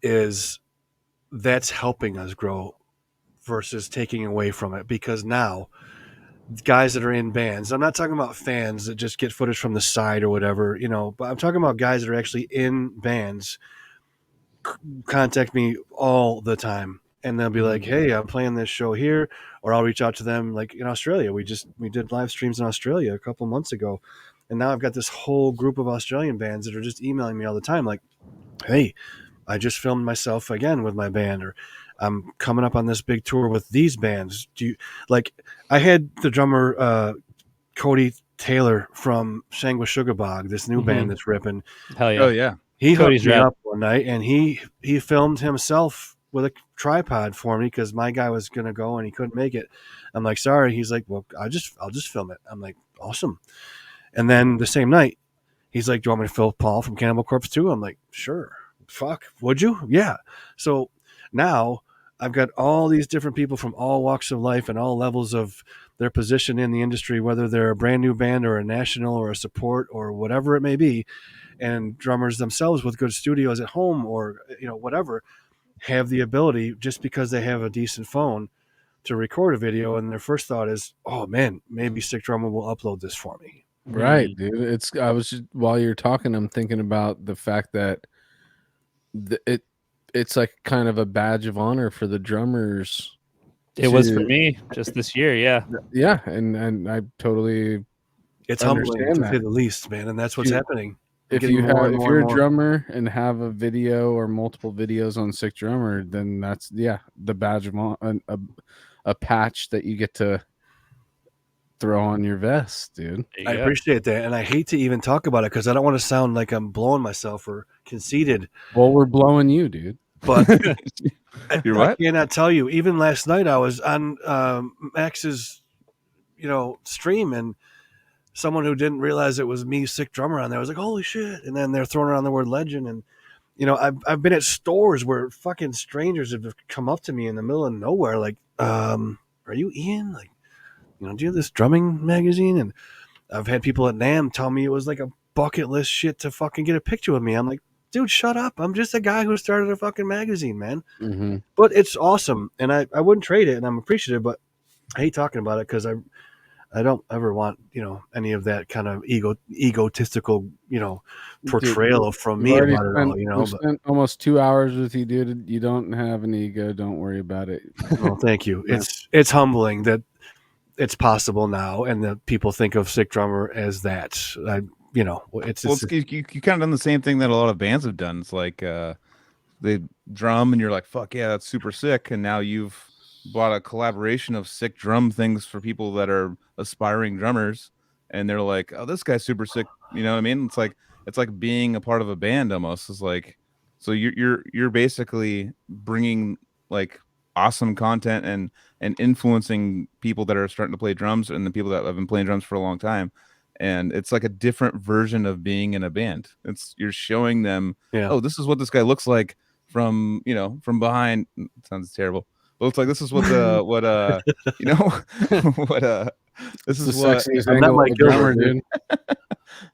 is that's helping us grow versus taking away from it, because now guys that are in bands, I'm not talking about fans that just get footage from the side or whatever, but I'm talking about guys that are actually in bands contact me all the time, and they'll be like, hey, I'm playing this show here, or I'll reach out to them. Like in Australia, we did live streams in Australia a couple months ago, and now I've got this whole group of Australian bands that are just emailing me all the time like, hey, I just filmed myself again with my band, or I'm coming up on this big tour with these bands. Do you like? I had the drummer Cody Taylor from Shangwa Sugar Bog, this new band that's ripping. Hell yeah. Oh yeah. He Cody's hooked me rad. up one night, and he filmed himself with a tripod for me because my guy was gonna go and he couldn't make it. I'm like, sorry. He's like, well, I'll just film it. I'm like, awesome. And then the same night, he's like, do you want me to fill Paul from Cannibal Corpse too? I'm like, sure. Fuck, would you? Yeah. So now I've got all these different people from all walks of life and all levels of their position in the industry, whether they're a brand new band or a national or a support or whatever it may be, and drummers themselves with good studios at home or whatever, have the ability, just because they have a decent phone, to record a video, and their first thought is, oh man, maybe Sick Drummer will upload this for me. Right, dude. I was just, while you're talking, I'm thinking about the fact that it's like kind of a badge of honor for the drummers. It was for me just this year. Yeah. Yeah, and I totally It's humbling, understand to that. say the least, man, and that's what's happening. If you're a drummer and have a video or multiple videos on Sick Drummer, then that's the badge of honor, a patch that you get to throw on your vest, dude. I appreciate that, and I hate to even talk about it because I don't want to sound like I'm blowing myself or conceited. Well, we're blowing you, dude. But You're I what? cannot tell you. Even last night, I was on Max's, stream, and someone who didn't realize it was me, Sick Drummer, on there was like, "Holy shit!" And then they're throwing around the word legend, and I've been at stores where fucking strangers have come up to me in the middle of nowhere, like, "Are you Ian? Like, do you have this drumming magazine?" And I've had people at NAMM tell me it was like a bucket list shit to fucking get a picture with me. I'm like, dude, shut up. I'm just a guy who started a fucking magazine, man. Mm-hmm. But it's awesome, and I wouldn't trade it, and I'm appreciative, but I hate talking about it because I don't ever want, any of that kind of egotistical, portrayal from me about it all, We've spent almost 2 hours with you, dude. You don't have an ego. Don't worry about it. Well, thank you. Yeah. It's humbling that it's possible now, and that people think of Sick Drummer as that. You kind of done the same thing that a lot of bands have done. It's like they drum, and you're like, "Fuck yeah, that's super sick!" And now you've bought a collaboration of sick drum things for people that are aspiring drummers, and they're like, "Oh, this guy's super sick." You know what I mean? It's like being a part of a band almost. It's like, so you're basically bringing like awesome content and influencing people that are starting to play drums and the people that have been playing drums for a long time. And it's like a different version of being in a band. You're showing them, oh, this is what this guy looks like from behind. It sounds terrible. But it's like, this is what this is what I'm not like Gilbert, dude.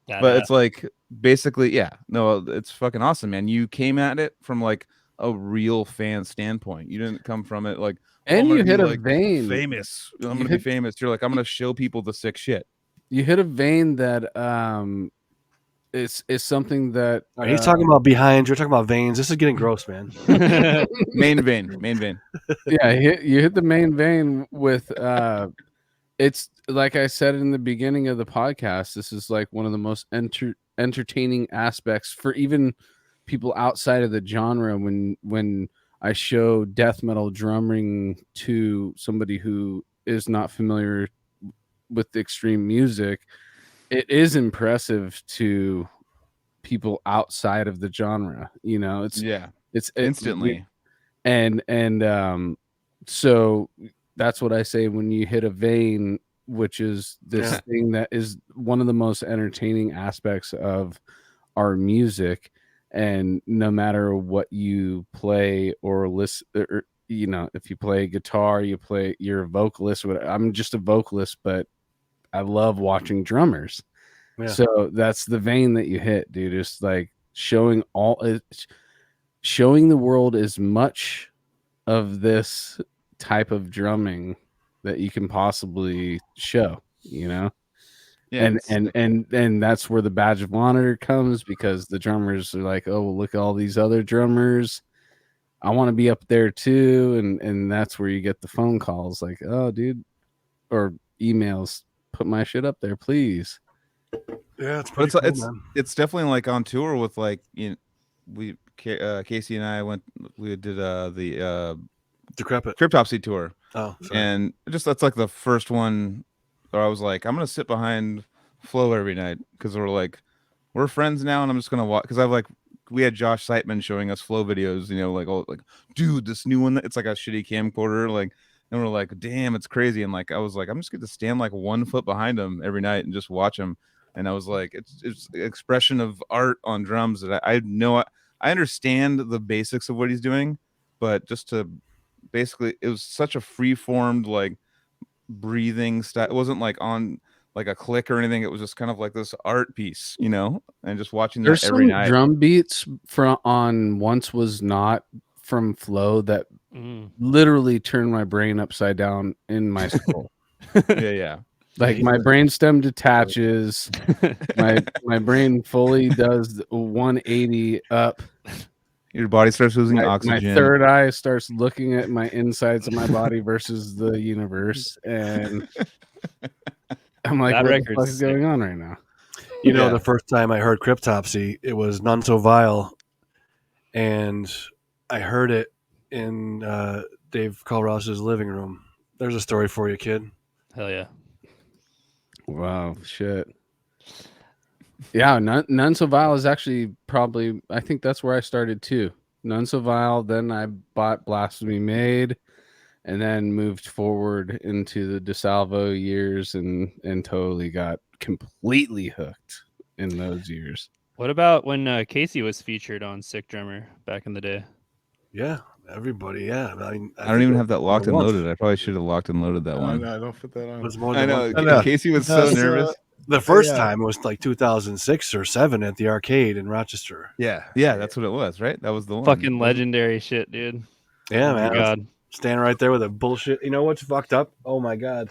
But it's like, basically, it's fucking awesome, man. You came at it from like a real fan standpoint. You didn't come from it like, and you hit a vein. Famous. I'm gonna be famous. You're like, I'm gonna show people the sick shit. You hit a vein that is something that he's talking about behinds. You're talking about veins. This is getting gross, man. Main vein. Yeah, you hit the main vein with it's like I said in the beginning of the podcast. This is like one of the most entertaining aspects for even people outside of the genre. When I show death metal drumming to somebody who is not familiar with extreme music, it is impressive to people outside of the genre. It's instantly. So that's what I say when you hit a vein, which is this thing that is one of the most entertaining aspects of our music. And no matter what you play or listen, or, if you play guitar, you're a vocalist. I'm just a vocalist, but I love watching drummers. Yeah. So that's the vein that you hit, dude. It's like showing the world as much of this type of drumming that you can possibly show, Yeah, and that's where the badge of honor comes, because the drummers are like, oh, well, look at all these other drummers. I want to be up there too. And that's where you get the phone calls like, oh, dude, or emails, put my shit up there, please. Yeah, it's pretty cool, man. It's definitely like on tour with like, Casey and I we did the Decrepit. Cryptopsy tour. Oh, sorry. And that's like the first one where I was like, I'm gonna sit behind Flo every night because we're friends now, and I'm just gonna watch because we had Josh Seitman showing us Flo videos, dude, this new one, it's like a shitty camcorder, and we're like, damn, it's crazy. And I was like, I'm just gonna stand 1 foot behind him every night and just watch him. And I was like, it's an expression of art on drums that I know. I understand the basics of what he's doing, but just to basically, it was such a free-formed breathing style. It wasn't on a click or anything. It was just kind of like this art piece, and just watching There's that every some night. drum beats on Once Was Not from Flo that literally turned my brain upside down in my skull. Yeah. Like my brainstem detaches, my brain fully does 180 up. Your body starts losing My oxygen. third eye starts looking at my insides of my body versus the universe, and I'm like, That what the record's fuck is sick. going on right now? The first time I heard Cryptopsy, it was None So Vile, and I heard it in Dave Colross's living room. There's a story for you, kid. Hell yeah. Wow, shit. Yeah, None So Vile is actually probably, I think that's where I started too. None So Vile, then I bought Blasphemy Made, and then moved forward into the DeSalvo years and totally got completely hooked in those years. What about when Casey was featured on Sick Drummer back in the day? Yeah, everybody. Yeah, I mean, I don't even have that locked and once. loaded. I probably should have locked and loaded that one. No, don't put that on. It was more I than know. once. Casey was so That's, nervous. The first Yeah. time was 2006 or 7 at the arcade in Rochester. Yeah, that's what it was, right? That was the one. Fucking legendary shit, dude. Yeah, Oh my man. God. Standing right there with a bullshit. You know what's fucked up? Oh my God.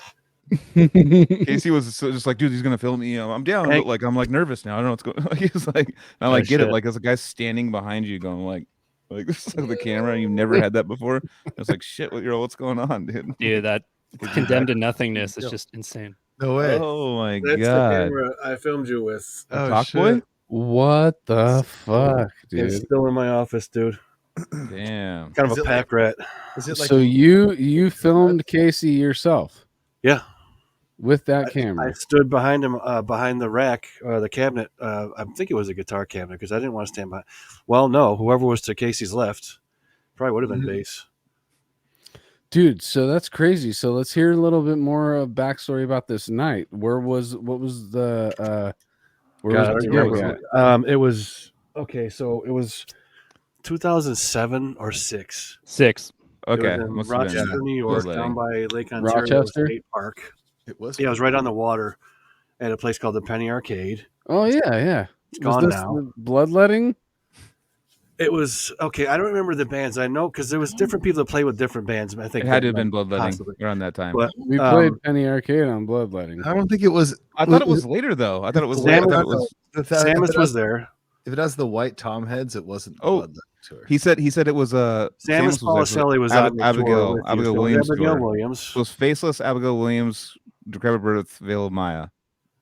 Casey was just like, dude, he's gonna film me. I'm down, Hank- but I'm nervous now. I don't know what's going on. He's like, I'm Oh, get it. shit. There's a guy standing behind you going this is the camera, and you've never had that before. It's like, shit, what's going on, dude? Dude, that condemned to nothingness is just insane. No way. Oh my That's the god. camera I filmed you with. Oh, Talk shit. boy? What the fuck, It's dude? still in my office, dude. Damn. Kind of Is a it pack rat. Is it like So you filmed Casey yourself Yeah. with that I camera? stood behind him, behind the rack, the cabinet. I think it was a guitar cabinet because I didn't want to stand by. Well, no, whoever was to Casey's left probably would have been bass. Dude, so that's crazy. So let's hear a little bit more of backstory about this night. What was the where God, I was don't the gig remember. at? It was okay. So it was 2007 or 6. 6. Okay. It was in must have been Rochester, New York, bloodletting. down by Lake Ontario Rochester? State Park. it was? Yeah, it was right on the water at a place called the Penny Arcade. Oh yeah. It's Was gone this now. the bloodletting? It was okay. I don't remember the bands. I know because there was different people that played with different bands. I think It had to that have been might bloodletting possibly. around that time. But We played Penny Arcade on bloodletting. I don't think it was. I thought it was later though. I thought it was Sam later. I thought it was- was Samus was there. If it has the white tom heads, it wasn't. The Oh. Bloodlet tour. he said it was Samus Samus was there for Policelli was Ab- on the Abigail- tour with you. Abigail So it was Williams Abigail tour. Williams. So it was Faceless, Abigail Williams, Decrepit Birth, Veil of Maya,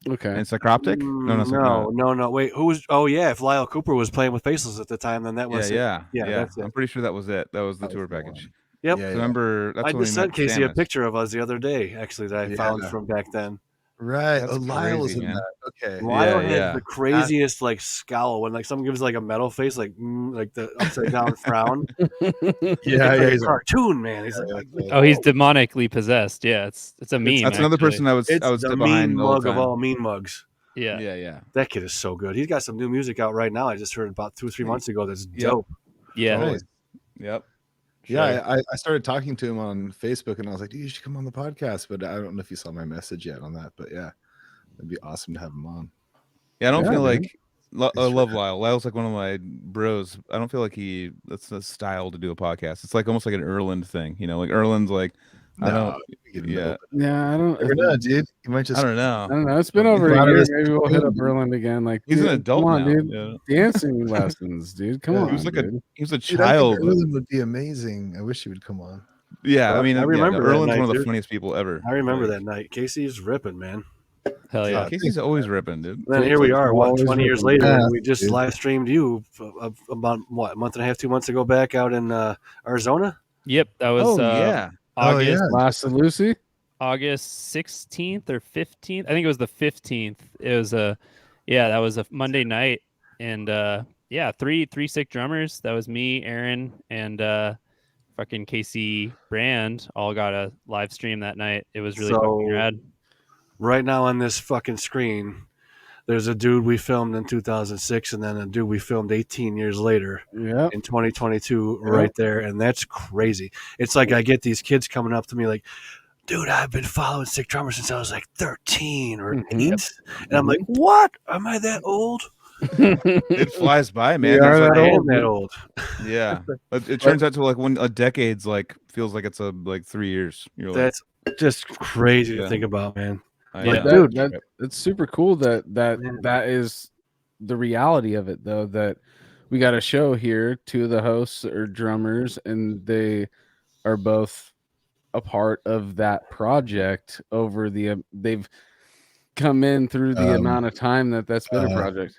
Okay. and Psychroptic. No. Wait, who was? Oh yeah, if Lyle Cooper was playing with Faceless at the time, then that was it. Yeah. that's it. I'm pretty sure that was it. That was the That tour was the package. Yep. Yeah, So yeah. remember, that's I when we just sent met Casey a Samus. picture of us the other day, actually, that I Yeah. found from back then. Right. That's Lyle was crazy, in man. that. Okay. Lyle had yeah. the craziest scowl when someone gives a metal face, like the upside down frown. Yeah. It's like He's a cartoon, man. He's like, Oh, he's demonically possessed. Yeah, it's a meme. That's another actually. person I would it's sit the mean behind all mug the of time. all mean mugs. Yeah. Yeah. That kid is so good. He's got some new music out right now. I just heard about 2-3 months ago. That's Yep. dope. Yeah. Totally. Nice. Yep. Yeah, I started talking to him on Facebook, and I was like, "Dude, you should come on the podcast." But I don't know if you saw my message yet on that. But yeah, it'd be awesome to have him on. Yeah, I don't Yeah, feel dude. like I love Lyle. Lyle's like one of my bros. I don't feel like that's a style to do a podcast. It's almost like an Erland thing, like Erland's like I don't. Yeah, Yeah, I don't. Never know, dude. You might just. I don't know. I don't know. It's been over Glad a it year. is Maybe we'll hit up clean. Berlin again. Like He's an dude, adult come on, now. dude. Yeah. Dancing lessons, dude. Come Yeah, on. He was like dude. he was a Dude, I child. think Erlen would be amazing. I wish he would come on. Yeah, I mean, I remember that Erland's night, one of the dude. funniest people ever. I remember Like, that night. Casey's ripping, man. Hell yeah. Casey's always ripping, dude. Then here we are, what, Always 20 years ripping. later, Yeah, and we just dude. live streamed you about what, a month and a half, 2 months ago, back out in Arizona. Yep, that was Oh yeah. Oh, yeah. August Last of Lucy. August 16th or 15th. I think it was the 15th. It was that was a Monday night, and three sick drummers. That was me, Aaron, and fucking Casey Brand all got a live stream that night. It was really fucking So- rad. Right now on this fucking screen, there's a dude we filmed in 2006, and then a dude we filmed 18 years later Yeah. in 2022 right there, and that's crazy. It's like I get these kids coming up to me like, dude, I've been following Sick Drummer since I was like 13 or 8. And I'm like, what? Am I that old? It flies by, man. We are There's, that like, I old. am that old. yeah. It turns out to like when a decade's like feels like it's like 3 years. You're like, That's just crazy to Yeah. think about, man. I Yeah. know. Dude. It's super cool that is the reality of it, though, that we got a show here. Two of the hosts are drummers, and they are both a part of that project over they've come in through the amount of time that's been a project.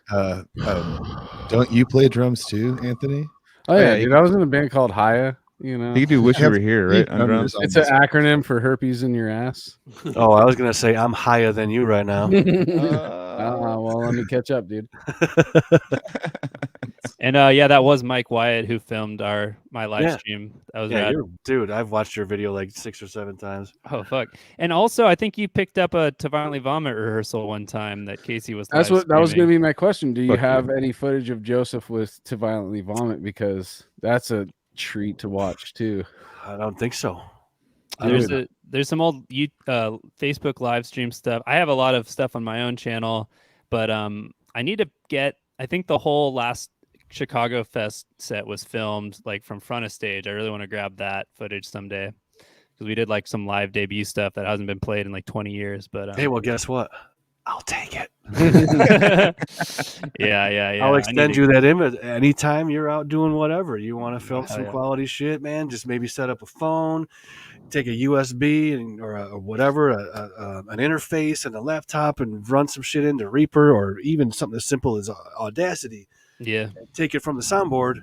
Don't you play drums too, Anthony? Oh yeah, yeah, dude, I was in a band called Haya. You know, You could do "Wish You Were Here," right? On drums. it's an acronym for herpes in your ass. Oh, I was gonna say I'm higher than you right now. Well, let me catch up, dude. And that was Mike Wyatt who filmed my live Yeah. stream. That was Yeah, rad. dude, I've watched your video like 6 or 7 times. Oh fuck! And also, I think you picked up a To Violently Vomit rehearsal one time that Casey was. That was going to be my question. Do you Fuck have any footage of Joseph with To Violently Vomit? Because that's a treat to watch too. I don't think so. There's some old Facebook live stream stuff. I have a lot of stuff on my own channel, but I need to get. I think the whole last Chicago Fest set was filmed like from front of stage. I really want to grab that footage someday because we did like some live debut stuff that hasn't been played in like 20 years. But Hey, well, guess what? I'll take it. yeah. I'll extend you that image anytime you're out doing whatever. You want to film Hell some yeah. quality shit, man? Just maybe set up a phone, take a USB or whatever, an interface and a laptop, and run some shit into Reaper or even something as simple as Audacity. Yeah. Take it from the soundboard.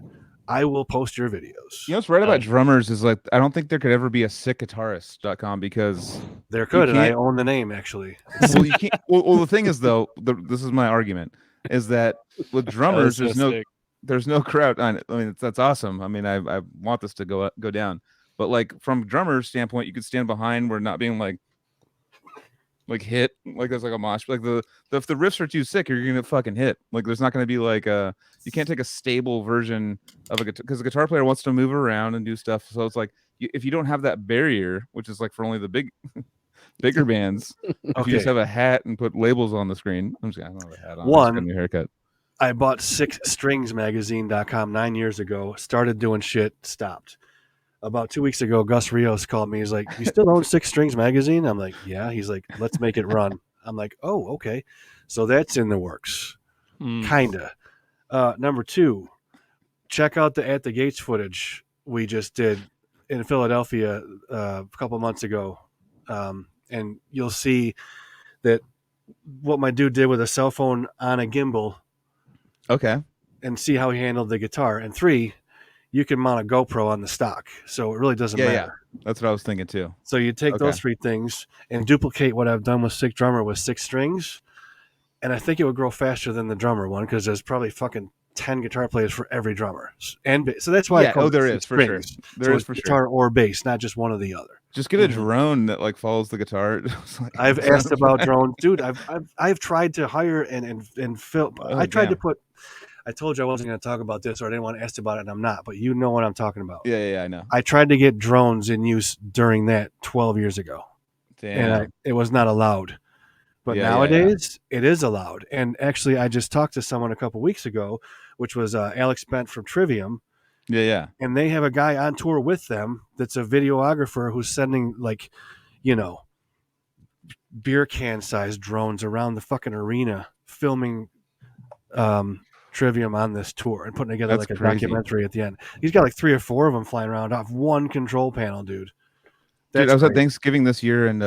I will post your videos. You know what's right about drummers is like I don't think there could ever be a sickguitarist.com because There could, and I can't- own the name actually. well you can't. Well, the thing is though, this is my argument is that with drummers That was so sick. there's no crowd. I mean that's awesome. I mean I want this to go down, but like from drummer's standpoint, you could stand behind where not being like hit like there's like a mosh like if the riffs are too sick you're gonna fucking hit like there's not gonna be like you can't take a stable version of a guitar because the guitar player wants to move around and do stuff, so it's like if you don't have that barrier, which is like for only the bigger bands, if you just have a hat and put labels on the screen. I don't have a hat on. One, I just got a new haircut. I bought 6stringsmagazine.com 9 years ago, started doing shit, stopped. About 2 weeks ago, Gus Rios called me. He's like, "You still own 6 Strings magazine?" I'm like, "Yeah." He's like, "Let's make it run." I'm like, "Oh, okay." So that's in the works, kinda. Number 2, check out the At the Gates footage we just did in Philadelphia a couple months ago, and you'll see that what my dude did with a cell phone on a gimbal, Okay. and see how he handled the guitar. And 3, you can mount a GoPro on the stock, so it really doesn't matter. Yeah. That's what I was thinking too. So you take Okay. those 3 things and duplicate what I've done with Sick Drummer with 6 strings, and I think it would grow faster than the drummer one because there's probably fucking 10 guitar players for every drummer, and so that's why. Yeah. Oh, there is for sure. There is for guitar sure. or bass, not just one or the other. Just get a drone that like follows the guitar. I've asked about drones, dude. I've tried to hire and film. I tried to put. I told you I wasn't going to talk about this, or I didn't want to ask about it, and I'm not. But you know what I'm talking about. Yeah, I know. I tried to get drones in use during that 12 years ago, Damn. and it was not allowed. But Yeah, nowadays, it is allowed. And actually, I just talked to someone a couple weeks ago, which was Alex Bent from Trivium, Yeah. and they have a guy on tour with them that's a videographer who's sending beer can sized drones around the fucking arena filming Trivium on this tour and putting together That's like a crazy. documentary at the end. He's got like 3 or 4 of them flying around off one control panel, dude. Dude, I was at crazy. Thanksgiving this year, and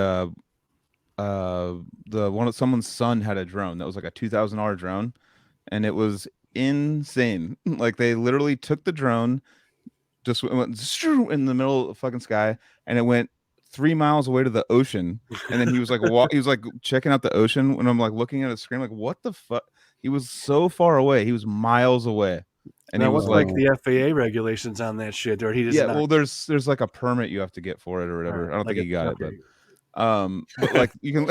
someone's son had a drone that was like a $2,000 drone, and it was insane. Like they literally took the drone, just went in the middle of the fucking sky, and it went 3 miles away to the ocean. And then he was like, he was like checking out the ocean, and I'm like looking at his screen, like, what the fuck? He was so far away. He was miles away, and now, he was what's like the FAA regulations on that shit, or he just yeah. Well, there's like a permit you have to get for it or whatever. I don't think he got it, but like you can,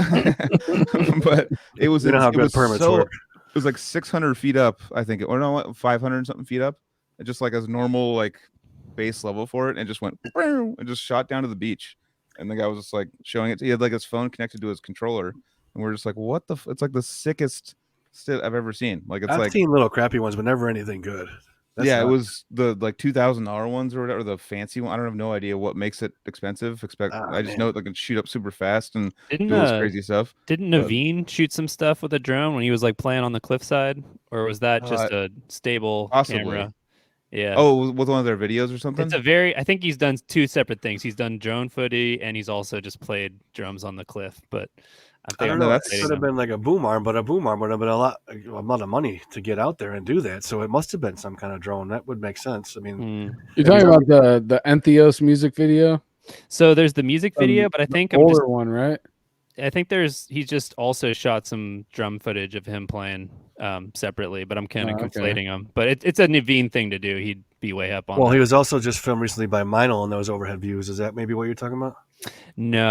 but it was you know how it good was permits so work. it was like 600 feet up, I think, or no, 500 and something feet up, just like as normal like base level for it, and just went and just shot down to the beach. And the guy was just like showing it. He had like his phone connected to his controller, and we're just like, what the? It's like the sickest shit I've ever seen. Like it's I've like seen little crappy ones, but never anything good. That's yeah, it not- was the like $2,000 ones or whatever, the fancy one. I don't have no idea what makes it expensive. I just know it like can shoot up super fast and do all this crazy stuff. Didn't Naveen shoot some stuff with a drone when he was like playing on the cliffside, or was that just a stable camera? Yeah. Oh, with one of their videos or something? I think he's done two separate things. He's done drone footy, and he's also just played drums on the cliff. But I don't know. That could have been like a boom arm, but a boom arm would have been a lot of money to get out there and do that. So it must have been some kind of drone. That would make sense. I mean, you're talking about the Entheos music video. So there's the music video, but I think older one, right? I think he's just also shot some drum footage of him playing separately, but I'm kind of conflating them. But it's a Naveen thing to do. He'd be way up on. Well, he was also just filmed recently by Minel, and those overhead views. Is that maybe what you're talking about? No,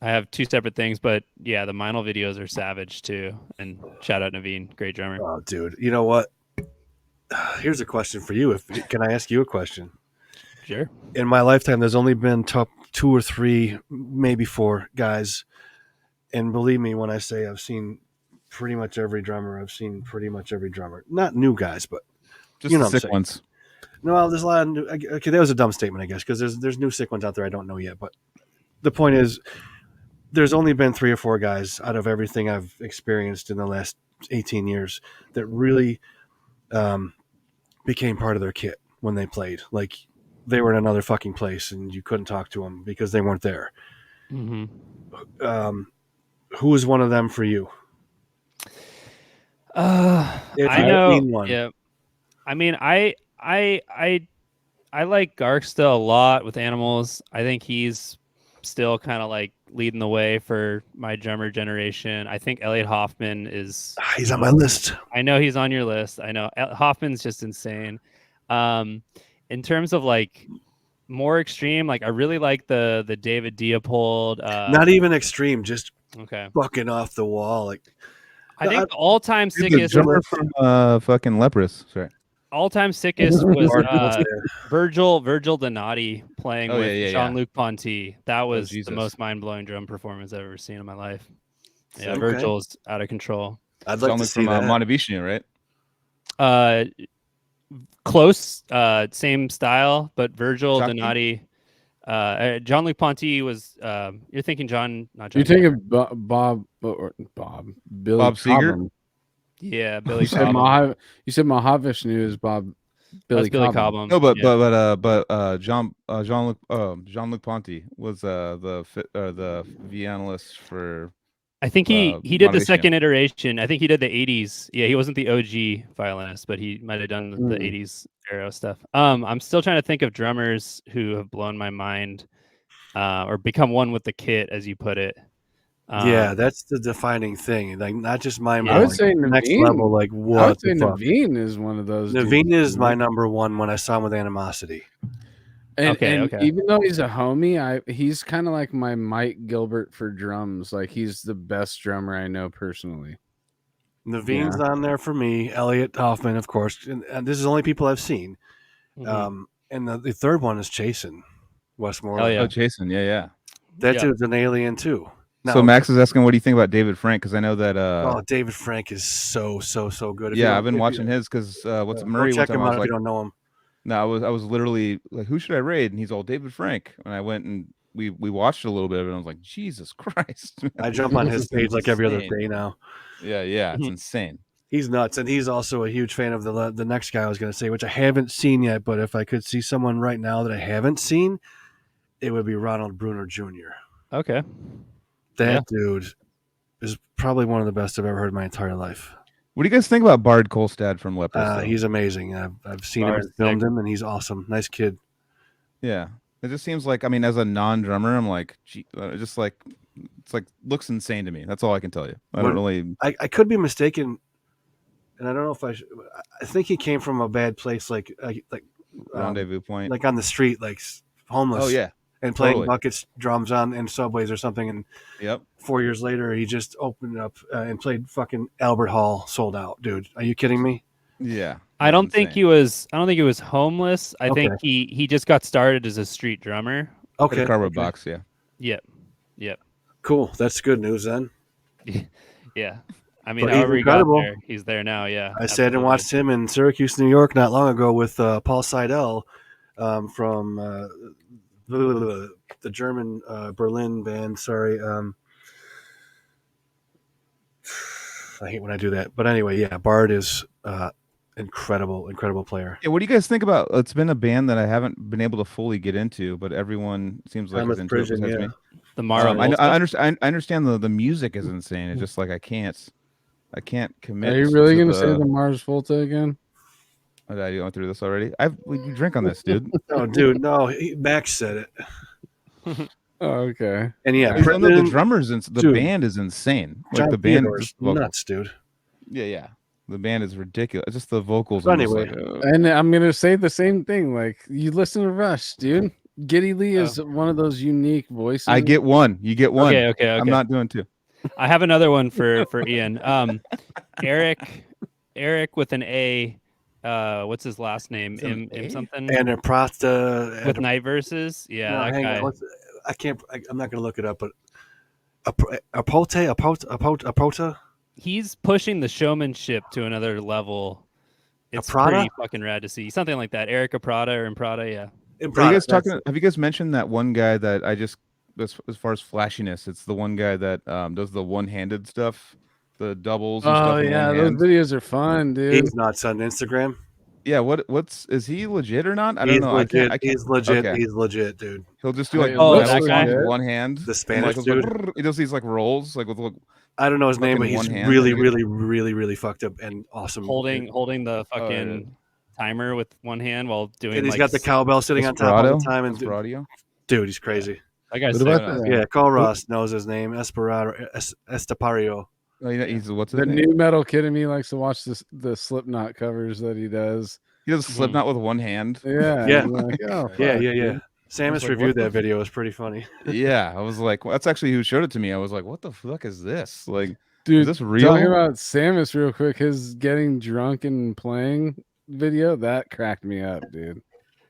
I have two separate things, but yeah, the Minel videos are savage too. And shout out Naveen, great drummer. Oh, dude, you know what? Here's a question for you. Can I ask you a question? Sure. In my lifetime, there's only been top 2 or 3, maybe 4 guys, and believe me when I say I've seen pretty much every drummer. I've seen pretty much every drummer. Not new guys, but just you know the sick ones. No, there's a lot of new. Okay, that was a dumb statement, I guess, because there's new sick ones out there I don't know yet. But the point is, there's only been 3 or 4 guys out of everything I've experienced in the last 18 years that really became part of their kit when they played. Like they were in another fucking place, and you couldn't talk to them because they weren't there. Mm-hmm. Who was one of them for you? I know. Yeah. I mean, I like Garksta a lot with Animals. I think he's still kind of like leading the way for my drummer generation. I think Elliot Hoffman is. He's on my list. I know he's on your list. I know Hoffman's just insane. In terms of like more extreme, like I really like the David Diepold. Not even extreme, just okay, fucking off the wall. Like I think the all-time sickest drummer from fucking Leprous. Sorry. All-time sickest was Virgil Donati playing with Jean-Luc Ponty. That was the most mind-blowing drum performance I've ever seen in my life. Yeah, okay. Virgil's out of control. I'd like to see from Montevicino, right? Close, same style, but Virgil Donati. Jean-Luc Ponty was. You're thinking John? Not John. You're thinking Bob. Billy Bob Seger. Yeah, Billy. You said Mohavishnu is Bob. Billy Cobham. No, but Jean-Luc Ponty was the violist for. I think he did the second iteration. I think he did the 80s. Yeah, he wasn't the OG violinist, but he might have done the 80s era stuff. I'm still trying to think of drummers who have blown my mind or become one with the kit, as you put it. Yeah, that's the defining thing. Like not just my I would say next Naveen, level. Like what? I would say Naveen is one of those. Naveen is my number one when I saw him with Animosity. And even though he's a homie, he's kind of like my Mike Gilbert for drums. Like he's the best drummer I know personally. Naveen's on there for me. Elliot Hoffman, of course. And this is only people I've seen. Mm-hmm. And the third one is Chasen Westmore. Oh, Chasen. Yeah. That dude's an alien too. Now, so Max is asking, what do you think about David Frank? Because I know that. David Frank is so good. I've been watching his because Murray? Check him out if you don't know him. No, I was literally like, who should I raid? And he's all David Frank. And I went and we watched a little bit of it. And I was like, Jesus Christ! I jump on his page like every other day now. Yeah, it's insane. He's nuts, and he's also a huge fan of the next guy I was going to say, which I haven't seen yet. But if I could see someone right now that I haven't seen, it would be Ronald Bruner Jr. Okay. That dude is probably one of the best I've ever heard in my entire life. What do you guys think about Bard Kolstad from Leprous? He's amazing. I've seen him Bard's and filmed sick. him, and he's awesome. Nice kid. Yeah, it just seems like, I mean, as a non-drummer, I'm like, gee, just like, it's like looks insane to me. That's all I can tell you. I don't really. I could be mistaken, and I don't know if I should. I think he came from a bad place, like Rendezvous Point, like on the street, like homeless. Oh yeah, and playing totally. buckets, drums on in subways or something. And Yep. 4 years later, he just opened up and played fucking Albert Hall, sold out. Dude, are you kidding me? Yeah. I don't think he was homeless. I think Okay. he just got started as a street drummer. Okay. A cardboard box. Yeah. Yep. Cool. That's good news then. Yeah. I mean, But he's however he got incredible. there, he's there now. Yeah. I sat and watched him in Syracuse, New York, not long ago with Paul Seidel from the German Berlin band. Sorry. I hate when I do that. But anyway, yeah, Bard is incredible player. Yeah. What do you guys think about? It's been a band that I haven't been able to fully get into, but everyone seems like is into it besides me. The Mara. I understand the music is insane. It's just like I can't commit. Are you really to going to say the Mars Volta again? Oh, did I went through this already? You drink on this, dude. No, dude, no. Max said it. Oh, okay. And yeah, the drummers and the band is insane. Like John the band Theodore's nuts, dude. Yeah. The band is ridiculous. Just the vocals. But anyway, and I'm gonna say the same thing. Like, you listen to Rush, dude. Geddy Lee is one of those unique voices. I get one. You get one. Okay. I'm not doing two. I have another one for Ian. Eric with an A. What's his last name? M something. And a Prasta with Night Verses. Yeah, no, that guy. I can't. I'm not gonna look it up, but Apota. He's pushing the showmanship to another level. It's pretty fucking rad to see. Something like that. Eric Prada or Imprada, yeah. Have you guys mentioned that one guy that I just, as far as flashiness, it's the one guy that does the one-handed stuff, the doubles and stuff. Oh yeah, those videos are fun, dude. He's nuts on Instagram. Yeah, is he legit or not? I don't know. Legit. I can't. He's legit. Okay. He's legit, dude. He'll just do like that guy? with one hand. The Spanish like, dude. He does these like rolls, like with I don't know his name, but he's hand, really fucked up and awesome. Holding the fucking timer with one hand while doing. And he's got the cowbell sitting on top all the time. And dude, he's crazy. That guy's yeah, Carl Ross knows his name. Estapario. He's what's his the name? new metal kid in me likes to watch the Slipknot covers that he does. He does Slipknot with one hand. Yeah. Like, oh, yeah. Samus reviewed that video. It was pretty funny. Yeah, I was like, well, that's actually who showed it to me. I was like, what the fuck is this? Like, dude, is this real? Talking about Samus real quick, his getting drunk and playing video, that cracked me up, dude.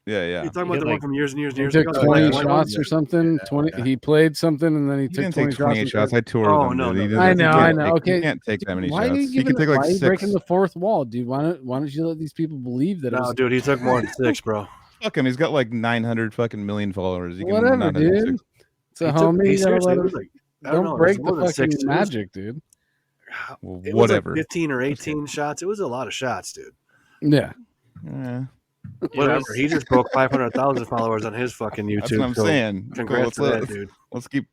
Yeah. You're talking about the one from years and years and years he ago. took 20 shots or something. 20. He played something and then he took 28 shots. I toured with him. No. I know. Okay, you can't take that many why shots. Are you can take like 6. Breaking the fourth wall, dude? Why don't you let these people believe that? No, dude, he took more than 6, bro. Fuck him. He's got like 900 fucking million followers. Whatever, dude. It's a homie. Don't break the fucking magic, dude. Whatever. 15 or 18 shots. It was a lot of shots, dude. Yeah. Whatever. He just broke 500,000 followers on his fucking YouTube. That's what I'm saying. Congrats to that, dude. Let's keep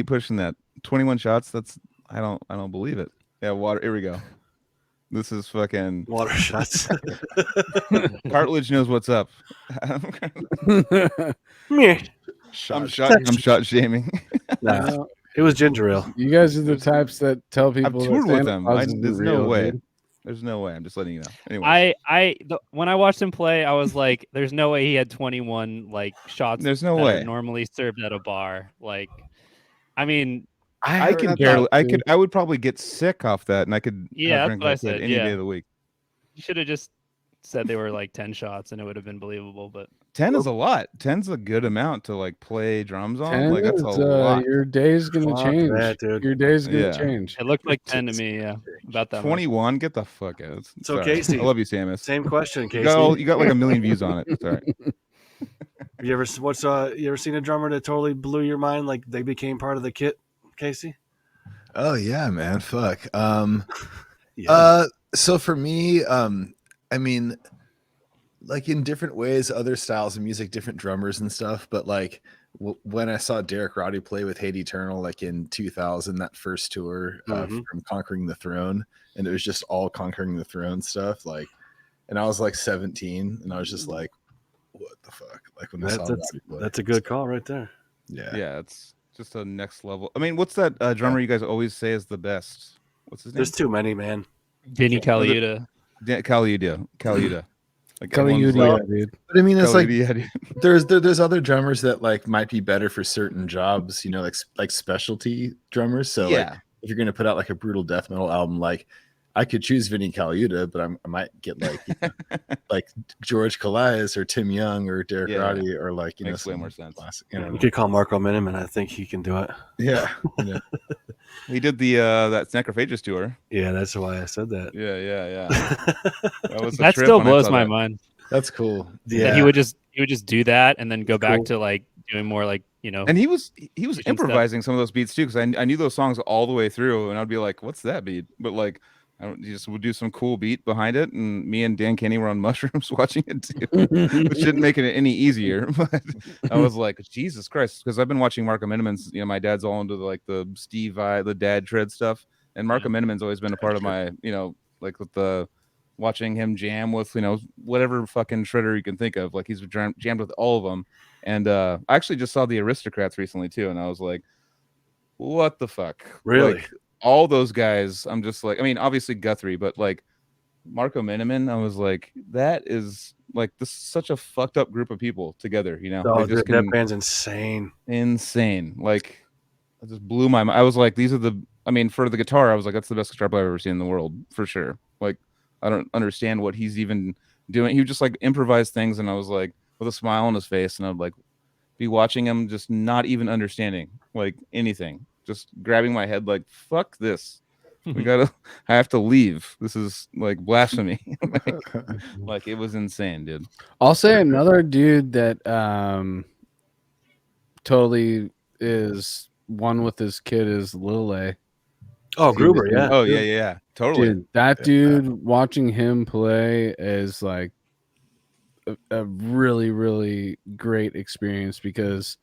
pushing that. 21 shots. That's I don't believe it. Yeah, water. Here we go. This is fucking water shots. Cartilage knows what's up. I'm shot shaming. Nah, it was ginger ale. You guys are the types that tell people. I've toured with them. There's no way. Dude. There's no way. I'm just letting you know. Anyway, when I watched him play, I was like, "There's no way he had 21 like shots." There's no way. Normally served at a bar. Like, I mean, I can barely. I would probably get sick off that, and I could. Yeah, that's what I said. Any day of the week. You should have just said they were like 10 shots, and it would have been believable. But 10 is a lot. 10's a good amount to like play drums on. Like that's a lot. Your day's gonna change. Your day's gonna change. It looked like 10 to me. Yeah, about that. 21. Get the fuck out. So Casey, I love you, Samus. Same question, Casey. You got like 1 million views on it. It's all right. Have you ever seen a drummer that totally blew your mind? Like they became part of the kit, Casey? Oh yeah, man. Fuck. Yeah. So for me, I mean, like in different ways, other styles of music, different drummers and stuff. But like when I saw Derek Roddy play with Hate Eternal, like in 2000, that first tour from Conquering the Throne, and it was just all Conquering the Throne stuff. Like, and I was like 17, and I was just like, what the fuck? Like when I saw Roddy play. That's a good call right there. Yeah, it's just a next level. I mean, what's that drummer you guys always say is the best? What's his name? There's too many, man. Vinny Caliuta. Caliuta. Like Caliuta, dude. But I mean, it's like Caliuta. there's other drummers that like might be better for certain jobs, you know, like specialty drummers. So like if you're gonna put out like a brutal death metal album, like I could choose Vinny Caliuta, but I might get like like George Calais or Tim Young or Derek Roddy or like makes way more sense. Classic, you could call Marco Miniman. I think he can do it. Yeah. He did the that Necrophagus tour. Yeah, that's why I said that. Yeah. That still blows my mind. That's cool. Yeah, he would just do that and then go back to like doing more like, you know. And he was improvising some of those beats too, because I knew those songs all the way through, and I'd be like, "What's that beat?" But like, you just would do some cool beat behind it, and me and Dan Kenny were on mushrooms watching it too, which didn't make it any easier. But I was like, Jesus Christ, because I've been watching Marco Miniman's. You know, my dad's all into the Steve Vai, the dad tread stuff, and Marco Miniman's always been a part of my, you know, like with the watching him jam with, you know, whatever fucking shredder you can think of. Like he's jammed with all of them. And I actually just saw the Aristocrats recently too, and I was like, what the fuck? Really? Like, all those guys, I'm just like, I mean, obviously Guthrie, but like Marco Miniman, I was like, that is like, this is such a fucked up group of people together, you know? Oh, dude, that band's insane. Like, it just blew my mind. I was like, I mean, for the guitar, I was like, that's the best guitar player I've ever seen in the world, for sure. Like, I don't understand what he's even doing. He would just like improvise things, and I was like, with a smile on his face, and I'd like be watching him just not even understanding like anything. Just grabbing my head like, fuck this. I have to leave. This is like blasphemy. like it was insane, dude. I'll say another dude that totally is one with his kid is Lil A. Oh, Gruber, yeah. Oh, yeah. Totally. Dude, that dude, watching him play is like a really, really great experience, because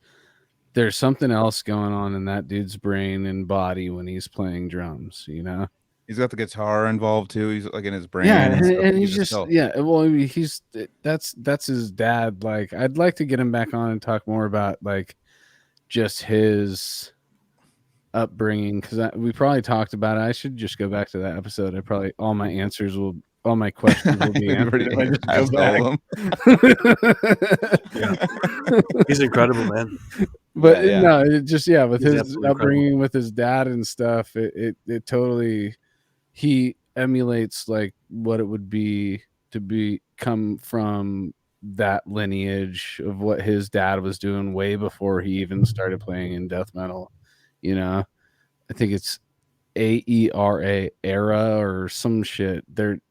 there's something else going on in that dude's brain and body when he's playing drums, you know? He's got the guitar involved too. He's like in his brain. Yeah, and he's just well, he's that's his dad. Like, I'd like to get him back on and talk more about like just his upbringing, because we probably talked about it. I should just go back to that episode. All my questions will be answered if I just go back. Yeah. He's incredible, man. But no, it just with He's his upbringing incredible. with his dad and stuff, it totally, he emulates like what it would be to come from that lineage of what his dad was doing way before he even started playing in death metal. You know, I think it's AERA era or some shit.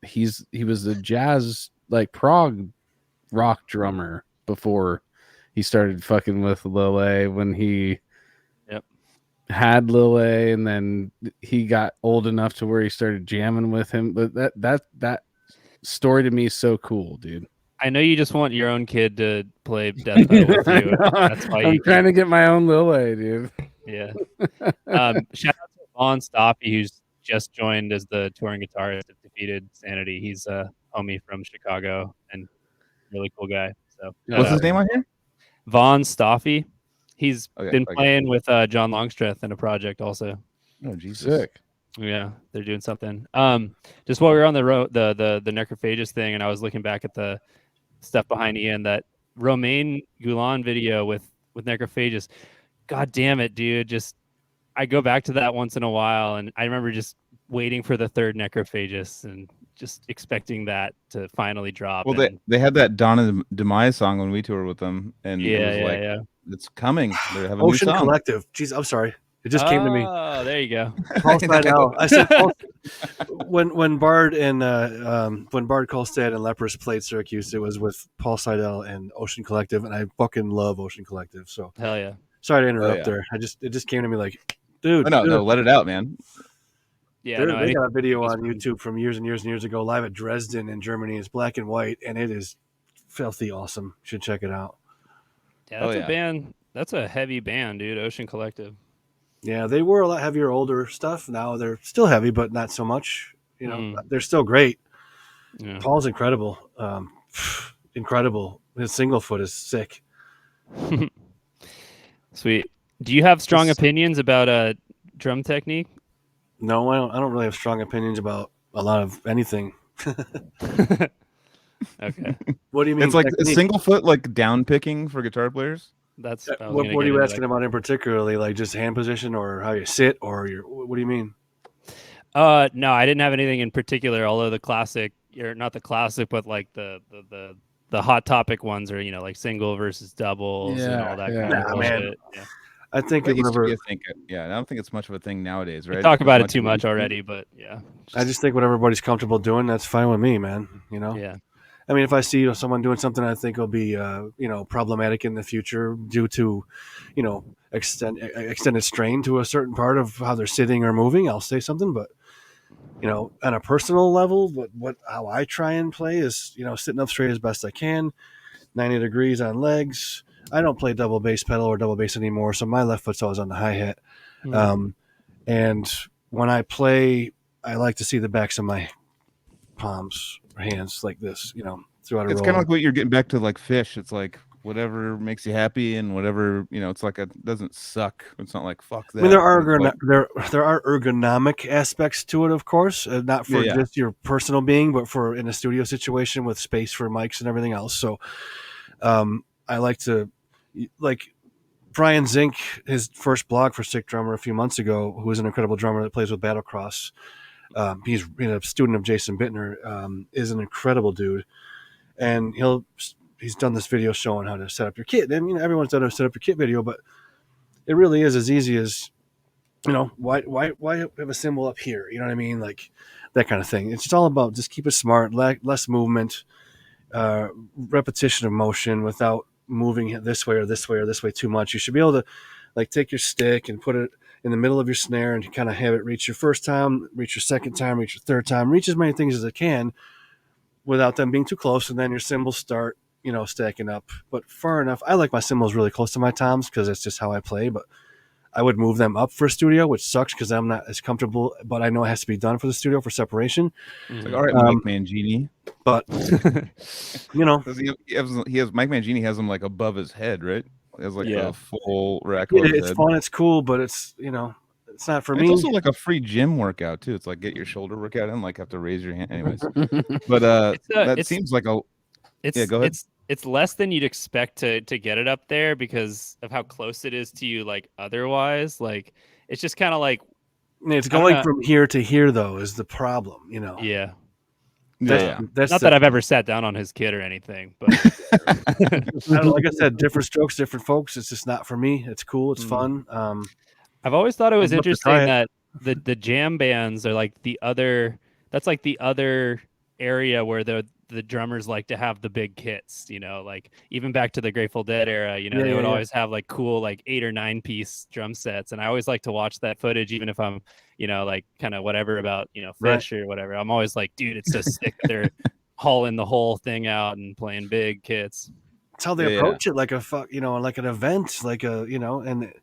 He was a jazz like prog rock drummer before he started fucking with Lil A, when he had Lil A, and then he got old enough to where he started jamming with him. But that story to me is so cool, dude. I know you just want your own kid to play death metal with you. That's why I'm trying to get my own Lil A, dude. Yeah. Shout out to Vaughn Stoffy, who's just joined as the touring guitarist of Defeated Sanity. He's a homie from Chicago and really cool guy. So what's his name on here? Vaughn Stoffy. He's been playing with John Longstreth in a project also. Oh, Jesus. Sick. Yeah, they're doing something. Just while we were on the road, the Necrophagus thing, and I was looking back at the stuff behind Ian, that Romain Goulan video with Necrophagus. God damn it, dude. Just, I go back to that once in a while, and I remember just waiting for the third Necrophagus and just expecting that to finally drop. Well, they had that Donna Demise song when we toured with them, and it was like, it's coming. They have a Ocean new song. Collective. Jeez, I'm sorry. It just came to me. Oh, there you go. Paul Seidel. I said when Bard and when Bard Kolstad and Leprous played Syracuse, it was with Paul Seidel and Ocean Collective, and I fucking love Ocean Collective. So hell yeah. Sorry to interrupt there. It just came to me like, dude. No, let it out, man. Yeah, they got a video on YouTube from years and years and years ago, live at Dresden in Germany. It's black and white, and it is filthy awesome. You should check it out. Yeah, that's a band. That's a heavy band, dude. Ocean Collective. Yeah, they were a lot heavier, older stuff. Now they're still heavy, but not so much. You know, they're still great. Yeah. Paul's incredible. Incredible. His single foot is sick. Sweet. Do you have strong opinions about drum technique? No, I don't really have strong opinions about a lot of anything. Okay. What do you mean? It's like technique? a single foot, like down picking for guitar players. That's what are you asking about in particularly? Like just hand position or how you sit or your? What do you mean? No, I didn't have anything in particular. Although the classic, or not the classic, but like the hot topic ones are, you know, like single versus doubles and all that kind of bullshit. Yeah. I think I don't think it's much of a thing nowadays, right? We talk about it too much already, but yeah. I just think what everybody's comfortable doing, that's fine with me, man. You know? Yeah. I mean, if I see someone doing something I think will be, problematic in the future due to, extended strain to a certain part of how they're sitting or moving, I'll say something. But, on a personal level, how I try and play is, sitting up straight as best I can, 90 degrees on legs. I don't play double bass pedal or double bass anymore, so my left foot's always on the hi-hat. And when I play, I like to see the backs of my palms or hands like this, throughout a roll. It's kind of like what you're getting back to, like Fish. It's like whatever makes you happy and whatever, it's like it doesn't suck. It's not like fuck that. I mean, there are ergonomic aspects to it, of course, not for just your personal being, but for in a studio situation with space for mics and everything else. So I like to, like Brian Zink, his first blog for Sick Drummer a few months ago, who is an incredible drummer that plays with Battlecross. He's a student of Jason Bittner, is an incredible dude. And he's done this video showing how to set up your kit. I mean, everyone's done a set up your kit video, but it really is as easy as, why have a cymbal up here? You know what I mean? Like that kind of thing. It's just all about just keep it smart, less movement, repetition of motion without moving it this way or this way or this way too much. You should be able to like take your stick and put it in the middle of your snare and kind of have it reach your first time, reach your second time, reach your third time, reach as many things as it can without them being too close. And then your cymbals start, stacking up, but far enough. I like my cymbals really close to my toms because that's just how I play, but I would move them up for studio, which sucks because I'm not as comfortable, but I know it has to be done for the studio for separation. It's like, all right, Mike Mangini. But, he has Mike Mangini has him like above his head, right? He has like a full rack. It's fun, it's cool, but it's, it's not for me. It's also like a free gym workout too. It's like get your shoulder workout in, like have to raise your hand. Anyways, but that seems like go ahead. It's less than you'd expect to get it up there because of how close it is to you. Like otherwise, like it's just kind of like it's going from here to here though is the problem. Yeah. That's not that I've ever sat down on his kit or anything, but like I said, different strokes, different folks. It's just not for me. It's cool. It's fun. I've always thought it was interesting that the jam bands are like the other area where the drummers like to have the big kits, like even back to the Grateful Dead era, they would always have like cool, like 8 or 9 piece drum sets. And I always like to watch that footage, even if I'm, like kind of whatever about, Fish or whatever. I'm always like, dude, it's so sick. They're hauling the whole thing out and playing big kits. That's how they approach it. Like like an event, like and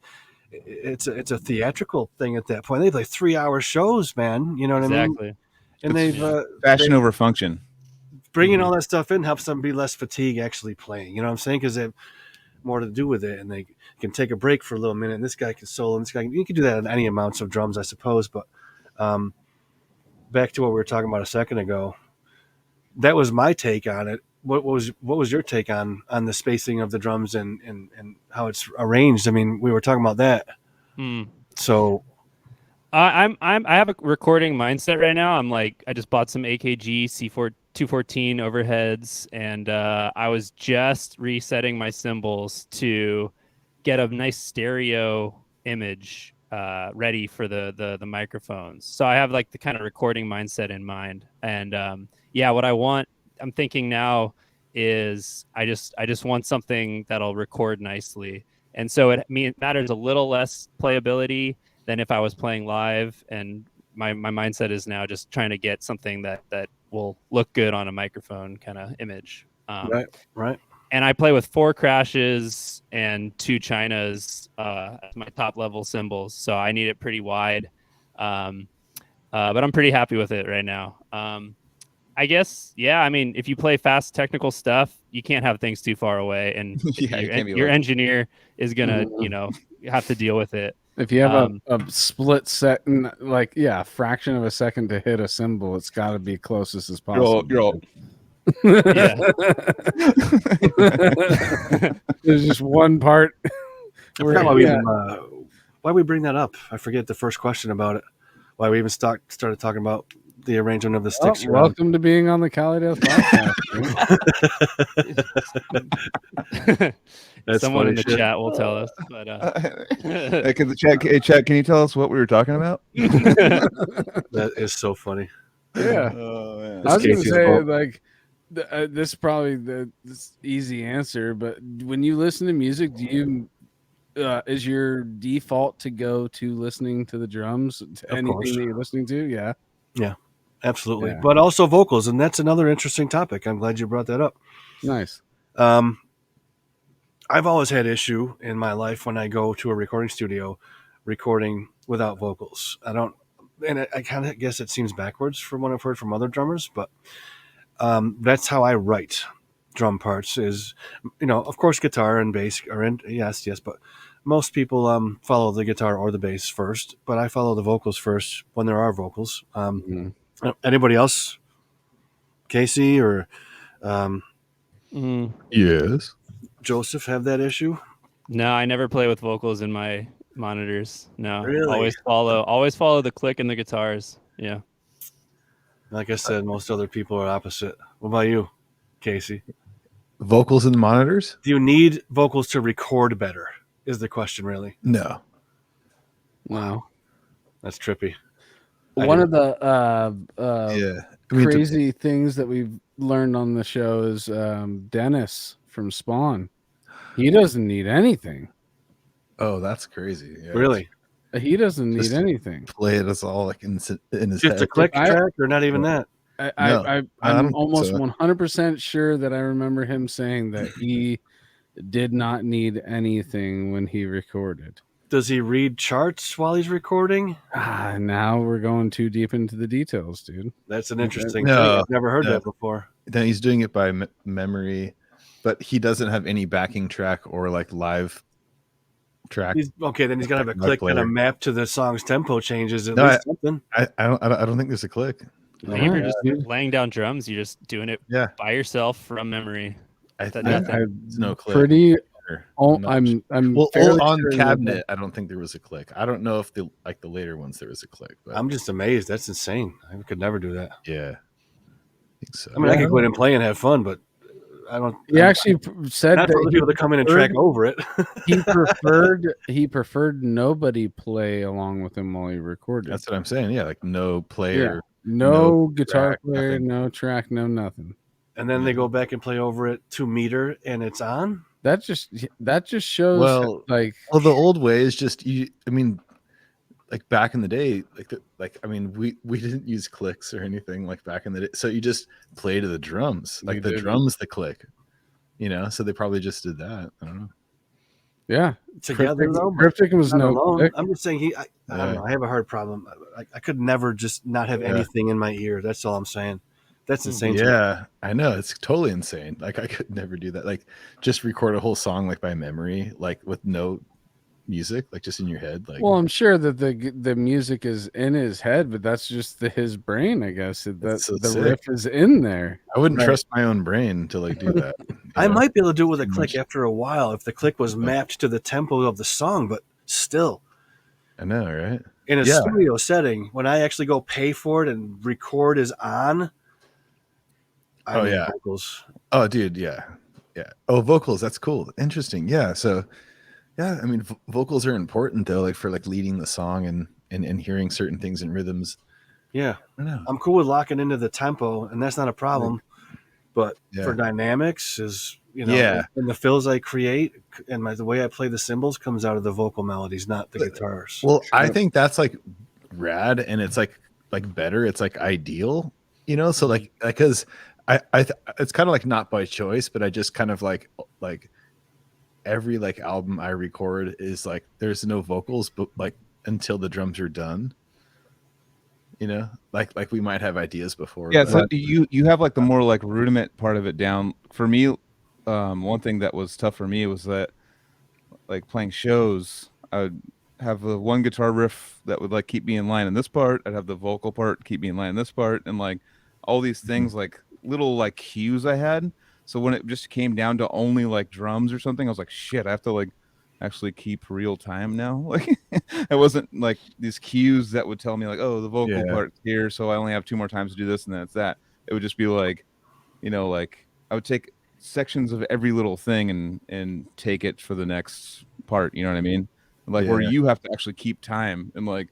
it's a theatrical thing at that point. They have like 3-hour shows, man. You know what I mean? Exactly. And they've fashion over function. Bringing all that stuff in helps them be less fatigued actually playing. You know what I'm saying? Because they have more to do with it, and they can take a break for a little minute. And this guy can solo, and you can do that on any amounts of drums, I suppose. But back to what we were talking about a second ago, that was my take on it. What was your take on the spacing of the drums and how it's arranged? I mean, we were talking about that. So I have a recording mindset right now. I'm like, I just bought some AKG C4 214 overheads, and I was just resetting my cymbals to get a nice stereo image ready for the microphones. So I have like the kind of recording mindset in mind. And what I'm thinking now is I just want something that'll record nicely. And so it matters a little less playability than if I was playing live. And my mindset is now just trying to get something that will look good on a microphone kind of image. Right. And I play with 4 crashes and 2 Chinas as my top level cymbals, so I need it pretty wide. But I'm pretty happy with it right now. I guess, yeah. I mean, if you play fast technical stuff, you can't have things too far away, and your engineer is gonna, have to deal with it. If you have a split second, like a fraction of a second to hit a cymbal, it's got to be closest as possible. You're all Yeah. There's just one part. Why we bring that up? I forget the first question about it. Why we even started talking about the arrangement of the sticks. Welcome to being on the Cali Death podcast. Someone in the chat will tell us. But the chat, can you tell us what we were talking about? That is so funny. Yeah. Oh, I was going to say, like, this is probably this easy answer, but when you listen to music, do you is your default to go to listening to the drums, to anything that you're listening to? Yeah, absolutely. Yeah. But also vocals, and that's another interesting topic. I'm glad you brought that up. Nice. I've always had issue in my life when I go to a recording studio recording without vocals. I kind of guess it seems backwards from what I've heard from other drummers, but that's how I write drum parts is, of course, guitar and bass are in. Yes, but most people follow the guitar or the bass first, but I follow the vocals first when there are vocals. Anybody else? Casey or yes, Joseph have that issue? No, I never play with vocals in my monitors. No, really? Always follow the click and the guitars. Yeah. Like I said, most other people are opposite. What about you, Casey? Vocals in the monitors? Do you need vocals to record better? Is the question really? No. Wow. That's trippy. One of the crazy things that we've learned on the show is Dennis from Spawn. He doesn't need anything. Oh, that's crazy. Yeah, really? He doesn't need anything. Play it as all like in his just head. A click track or not even that? I'm almost 100% sure that I remember him saying that he did not need anything when he recorded. Does he read charts while he's recording? Now we're going too deep into the details, dude. That's an interesting thing. I've never heard that before. Then he's doing it by memory, but he doesn't have any backing track or like live track. Then he's gonna have a click and a map to the song's tempo changes. At least something. I don't think there's a click. I think if you're just laying down drums, you're just doing it by yourself from memory. There's no click. I'm on cabinet. I don't think there was a click. I don't know if the later ones there was a click. But I'm just amazed. That's insane. I could never do that. Yeah, I think so. I mean, I could go in and play and have fun, but I don't. He actually said not for people to come in and track over it. he preferred nobody play along with him while he recorded. That's what I'm saying. Yeah, like no player, no guitar track, player, nothing. No track, no nothing. And then they go back and play over it to meter, and it's on. That just shows the old way is just like back in the day, we didn't use clicks or anything like back in the day, so you just play to the drums, like drums, the click, so they probably just did that. I don't know. Yeah, together though. Cryptic was no click. I'm just saying I don't know. I have a hard problem. I could never just not have anything in my ear. That's all I'm saying. That's insane. Yeah, I know. It's totally insane. Like I could never do that. Like just record a whole song like by memory, like with no music, like just in your head. Like, well, I'm sure that the music is in his head, but that's just his brain, I guess. The riff is in there. I wouldn't trust my own brain to like do that. I might be able to do it with a click after a while if the click was mapped to the tempo of the song, but still. I know, right? In a studio setting, when I actually go pay for it and record is on. Vocals. Oh, dude, yeah. Oh, vocals. That's cool. Interesting. Yeah. So, I mean, vocals are important though, like for like leading the song and hearing certain things and rhythms. Yeah, I know. I'm cool with locking into the tempo, and that's not a problem. But for dynamics, is and the fills I create and the way I play the cymbals comes out of the vocal melodies, not the guitars. Well, I think that's like rad, and it's like better. It's like ideal, so like because it's kind of like not by choice, but I just kind of like every like album I record is like there's no vocals, but like until the drums are done, you know, like we might have ideas before. Yeah, but- so you have like the more like rudiment part of it down. For me, one thing that was tough for me was that like playing shows, I would have the one guitar riff that would like keep me in line in this part. I'd have the vocal part keep me in line in this part, and like all these things like little like cues I had. So when it just came down to only like drums or something, I was like, shit, I have to like actually keep real time now. Like it wasn't like these cues that would tell me like, oh, the vocal Yeah. part's here, so I only have 2 more times to do this, and then it's that. It would just be like, you know, like I would take sections of every little thing and take it for the next part. You know what I mean? Like where Yeah. you have to actually keep time and like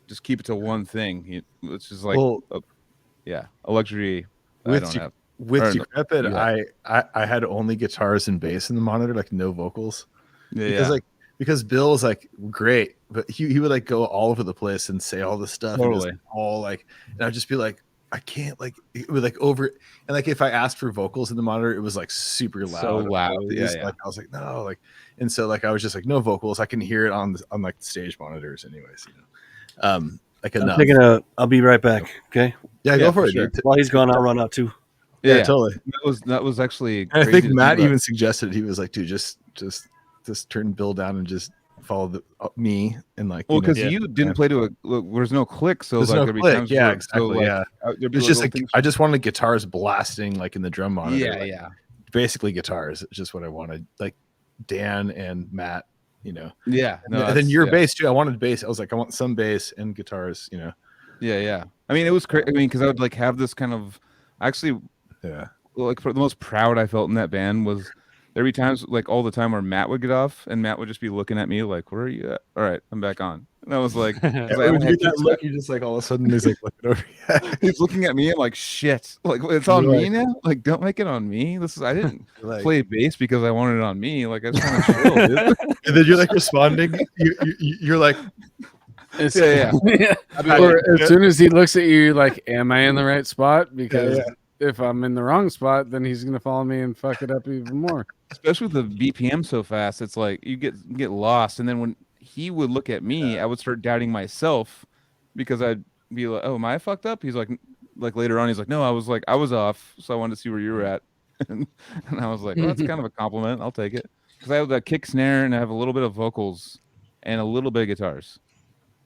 just keep it to one thing. It's just like Well, a luxury I with don't have. with Or no, Decrepit, yeah. I had only guitars and bass in the monitor, like no vocals. Yeah, Because Bill's like great, but he would like go all over the place and say all this stuff. Totally. And just all like, and I'd just be like, I can't, like, it would like over, and like if I asked for vocals in the monitor, it was like super loud. So loud. Always. Yeah. Like I was like, no, like, and so like I was just like, no vocals. I can hear it on like the stage monitors, anyways. You know, like enough. I'll be right back. Okay. Yeah, Yeah, go for for it. sure. Dude. While he's gone, I'll run out too. Yeah, totally. That was actually. And I crazy think to Matt about. even suggested, he was like, dude, just turn Bill down and just follow me and like. Well, because Yeah. you didn't play to there's no click, so There's like no there'd be click. times Yeah, where- exactly. So, like, Yeah, there'd be it's just little like things- I just wanted guitars blasting like in the drum monitor. yeah, like, yeah, basically guitars. It's just what I wanted. Like Dan and Matt, you know. yeah. No, and then your yeah. bass too. I wanted bass. I was like, I want some bass and guitars. You know. Yeah. I mean, it was crazy. I mean, because I would like have this kind of actually Yeah. like the most proud I felt in that band was there'd be times like all the time where Matt would get off and Matt would just be looking at me like, "Where are you at? All right, I'm back on." And I was like, Yeah, I when had you get that kids- look, you just like all of a sudden he's like looking over. Yeah. he's looking at me and like, shit, like it's on You're me now. Like, don't make it on me. I didn't Like, play bass because I wanted it on me. Like I just want to chill, dude. and then you're like responding. You're like, Yeah. Or as soon as he looks at you, you're like, am I in the right spot? Because yeah. if I'm in the wrong spot, then he's gonna follow me and fuck it up even more. Especially with the BPM so fast, it's like you get lost. And then when he would look at me, I would start doubting myself because I'd be like, "Oh, am I fucked up?" He's like later on, he's like, "No, I was off, so I wanted to see where you were at." and I was like, "Well, that's kind of a compliment. I'll take it." Because I have that kick snare and I have a little bit of vocals and a little bit of guitars.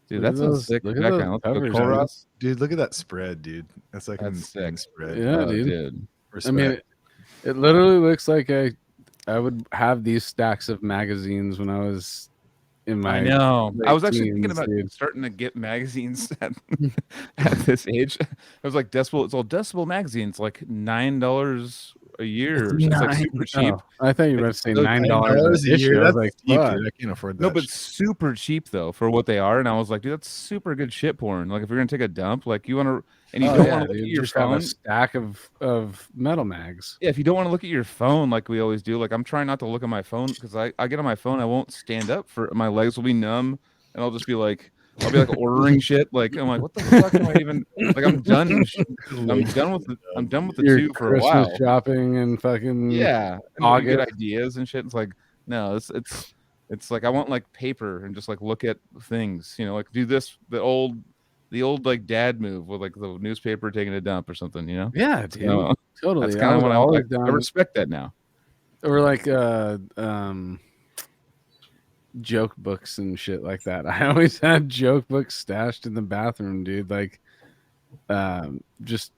Dude, Look at that's a those- sick look at background. those Look at the covers, chorus. dude, look at that spread, dude. That's like That's an insane sick. spread. Yeah, Oh, dude. I Respect. mean, it literally looks like I would have these stacks of magazines when I was in my. I know. I was actually thinking teens, about dude. starting to get magazines at this age. I was like, Decibel. It's all Decibel magazines, like $9 a year. It's like super cheap. Oh, I thought you were about to say So $9 $9 a issue. I was That's like, steep, fuck. dude. I can't afford that. No, but shit. super cheap though for what they are. And I was like, dude, that's super good shit porn. Like if you're gonna take a dump, like you want to, and you Oh, don't yeah, want to look dude, at your just have phone. a stack of metal mags. Yeah, if you don't want to look at your phone like we always do, like I'm trying not to look at my phone because I get on my phone, I won't stand up for my legs will be numb, and I'll just be like ordering shit. Like I'm like, what the fuck am I even like? I'm done. I'm done with the Your two for a Christmas while. shopping and fucking Yeah, and you get August. ideas and shit. It's like no, it's like I want like paper and just like look at things. You know, like do this the old like dad move with like the newspaper taking a dump or something. You know. Yeah, dude. So, Totally. that's kind of what I always like. I down. respect that now. Or like joke books and shit like that. I always had joke books stashed in the bathroom, dude. Like just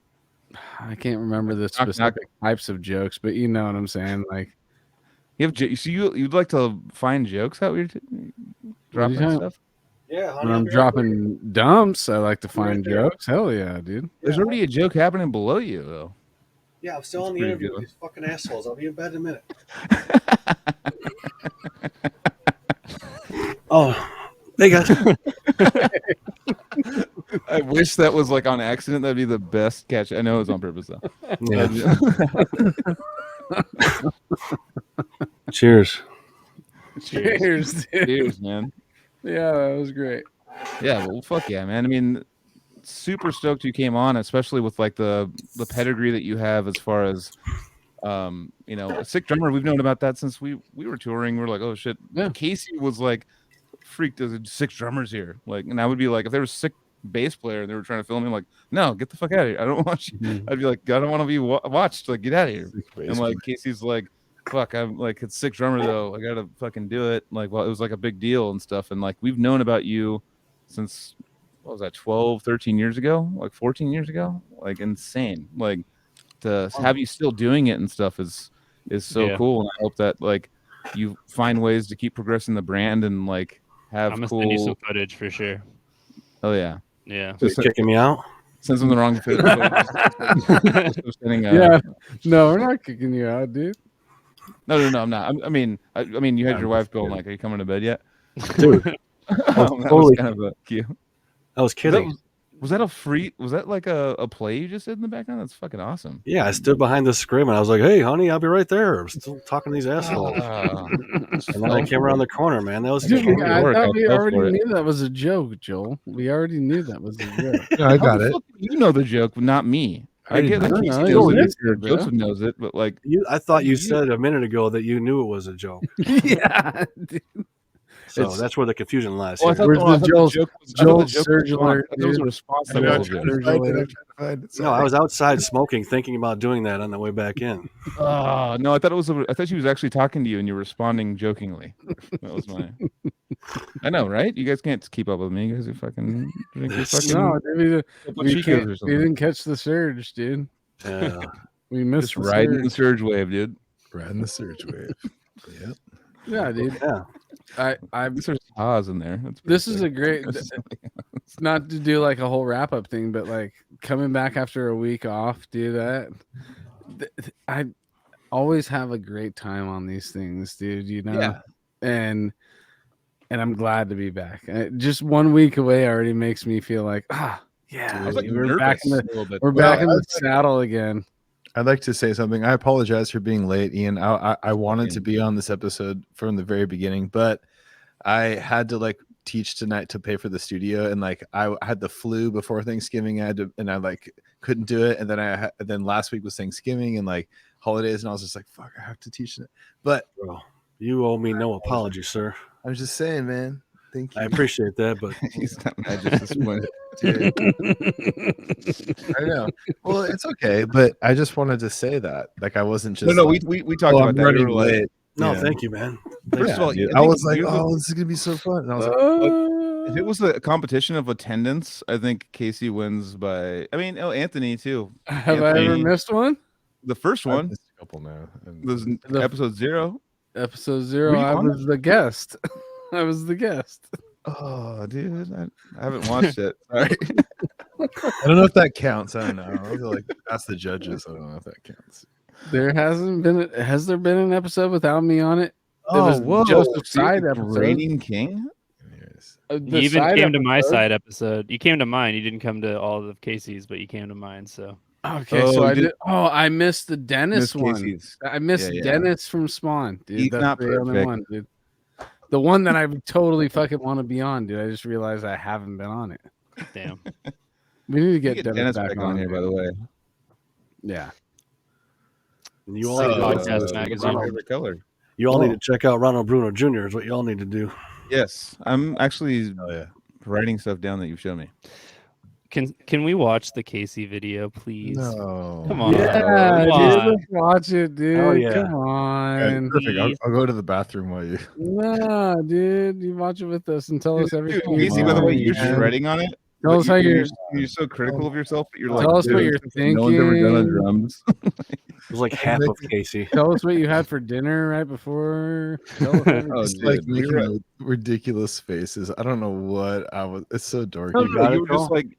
I can't remember the Knock, knock. specific types of jokes, but you know what I'm saying. Like You have so you'd like to find jokes out you're dropping talking- stuff? Yeah, when I'm dropping dumps, I like to find jokes. Hell yeah, dude. There's already a joke happening below you though. Yeah, I'm still on the interview with these fucking assholes. I'll be in bed in a minute. Oh, they got. I wish that was like on accident. That'd be the best catch. I know it was on purpose though. Yeah. Cheers. Cheers, dude. Cheers, man. Yeah, that was great. Yeah, well, fuck yeah, man. I mean, super stoked you came on, especially with like the pedigree that you have as far as a sick drummer. We've known about that since we were touring. We're like, oh shit. Yeah. Casey was like freaked. There's 6 drummers here. Like, and I would be like, if there was a sick bass player and they were trying to film me, I'm like, no, get the fuck out of here. I don't want you. I'd be like, I don't want to be watched. Like, get out of here. And like Casey's like, fuck, I'm like, it's sick drummer though. I gotta fucking do it. Like, well, it was like a big deal and stuff. And like, we've known about you since, what was that, 12, 13 years ago? Like 14 years ago? Like, insane. Like, to have you still doing it and stuff is so cool. And I hope that like you find ways to keep progressing the brand and like have I'm gonna cool. send you some footage for sure. Oh yeah. Yeah. Just kicking me out. Sends them the wrong footage. Yeah. No, we're not kicking you out, dude. No, I'm not. I mean, you had your wife going like, "Are you coming to bed yet?" Dude, That was totally kind of a cue. I was kidding. Was that a free? Was that like a play you just did in the background? That's fucking awesome. Yeah, I stood behind the scrim and I was like, "Hey, honey, I'll be right there." I'm still talking to these assholes. And then I came around the corner, man. That was Dude, I work. thought we I fell already for it. knew that was a joke, Joel. We already knew that was a joke. Yeah, I got it. You know the joke, but not me. I get that didn't Casey know. knows You it, did, or bro. Joseph knows it, but like, I thought you said a minute ago that you knew it was a joke. Yeah, dude. So that's where the confusion lies. oh, I here. thought, Where's I the thought Joel's- joke was, Joel's I thought the joke was surge a response. alert, I thought it was a dude. response. I to know, the I'm joke. trying to find it. I'm trying to find it. No, I was outside smoking, thinking about doing that on the way back in. Oh no, I thought it was. I thought she was actually talking to you, and you're responding jokingly. That was my. I know, right? You guys can't keep up with me. You guys are fucking. Drink your fucking No, dude, we Chicos can't. or We something. didn't catch the surge, dude. Yeah. We missed Just the riding the surge. surge wave, dude. Riding the surge wave. Yep. Yeah, dude. Yeah. I There's pause in there. That's This pretty is sick. a great, not to do like a whole wrap up thing, but like coming back after a week off, dude. I always have a great time on these things, dude. You know, Yeah. and I'm glad to be back. Just 1 week away already makes me feel like yeah, I was like we're back in nervous the a little bit. we're Well, back in the saddle again. I'd like to say something. I apologize for being late, Ian. I wanted to Fucking- be on this episode from the very beginning, but I had to like teach tonight to pay for the studio, and like I had the flu before Thanksgiving. I like couldn't do it, and then last week was Thanksgiving and like holidays, and I was just like, fuck, I have to teach it. But Bro, you owe me no apology, sir. I was just saying, man. Thank you. I appreciate that, but He's not mad, just disappointed. Dude. I know. Well, it's okay, but I just wanted to say that. Like I wasn't just No, like, we talked oh, about I'm that. We running were like, late. no, Yeah. thank you, man. First Yeah, of all, dude. I I think was like, here's the- oh, this is gonna be so fun. And I was like, if it was a competition of attendance, I think Casey wins by. I mean, Anthony too. Have I ever Anthony- missed one? The first I've one missed a couple now. And was The- episode 0. Episode Were 0. you I on was the guest. I was the guest. Oh, dude, I haven't watched it. Sorry. I don't know if that counts. I don't know. I'll like ask the judges. I don't know if that counts. There hasn't been. Has there been an episode without me on it? It was whoa, Joseph's dude, side the episode. Reigning King. Anyways. The You even side came to my episode? side episode. You came to mine. You didn't come to all of Casey's, but you came to mine. So Okay, Oh, so you I did- did. Oh, I missed the Dennis Miss one. Casey's. I missed Yeah, yeah. Dennis from Spawn, dude. He's That's not the only perfect. one, dude. The one that I totally fucking want to be on, dude. I just realized I haven't been on it. damn. We need to You get, get Dennis, Dennis back on here, by the way. Yeah. And you all, So, need, podcast to, magazine. My favorite color. you all need to check out Ronald Bruno Jr. is what you all need to do. Yes, I'm actually Oh yeah. writing stuff down that you've shown me. Can we watch the Casey video, please? No. Come on. Yeah, Come dude. on. Let's watch it, dude. Hell yeah. Come Okay, on. perfect. I'll go to the bathroom while you. Nah, dude. You watch it with us and tell us everything. Dude, Casey, by the way, you're man. shredding on it. Tell but us how you're. you're so critical of yourself that you're Tell like, us what dude, you're no one's ever done a thinking. drums. It was like half of Casey. Tell us what you had for dinner right before. Tell us everything. Oh, Just dude, like we making were- ridiculous faces. I don't know what I was. It's so dorky. No, You got you it, were just Joel? like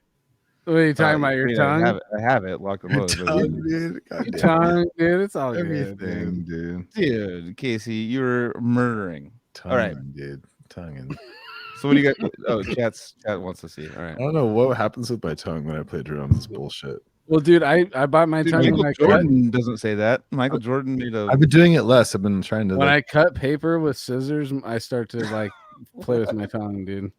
What are you talking about? Your I tongue? have it locked and Your loaded. tongue, dude. God Your damn tongue, dude. It's all it. good. Everything, Dude. dude. Dude, Casey, you're murdering. Tongue, All right. dude. Tongue. So what do you got? Oh, chat wants to see. All right. I don't know what happens with my tongue when I play drums. It's bullshit. Well, dude, I bite my Dude, tongue Michael when I cut. Jordan doesn't say that. Michael Jordan made a. I've been doing it less. I've been trying to. When like, I cut paper with scissors, I start to like play with my tongue, dude.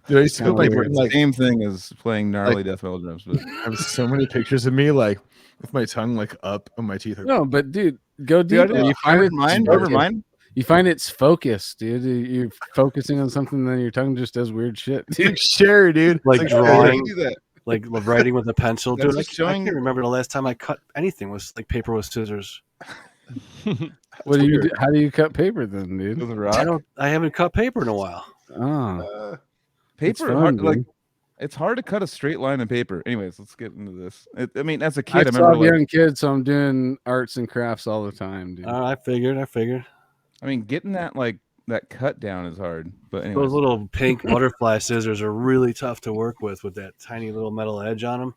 Dude, I used to Kinda put weird. like Same thing as playing gnarly death metal drums, but I have so many pictures of me like with my tongue like up and my teeth. Like, No, but dude, go dude, deeper. You find never it. mind. Never mind. You find it's focused, dude. You're focusing on something, then your tongue just does weird shit. it's like Sherry, dude. Like It's drawing. Do that. Like writing with a pencil. That's Dude, I just showing- can't remember the last time I cut anything with like paper with scissors. What do you weird. do? How do you cut paper then, dude? With a rock. I haven't cut paper in a while. Oh, it's Paper, fun, hard, dude. like it's hard to cut a straight line of paper. Anyways, let's get into this. I mean, as a I kid, I saw remember a like, young kid, so I'm doing arts and crafts all the time, dude. I figured. I mean, getting that cut down is hard. But anyways, Those little pink butterfly scissors are really tough to work with that tiny little metal edge on them.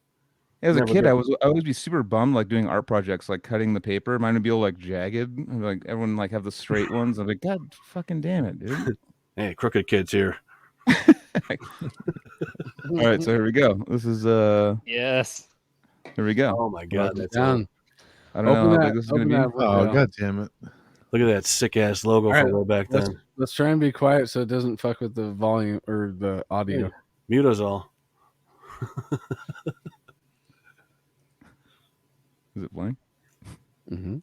as a never kid, good. I would always be super bummed like doing art projects, like cutting the paper. Mine would be all like jagged, and, like everyone like have the straight ones. I'm like, God fucking damn it, dude. Hey, crooked kids here. All right, so here we go. This is Yes. here we go. Oh my god, that's Down. I don't know how big this is gonna be. Oh god damn it! Look at that sick ass logo All from right, way back then. Let's try and be quiet so it doesn't fuck with the volume or the audio. Mute us all. Is it playing? Mm-hmm.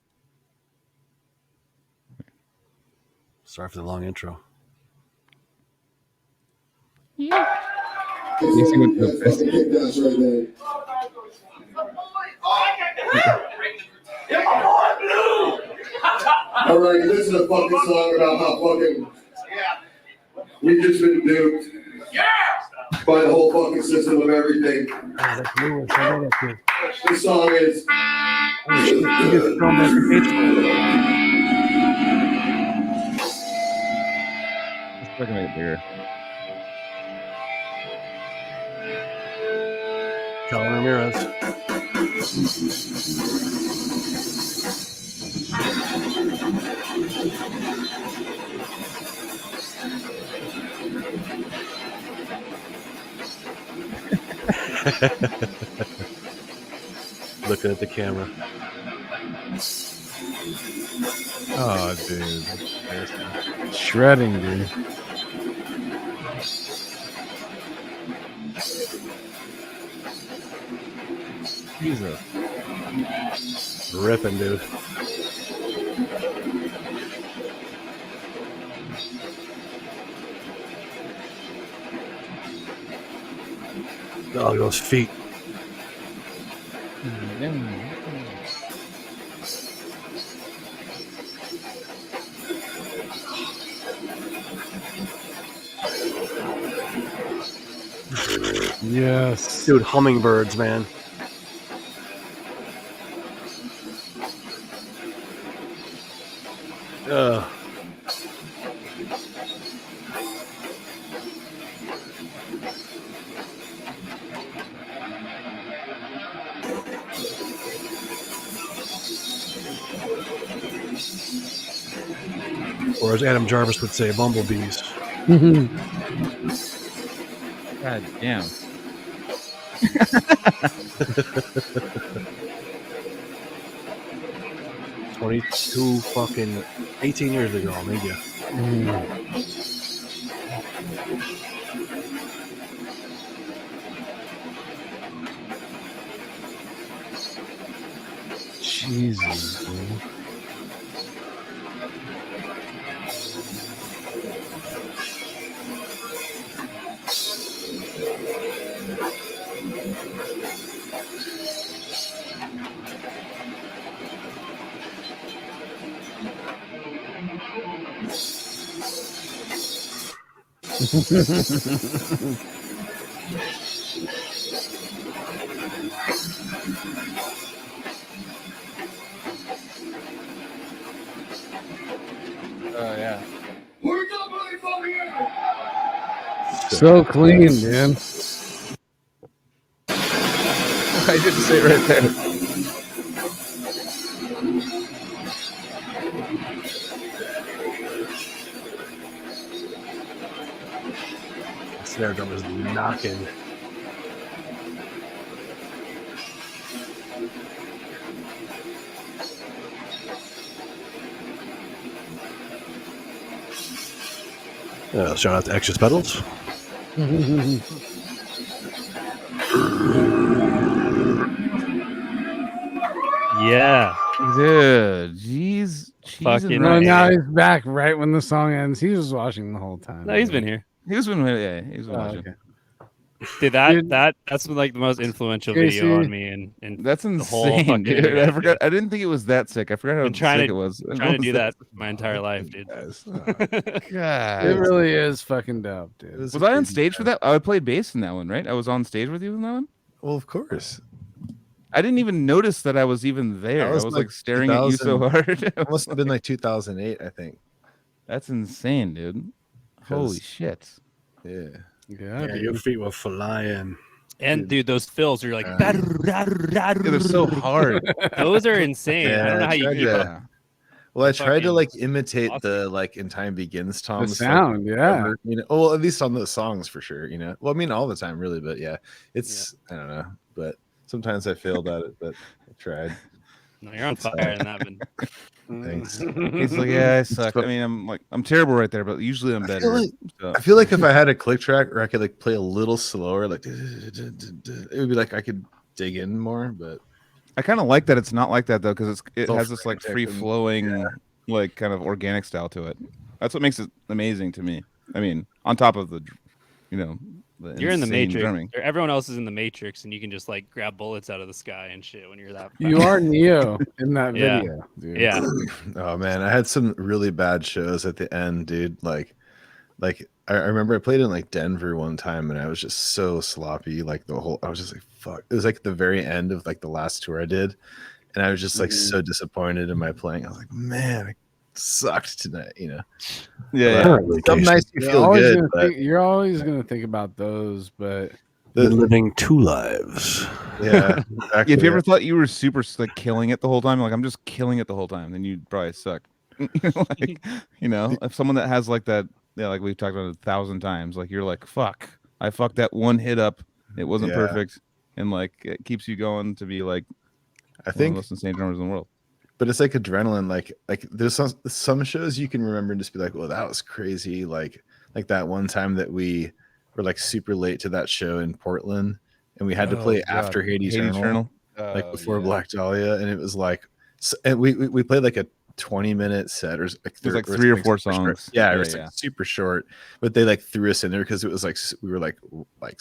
Sorry for the long intro. You see what the All right, this is a fucking song about how fucking we've just been duped by the whole fucking system of everything. This song is. Let's fucking make it bigger. Colin Ramirez. Looking at the camera. Oh, dude. Shredding, dude. Jesus. Ripping, dude. Oh, those feet. Yes. Dude, hummingbirds, man. Ugh. Or as Adam Jarvis would say, bumblebees. God damn. 22 fucking 18 years ago, maybe. Jesus, dude. Oh yeah. Where's the motherfucking air? So clean, man. I didn't say it right there. Snare drum is knocking. Shout out to Extra Pedals. Yeah. Dude, cheese Fucking and No, rice. now he's back right when the song ends. He was watching the whole time. No, he's been here. He was been Oh, watching. okay. Dude, Dude. that's like the most influential video Casey. on me and That's the whole insane, fucking dude. internet, I forgot. dude. I didn't think it was that sick. I forgot how Been trying sick to- it was. trying to do that my entire life, dude. Guys. God. It really is fucking dope, dude. It Was a I on crazy stage for time. that? I played bass in that one, right? I was on stage with you in that one. Well, of course. I didn't even notice that I was even there. I was was like like staring at you so 2000 hard. It must have been like 2008, I think. That's insane, dude. Holy 'Cause- shit. Yeah. Yeah, Yeah, your feet were flying. And dude, those fills are like Yeah, they're so hard. those are insane. I don't know Yeah, how you tried keep to- up. Well, I The tried to fucking like imitate awesome. the like In Time Begins the Tom's sound, like, yeah. ever, you know. Well, at least on those songs for sure, you know. Well, I mean all the time, really, but yeah, it's I don't know, but sometimes I failed at it, but I tried. No, you're on fire in that one. Thanks. He's like, yeah, I suck. I mean, I'm terrible right there, but usually I'm better. like- So, I feel like if I had a click track or I could like play a little slower, like it would be like I could dig in more, but I kind of like that it's not like that though, because it all has this like frantic and- free flowing, like kind of organic style to it. That's what makes it amazing to me. I mean, on top of the, you know, You're in the insane Matrix. drumming. Everyone else is in the Matrix, and you can just like grab bullets out of the sky and shit when you're that. You fast. are Neo in that Yeah. video, dude. Yeah. oh man, I had some really bad shows at the end, dude. Like I remember I played in like Denver one time and I was just so sloppy. Like I was just like, fuck. It was like the very end of like the last tour I did. And I was just like so disappointed in my playing. I was like, man, I sucked tonight, you know. Yeah, But yeah. some nights you feel good, but You're always gonna think about those, but You're living two lives. yeah. Exactly, If you ever thought you were super like killing it the whole time, like I'm just killing it the whole time, then you'd probably suck. Like, you know, if someone that has like that, yeah, like we've talked about 1,000 times, like you're like, fuck, I fucked that one hit up. It wasn't Yeah. perfect, and like it keeps you going to be like I one of the think, most insane drummers in the world. but it's like adrenaline. Like there's some shows you can remember and just be like, well, that was crazy. Like that one time that we were like super late to that show in Portland, and we had to play after Hate Eternal. Like before Black Dahlia, and it was like, and we played like a 20-minute set, or like There's like 3 or 4 songs. Short. Yeah, it was like super short, but they like threw us in there because it was like we were like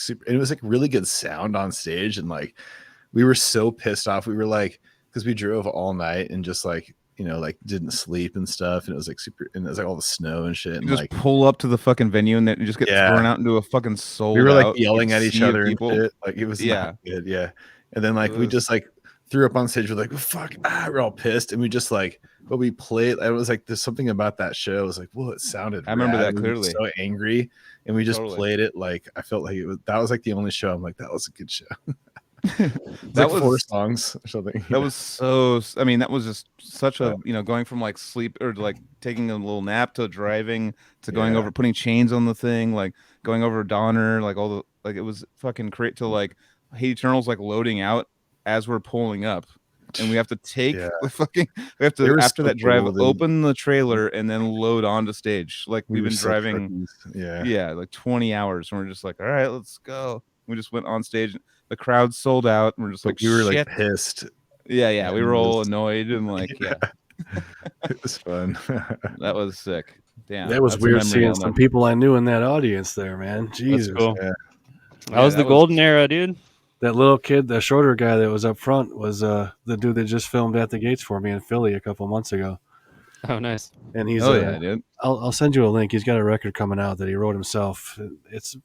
super, and it was like really good sound on stage, and like we were so pissed off. We were like, because we drove all night and just like, you know, like didn't sleep and stuff, and it was like super, and it was like all the snow and shit, and You just like pull up to the fucking venue and then you just get thrown out into a fucking soul. we were like yelling at each other and shit. Like it was Yeah. not good. Yeah. And then like we just like threw up on stage. We're like, fuck, we're all pissed. And we just like, but we played. It was like, there's something about that show. It was like, well, it sounded I remember rad. that We were clearly. so angry. And we just Totally. played it. Like, I felt like that was like the only show. I'm like, that was a good show. That like was 4 songs or something. That was so. I mean, that was just such a, you know, going from like sleep or like taking a little nap to driving to going over, putting chains on the thing, like going over Donner, like all the, like it was fucking great to like Hate Eternal's like loading out as we're pulling up, and we have to take the fucking, we have to after that drive open the trailer and then load onto stage. Like we've been driving, like 20 hours, and we're just like, all right, let's go. We just went on stage. The crowd sold out, and we're just like, we were shit. like pissed. Yeah, we were all annoyed and like, it was fun. That was sick. Damn, that was that's a weird memory seeing I'll some never- people I knew in that audience there, man. Jesus, cool. Yeah. That was the golden era, dude. That little kid, the shorter guy that was up front, was the dude that just filmed At the Gates for me in Philly a couple months ago. Oh, nice. And he's yeah, dude. I'll send you a link. He's got a record coming out that he wrote himself. It's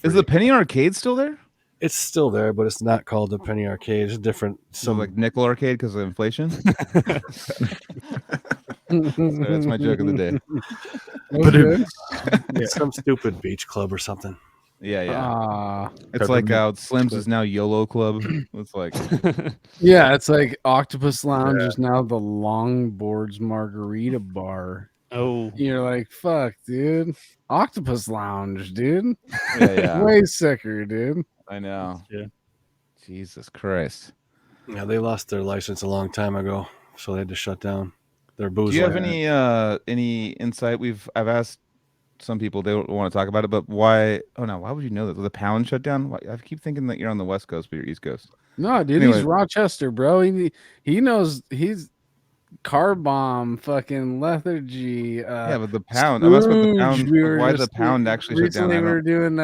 Is the Penny Arcade still there? It's still there, but it's not called the Penny Arcade. It's different. Some like nickel arcade because of inflation. So that's my joke of the day. Some stupid beach club or something. Yeah. It's like Slim's is now YOLO Club. It's like yeah, it's like Octopus Lounge is now the Longboards Margarita Bar. Oh, you're like, fuck, dude. Octopus Lounge, dude. Yeah. Way sicker, dude. I know. Yeah. Jesus Christ. Yeah, they lost their license a long time ago, so they had to shut down their booze. Do you have any insight? I've asked some people they don't want to talk about it, but why? Oh no, why would you know that the pound shut down? Why, I keep thinking that you're on the West Coast, but you're East Coast. No, dude, Anyway. he's Rochester, bro. He knows he's car bomb, fucking lethargy. Yeah, but the pound. I'm asking about the pound. We Like, were why the just pound actually shut down? recently. I We don't. were doing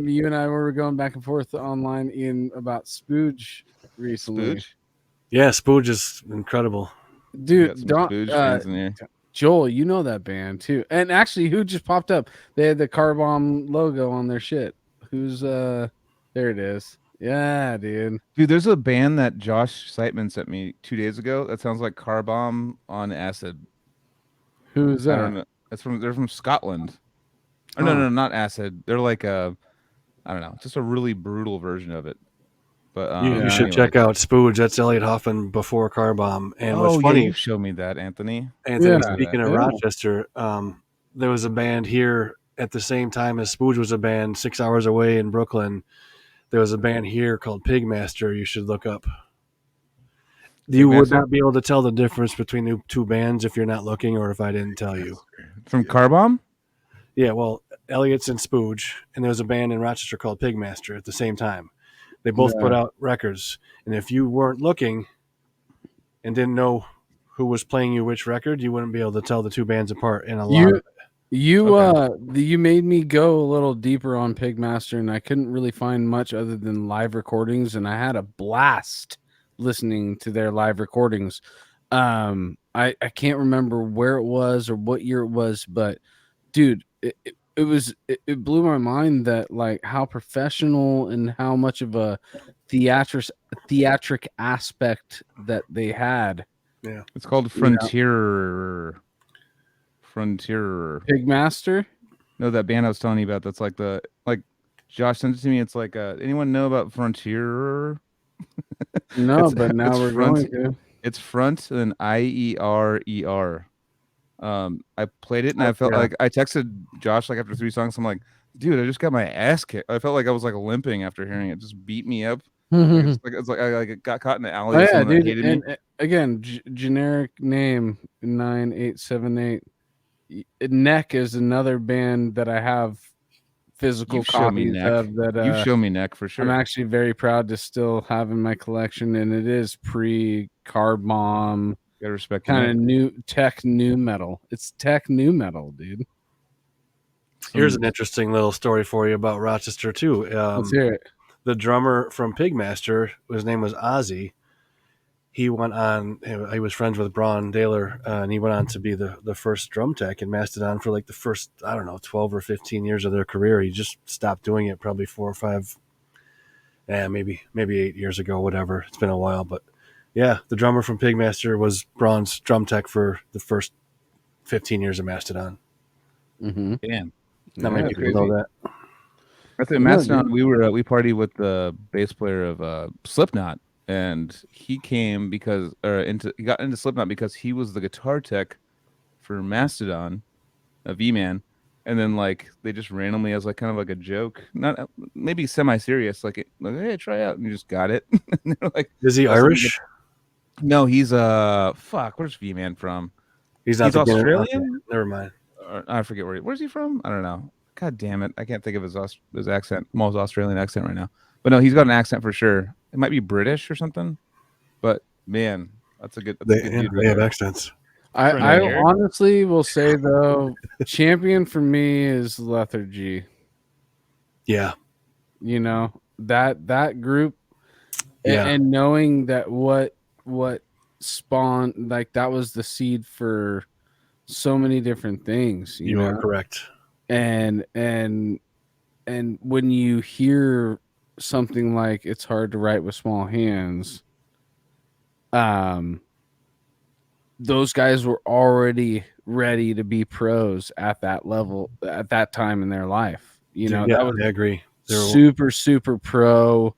you and I were going back and forth online in about Spooge recently. Spooge? Yeah, Spooge is incredible. Dude, Spooge fans in here. Joel, you know that band too. And actually, who just popped up? They had the car bomb logo on their shit. Who's there it is. Yeah, dude. Dude, there's a band that Josh Seitman sent me 2 days ago that sounds like Car Bomb on acid. Who's that? I don't know. They're from Scotland. Or no, not acid. They're like I don't know, just a really brutal version of it. But You should check out Spooge. That's Elliot Hoffman before Car Bomb. And what's funny, you showed me that, Anthony. Speaking of Rochester, there was a band here at the same time as Spooge was a band 6 hours away in Brooklyn. There was a band here called Pigmaster. You should look up. You would not be able to tell the difference between the two bands if you're not looking, or if I didn't tell you. From Car Bomb? Yeah, well, Elliot's and Spooge, and there was a band in Rochester called Pigmaster at the same time. They both put out records, and if you weren't looking and didn't know who was playing you which record, you wouldn't be able to tell the two bands apart in a lot of it. You made me go a little deeper on Pigmaster, and I couldn't really find much other than live recordings, and I had a blast listening to their live recordings. I can't remember where it was or what year it was, but dude, it blew my mind that like how professional and how much of a theatric aspect that they had. Yeah, it's called Frontier. Pigmaster? No, that band I was telling you about. That's like Josh sent it to me. It's like anyone know about Frontier? No, but now we're going to. It's Front and IERER. I played it and I felt like I texted Josh like after 3 songs. I'm like, dude, I just got my ass kicked. I felt like I was like limping after hearing it. Just beat me up. It's like I got caught in the alley. Oh, yeah, dude. Hated and me. Again, generic name 9878. Neck is another band that I have physical copies of. That you show me Neck for sure. I'm actually very proud to still have in my collection, and it is pre-Car Bomb. Gotta respect kind of new metal. It's tech new metal, dude. Here's an interesting little story for you about Rochester too. Let's hear it. The drummer from Pigmaster, his name was Ozzy. He went on. He was friends with Braun Daler, and he went on to be the first drum tech in Mastodon for like the first 12 or 15 years of their career. He just stopped doing it probably 4 or 5, maybe 8 years ago. Whatever. It's been a while, but yeah, the drummer from Pigmaster was Braun's drum tech for the first 15 years of Mastodon. Mm-hmm. Damn, not many people know that. I think Mastodon. We partied with the bass player of Slipknot. And he came he got into Slipknot because he was the guitar tech for Mastodon, a V-Man, and then like they just randomly as like kind of like a joke, not maybe semi-serious, like hey, try out, and you just got it. Like, is he Irish? No, he's where's V-Man from? He's Australian. Never mind. I forget where's he from. I don't know. God damn it, I can't think of his accent. Most Australian accent right now. But no, he's got an accent for sure. It might be British or something. But man, that's a good dude. They have accents. I honestly will say though, champion for me is Lethargy. Yeah. You know, that group, yeah. and knowing that what spawned, like that was the seed for so many different things. You are correct. And when you hear something like "It's hard to write with small hands," those guys were already ready to be pros at that level at that time in their life. You know, yeah, I agree. Super pro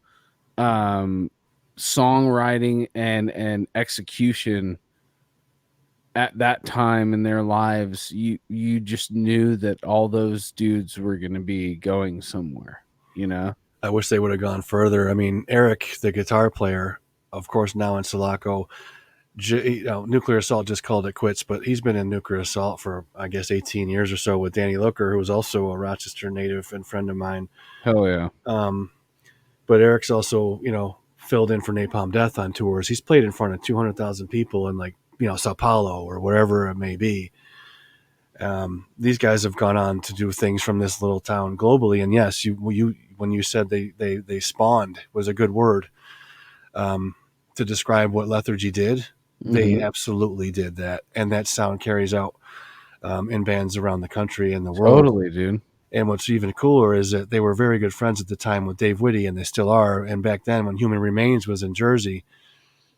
songwriting and execution at that time in their lives. You just knew that all those dudes were going to be going somewhere, you know. I wish they would have gone further. I mean, Eric, the guitar player, of course, now in Sulaco, Nuclear Assault just called it quits, but he's been in Nuclear Assault for, I guess, 18 years or so with Danny Looker, who was also a Rochester native and friend of mine. Hell yeah. But Eric's also, filled in for Napalm Death on tours. He's played in front of 200,000 people in Sao Paulo or wherever it may be. These guys have gone on to do things from this little town globally. And yes, when you said they spawned was a good word to describe what Lethargy did. They absolutely did that, and that sound carries out in bands around the country and the world. Totally, dude. And what's even cooler is that they were very good friends at the time with Dave Whitty, and they still are. And back then, when Human Remains was in Jersey,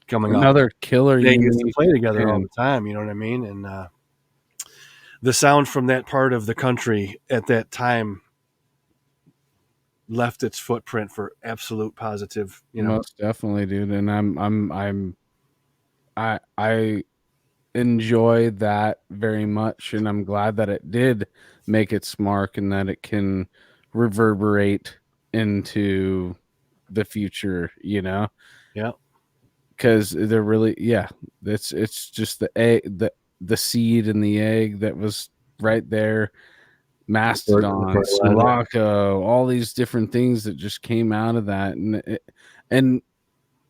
coming another killer, they used to play together all the time. You know what I mean? And the sound from that part of the country at that time left its footprint for absolute positive. Most definitely, dude. And I enjoy that very much, and I'm glad that it did make its mark and that it can reverberate into the future. Yeah. Because they're really, it's just the egg, the seed and the egg that was right there. Mastodon, Sirocco, all these different things that just came out of that, and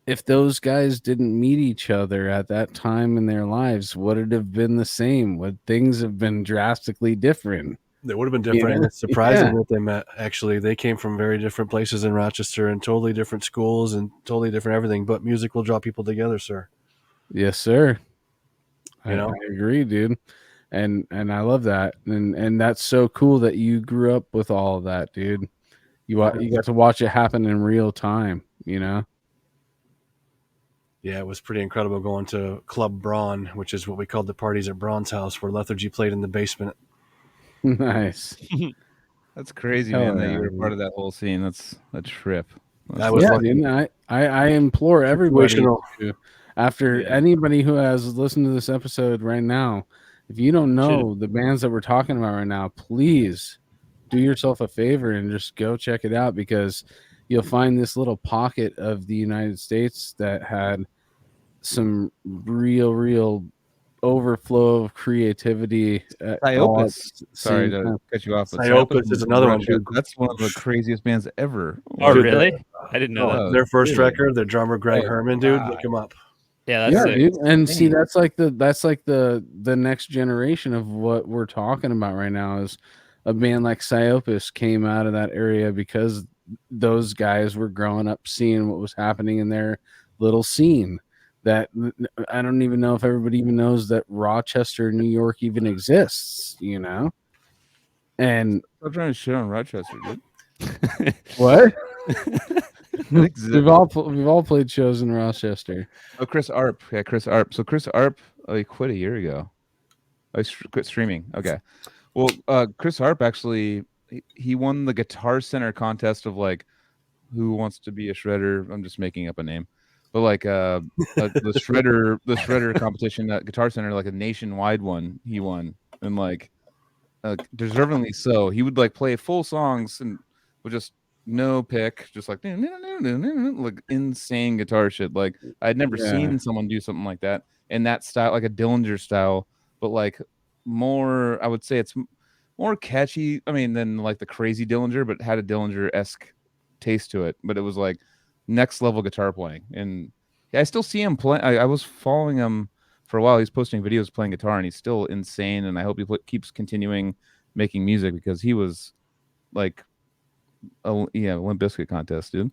if those guys didn't meet each other at that time in their lives, would it have been the same? Would things have been drastically different? They would have been different. And it's surprising that they met. Actually, they came from very different places in Rochester and totally different schools and totally different everything. But music will draw people together, sir. Yes, sir. I agree, dude. And I love that. And that's so cool that you grew up with all of that, dude. You got to watch it happen in real time, Yeah, it was pretty incredible going to Club Braun, which is what we called the parties at Braun's house, where Lethargy played in the basement. Nice. That's crazy, man, that you were part of that whole scene. That's a trip. I implore everybody to, after anybody who has listened to this episode right now, if you don't know the bands that we're talking about right now, please do yourself a favor and just go check it out, because you'll find this little pocket of the United States that had some real overflow of creativity. Sorry to cut you off. But Psyopus is another one. That's one of the craziest bands ever. Oh, really? I didn't know that. Their first record, their drummer Greg Herman, dude, look him up. Yeah, that's sick. Dude. And see, that's like the next generation of what we're talking about right now. Is a band like Psyopus came out of that area because those guys were growing up seeing what was happening in their little scene. That I don't even know if everybody even knows that Rochester, New York even exists, And I'm trying to shit on Rochester, dude. What? We've all played shows in Rochester. Oh, Chris Arp. Yeah, Chris Arp. So Chris Arp, he quit a year ago. I quit streaming. Okay. Well, Chris Arp actually he won the Guitar Center contest of like who wants to be a shredder. I'm just making up a name. But like the shredder competition at Guitar Center, like a nationwide one, he won, and like deservingly so. He would like play full songs and with just no pick, just like insane guitar shit. Like I'd never seen someone do something like that in that style, like a Dillinger style, but like more. I would say it's more catchy. I mean, than like the crazy Dillinger, but had a Dillinger-esque taste to it. But it was like next level guitar playing, and I still see him play. I was following him for a while. He's posting videos playing guitar, and he's still insane. And I hope he keeps continuing making music, because he was like, Limp Bizkit contest, dude.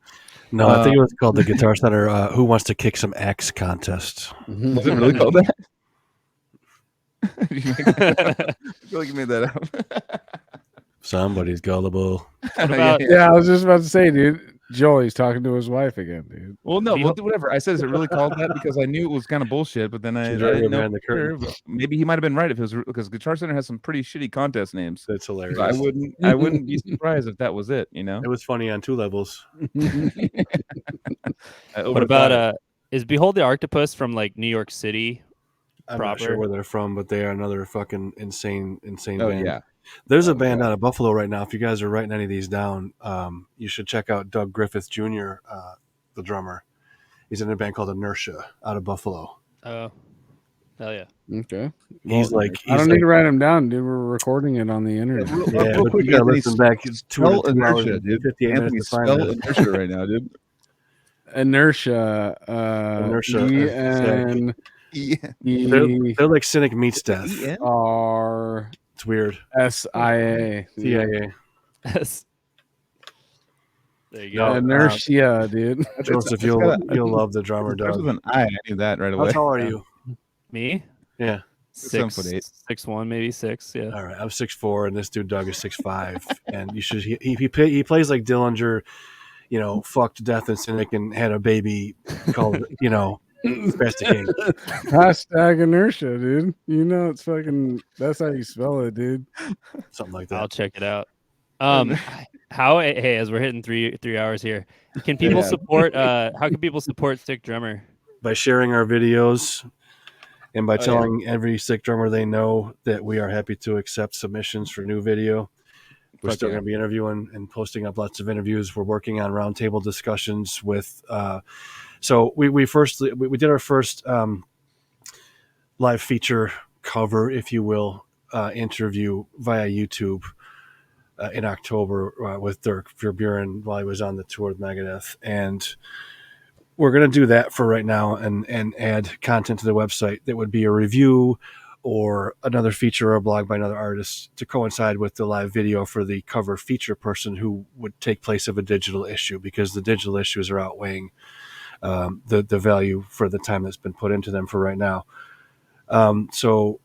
No, I think it was called the Guitar Center Who Wants to Kick Some Axe contest. Was it really called that? I feel like you made that up. Somebody's gullible. I was just about to say, dude. Joey's talking to his wife again, dude. Well, no, whatever. I said, is it really called that? Because I knew it was kind of bullshit, but then I didn't know. Maybe he might have been right if it was, because Guitar Center has some pretty shitty contest names. That's hilarious. So I wouldn't be surprised if that was it. It was funny on two levels. What about is Behold the Octopus from like New York City? I'm not sure where they're from, but they are another fucking insane band. Yeah. There's a band out of Buffalo right now. If you guys are writing any of these down, you should check out Doug Griffith Jr., the drummer. He's in a band called Inertia out of Buffalo. Oh, hell yeah. Okay. He's like, I don't need to write them down, dude. We're recording it on the internet. yeah, real but quick, you gotta Anthony, listen back. It's 2 spell hours inertia, and dude. 58 Anthony, minutes to find spell that. inertia right now, dude. Inertia. Inertia, E-N-E-R. Yeah. They're like Cynic meets Death. It's weird. S-I-A. CIA. Yes. There you No, go. Inertia, dude. Joseph, it's you'll got love the drummer, Starts Doug. with an I. I knew that right away. How tall are Yeah. you? Me? Yeah. 7'8". 6'1", maybe 6. Yeah. All right. I'm 6'4", and this dude Doug is 6'5", and you should he plays like Dillinger, fucked Death and Cynic and had a baby called Spastic. Hashtag inertia, dude. You know it's fucking. That's how you spell it, dude. Something like that. I'll check it out. Hey, as we're hitting three hours here, can people support? How can people support Sick Drummer? By sharing our videos and by telling every sick drummer they know that we are happy to accept submissions for new video. We're still going to be interviewing and posting up lots of interviews. We're working on roundtable discussions with. So we did our first live feature cover, if you will, interview via YouTube in October with Dirk Verburen while he was on the tour with Megadeth, and we're going to do that for right now and add content to the website that would be a review or another feature or a blog by another artist to coincide with the live video for the cover feature person who would take place of a digital issue, because the digital issues are outweighing the value for the time that's been put into them for right now. So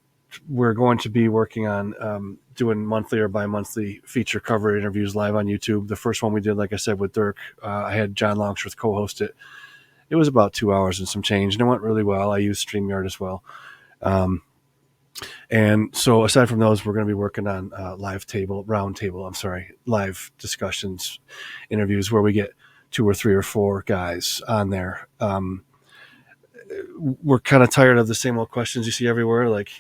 we're going to be working on doing monthly or bi-monthly feature cover interviews live on YouTube. The first one we did, like I said, with Dirk, I had John Longsworth co-host it. It was about 2 hours and some change, and it went really well. I used StreamYard as well. And so aside from those, we're going to be working on live discussions, interviews where we get 2 or 3 or 4 guys on there. We're kind of tired of the same old questions you see everywhere. Like,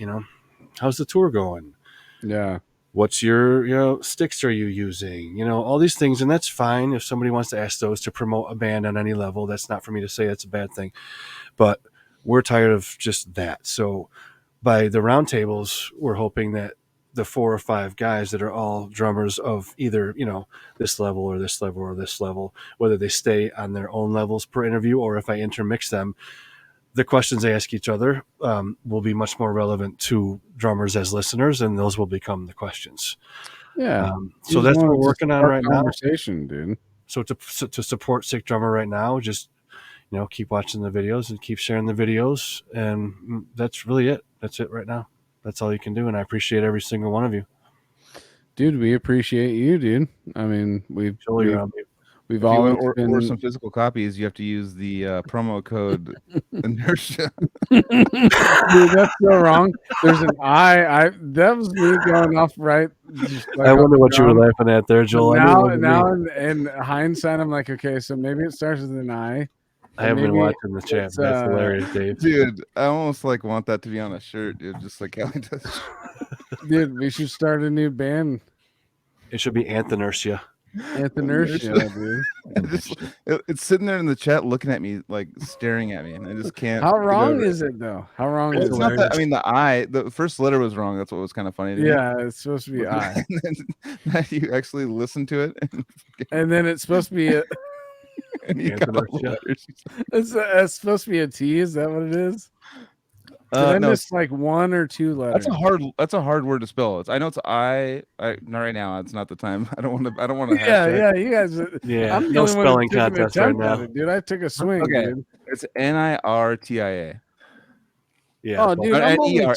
how's the tour going? Yeah. What's your, sticks are you using? All these things. And that's fine if somebody wants to ask those to promote a band on any level. That's not for me to say that's a bad thing. But we're tired of just that. So by the roundtables, we're hoping that the 4 or 5 guys that are all drummers of either, this level or this level or this level, whether they stay on their own levels per interview or if I intermix them, the questions they ask each other will be much more relevant to drummers as listeners, and those will become the questions. Yeah. So that's what we're working on right now. Conversation, dude. So to support Sick Drummer right now, just keep watching the videos and keep sharing the videos, and that's really it. That's it right now. That's all you can do, and I appreciate every single one of you. Dude, we appreciate you, dude. I mean, we've If you want to order some physical copies, you have to use the promo code inertia. Dude, that's so wrong. There's an I. That was me going off right. I wonder what you were laughing at there, Joel. Now in hindsight, I'm like, okay, so maybe it starts with an I. I haven't been watching the chat. That's hilarious, Dave. Dude, I almost want that to be on a shirt, dude, just like Cali does. Dude, we should start a new band. It should be Anthenertia. Anthenertia, dude. It's sitting there in the chat looking at me, like staring at me, and I just can't. How wrong is it, though? How wrong is it? It's not that, I mean, the first letter was wrong. That's what was kind of funny to me. Yeah, it's supposed to be I. And then you actually listen to it. And then it's supposed to be a... It's supposed to be a T. Is that what it is? Did I miss like 1 or 2 letters? That's a hard word to spell. I know it's I. Not right now. It's not the time. I don't want to. Yeah. You guys. Yeah. I'm no spelling contest right now, dude. I took a swing. Okay. Dude. It's NIRTIA. Yeah. Oh, dude. NERTIA.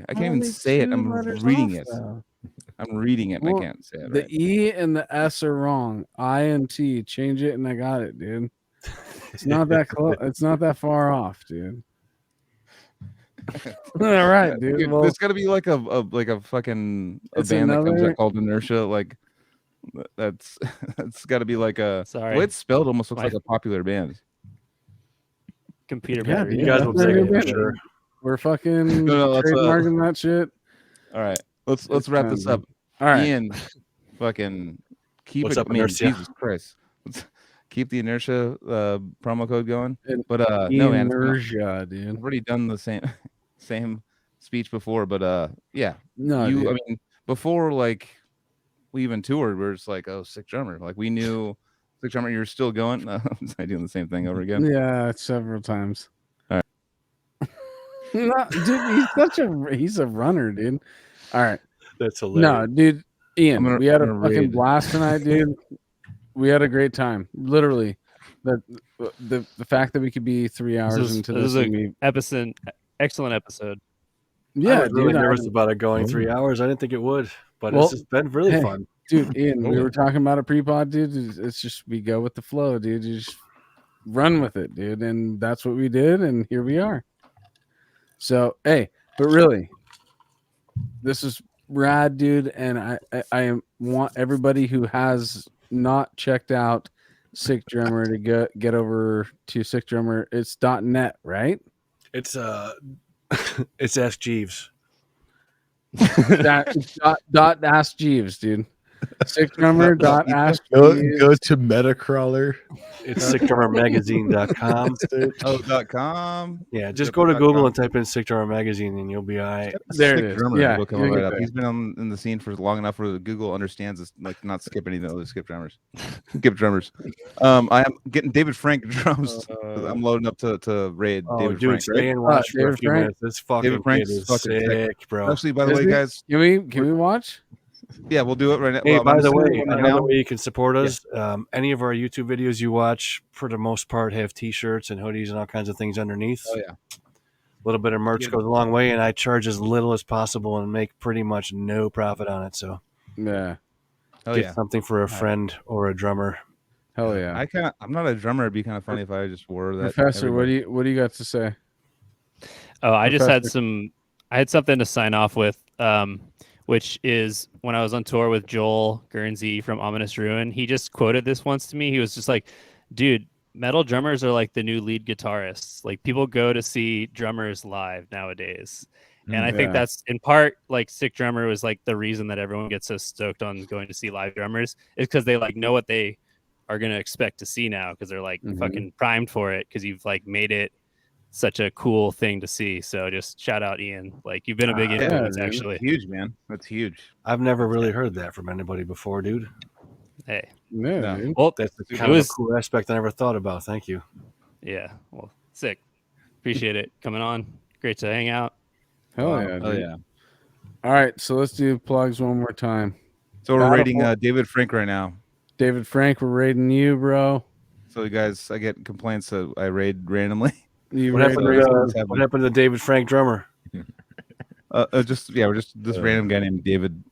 I can't even say it. I'm reading it. I'm reading it, and I can't say it. The E and the S are wrong. I and T. Change it, and I got it, dude. It's not that close. It's not that far off, dude. All right, dude. Well, there's got to be like a fucking band that comes out called Inertia. Like that's got to be like a. Sorry, the way it's spelled almost looks like a popular band. Computer yeah, battery. You guys will say it, sure. We're fucking trademarking that shit. All right, let's wrap this up. All right, Ian, fucking keep What's it. up, Inertia? Jesus Christ. keep the inertia promo code going. And But no, man, Inertia, I've dude. already done the same speech before. But yeah, No, I dude. mean, before like we even toured, we are just like, oh, sick drummer. Like we knew sick drummer. You're still going. No, I'm doing the same thing over again. Yeah, several times. All right. No, dude, he's a runner, dude. All right. That's hilarious. No, dude, Ian, we had a fucking blast tonight, dude. We had a great time. Literally, the fact that we could be 3 hours into this, excellent episode. Yeah, I was really nervous about it going 3 hours. I didn't think it would, but it's just been really fun, dude. Ian, we were talking about a pre-pod, dude. It's just we go with the flow, dude. You just run with it, dude, and that's what we did, and here we are. So, hey, but really, this is rad, dude, and I want everybody who has not checked out Sick Drummer to get over to Sick Drummer. It's .net, right? It's it's Ask Jeeves. dot Ask Jeeves, dude. Sickdrummer.ask. Go to Metacrawler. It's sickdrummermagazine.com. .com. Yeah, just go to Google and type in Sick Drummer Magazine and you'll be all right. There it is. Yeah, will come right up. He's been in the scene for long enough where Google understands this, like not skip anything other skip drummers. Skip drummers. I am getting David Frank drums. I'm loading up to raid David Frank. Stay and watch for a few minutes. This fucking David Frank's kid is sick, bro. Actually, by the way, guys, can we watch? Yeah, we'll do it right now. Hey, by the way, another way you can support us, any of our YouTube videos you watch, for the most part, have T-shirts and hoodies and all kinds of things underneath. Oh, yeah. A little bit of merch goes a long way, and I charge as little as possible and make pretty much no profit on it. So, yeah. Get something for a friend or a drummer. Hell yeah. I'm not a drummer. It'd be kind of funny if I just wore that. Professor, what do you got to say? Oh, I just had something to sign off with. Which is when I was on tour with Joel Guernsey from Ominous Ruin. He just quoted this once to me. He was just like, dude, metal drummers are like the new lead guitarists. Like people go to see drummers live nowadays. And I think that's in part like Sick Drummer was like the reason that everyone gets so stoked on going to see live drummers is because they like know what they are going to expect to see now because they're like fucking primed for it because you've like made it such a cool thing to see. So just shout out Ian. Like you've been a big influence actually. That's huge, man. That's huge. I've never really heard that from anybody before, dude. Hey. No. Well, that's kind of a cool aspect I never thought about. Thank you. Yeah. Well, sick. Appreciate it coming on. Great to hang out. Hell yeah. Oh yeah. All right, so let's do plugs one more time. So we're rating David Frank right now. David Frank, we're rating you, bro. So you guys, I get complaints that I raid randomly. What happened to the David Frank drummer? We're just this random guy named David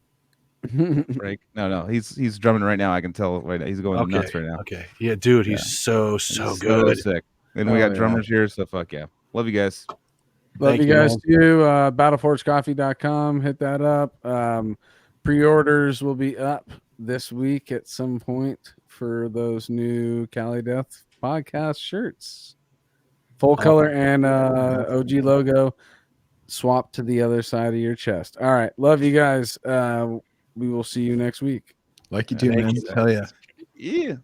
Frank. No, he's drumming right now. I can tell right now. He's going nuts right now. Okay, yeah, dude, he's so good. So sick. And we got drummers here, so fuck yeah. Love you guys. Love you guys too. Battleforgecoffee.com. Hit that up. Pre-orders will be up this week at some point for those new Cali Death podcast shirts. Full color and OG logo swapped to the other side of your chest. All right. Love you guys. We will see you next week. Like you do, man. Hell yeah. Yeah.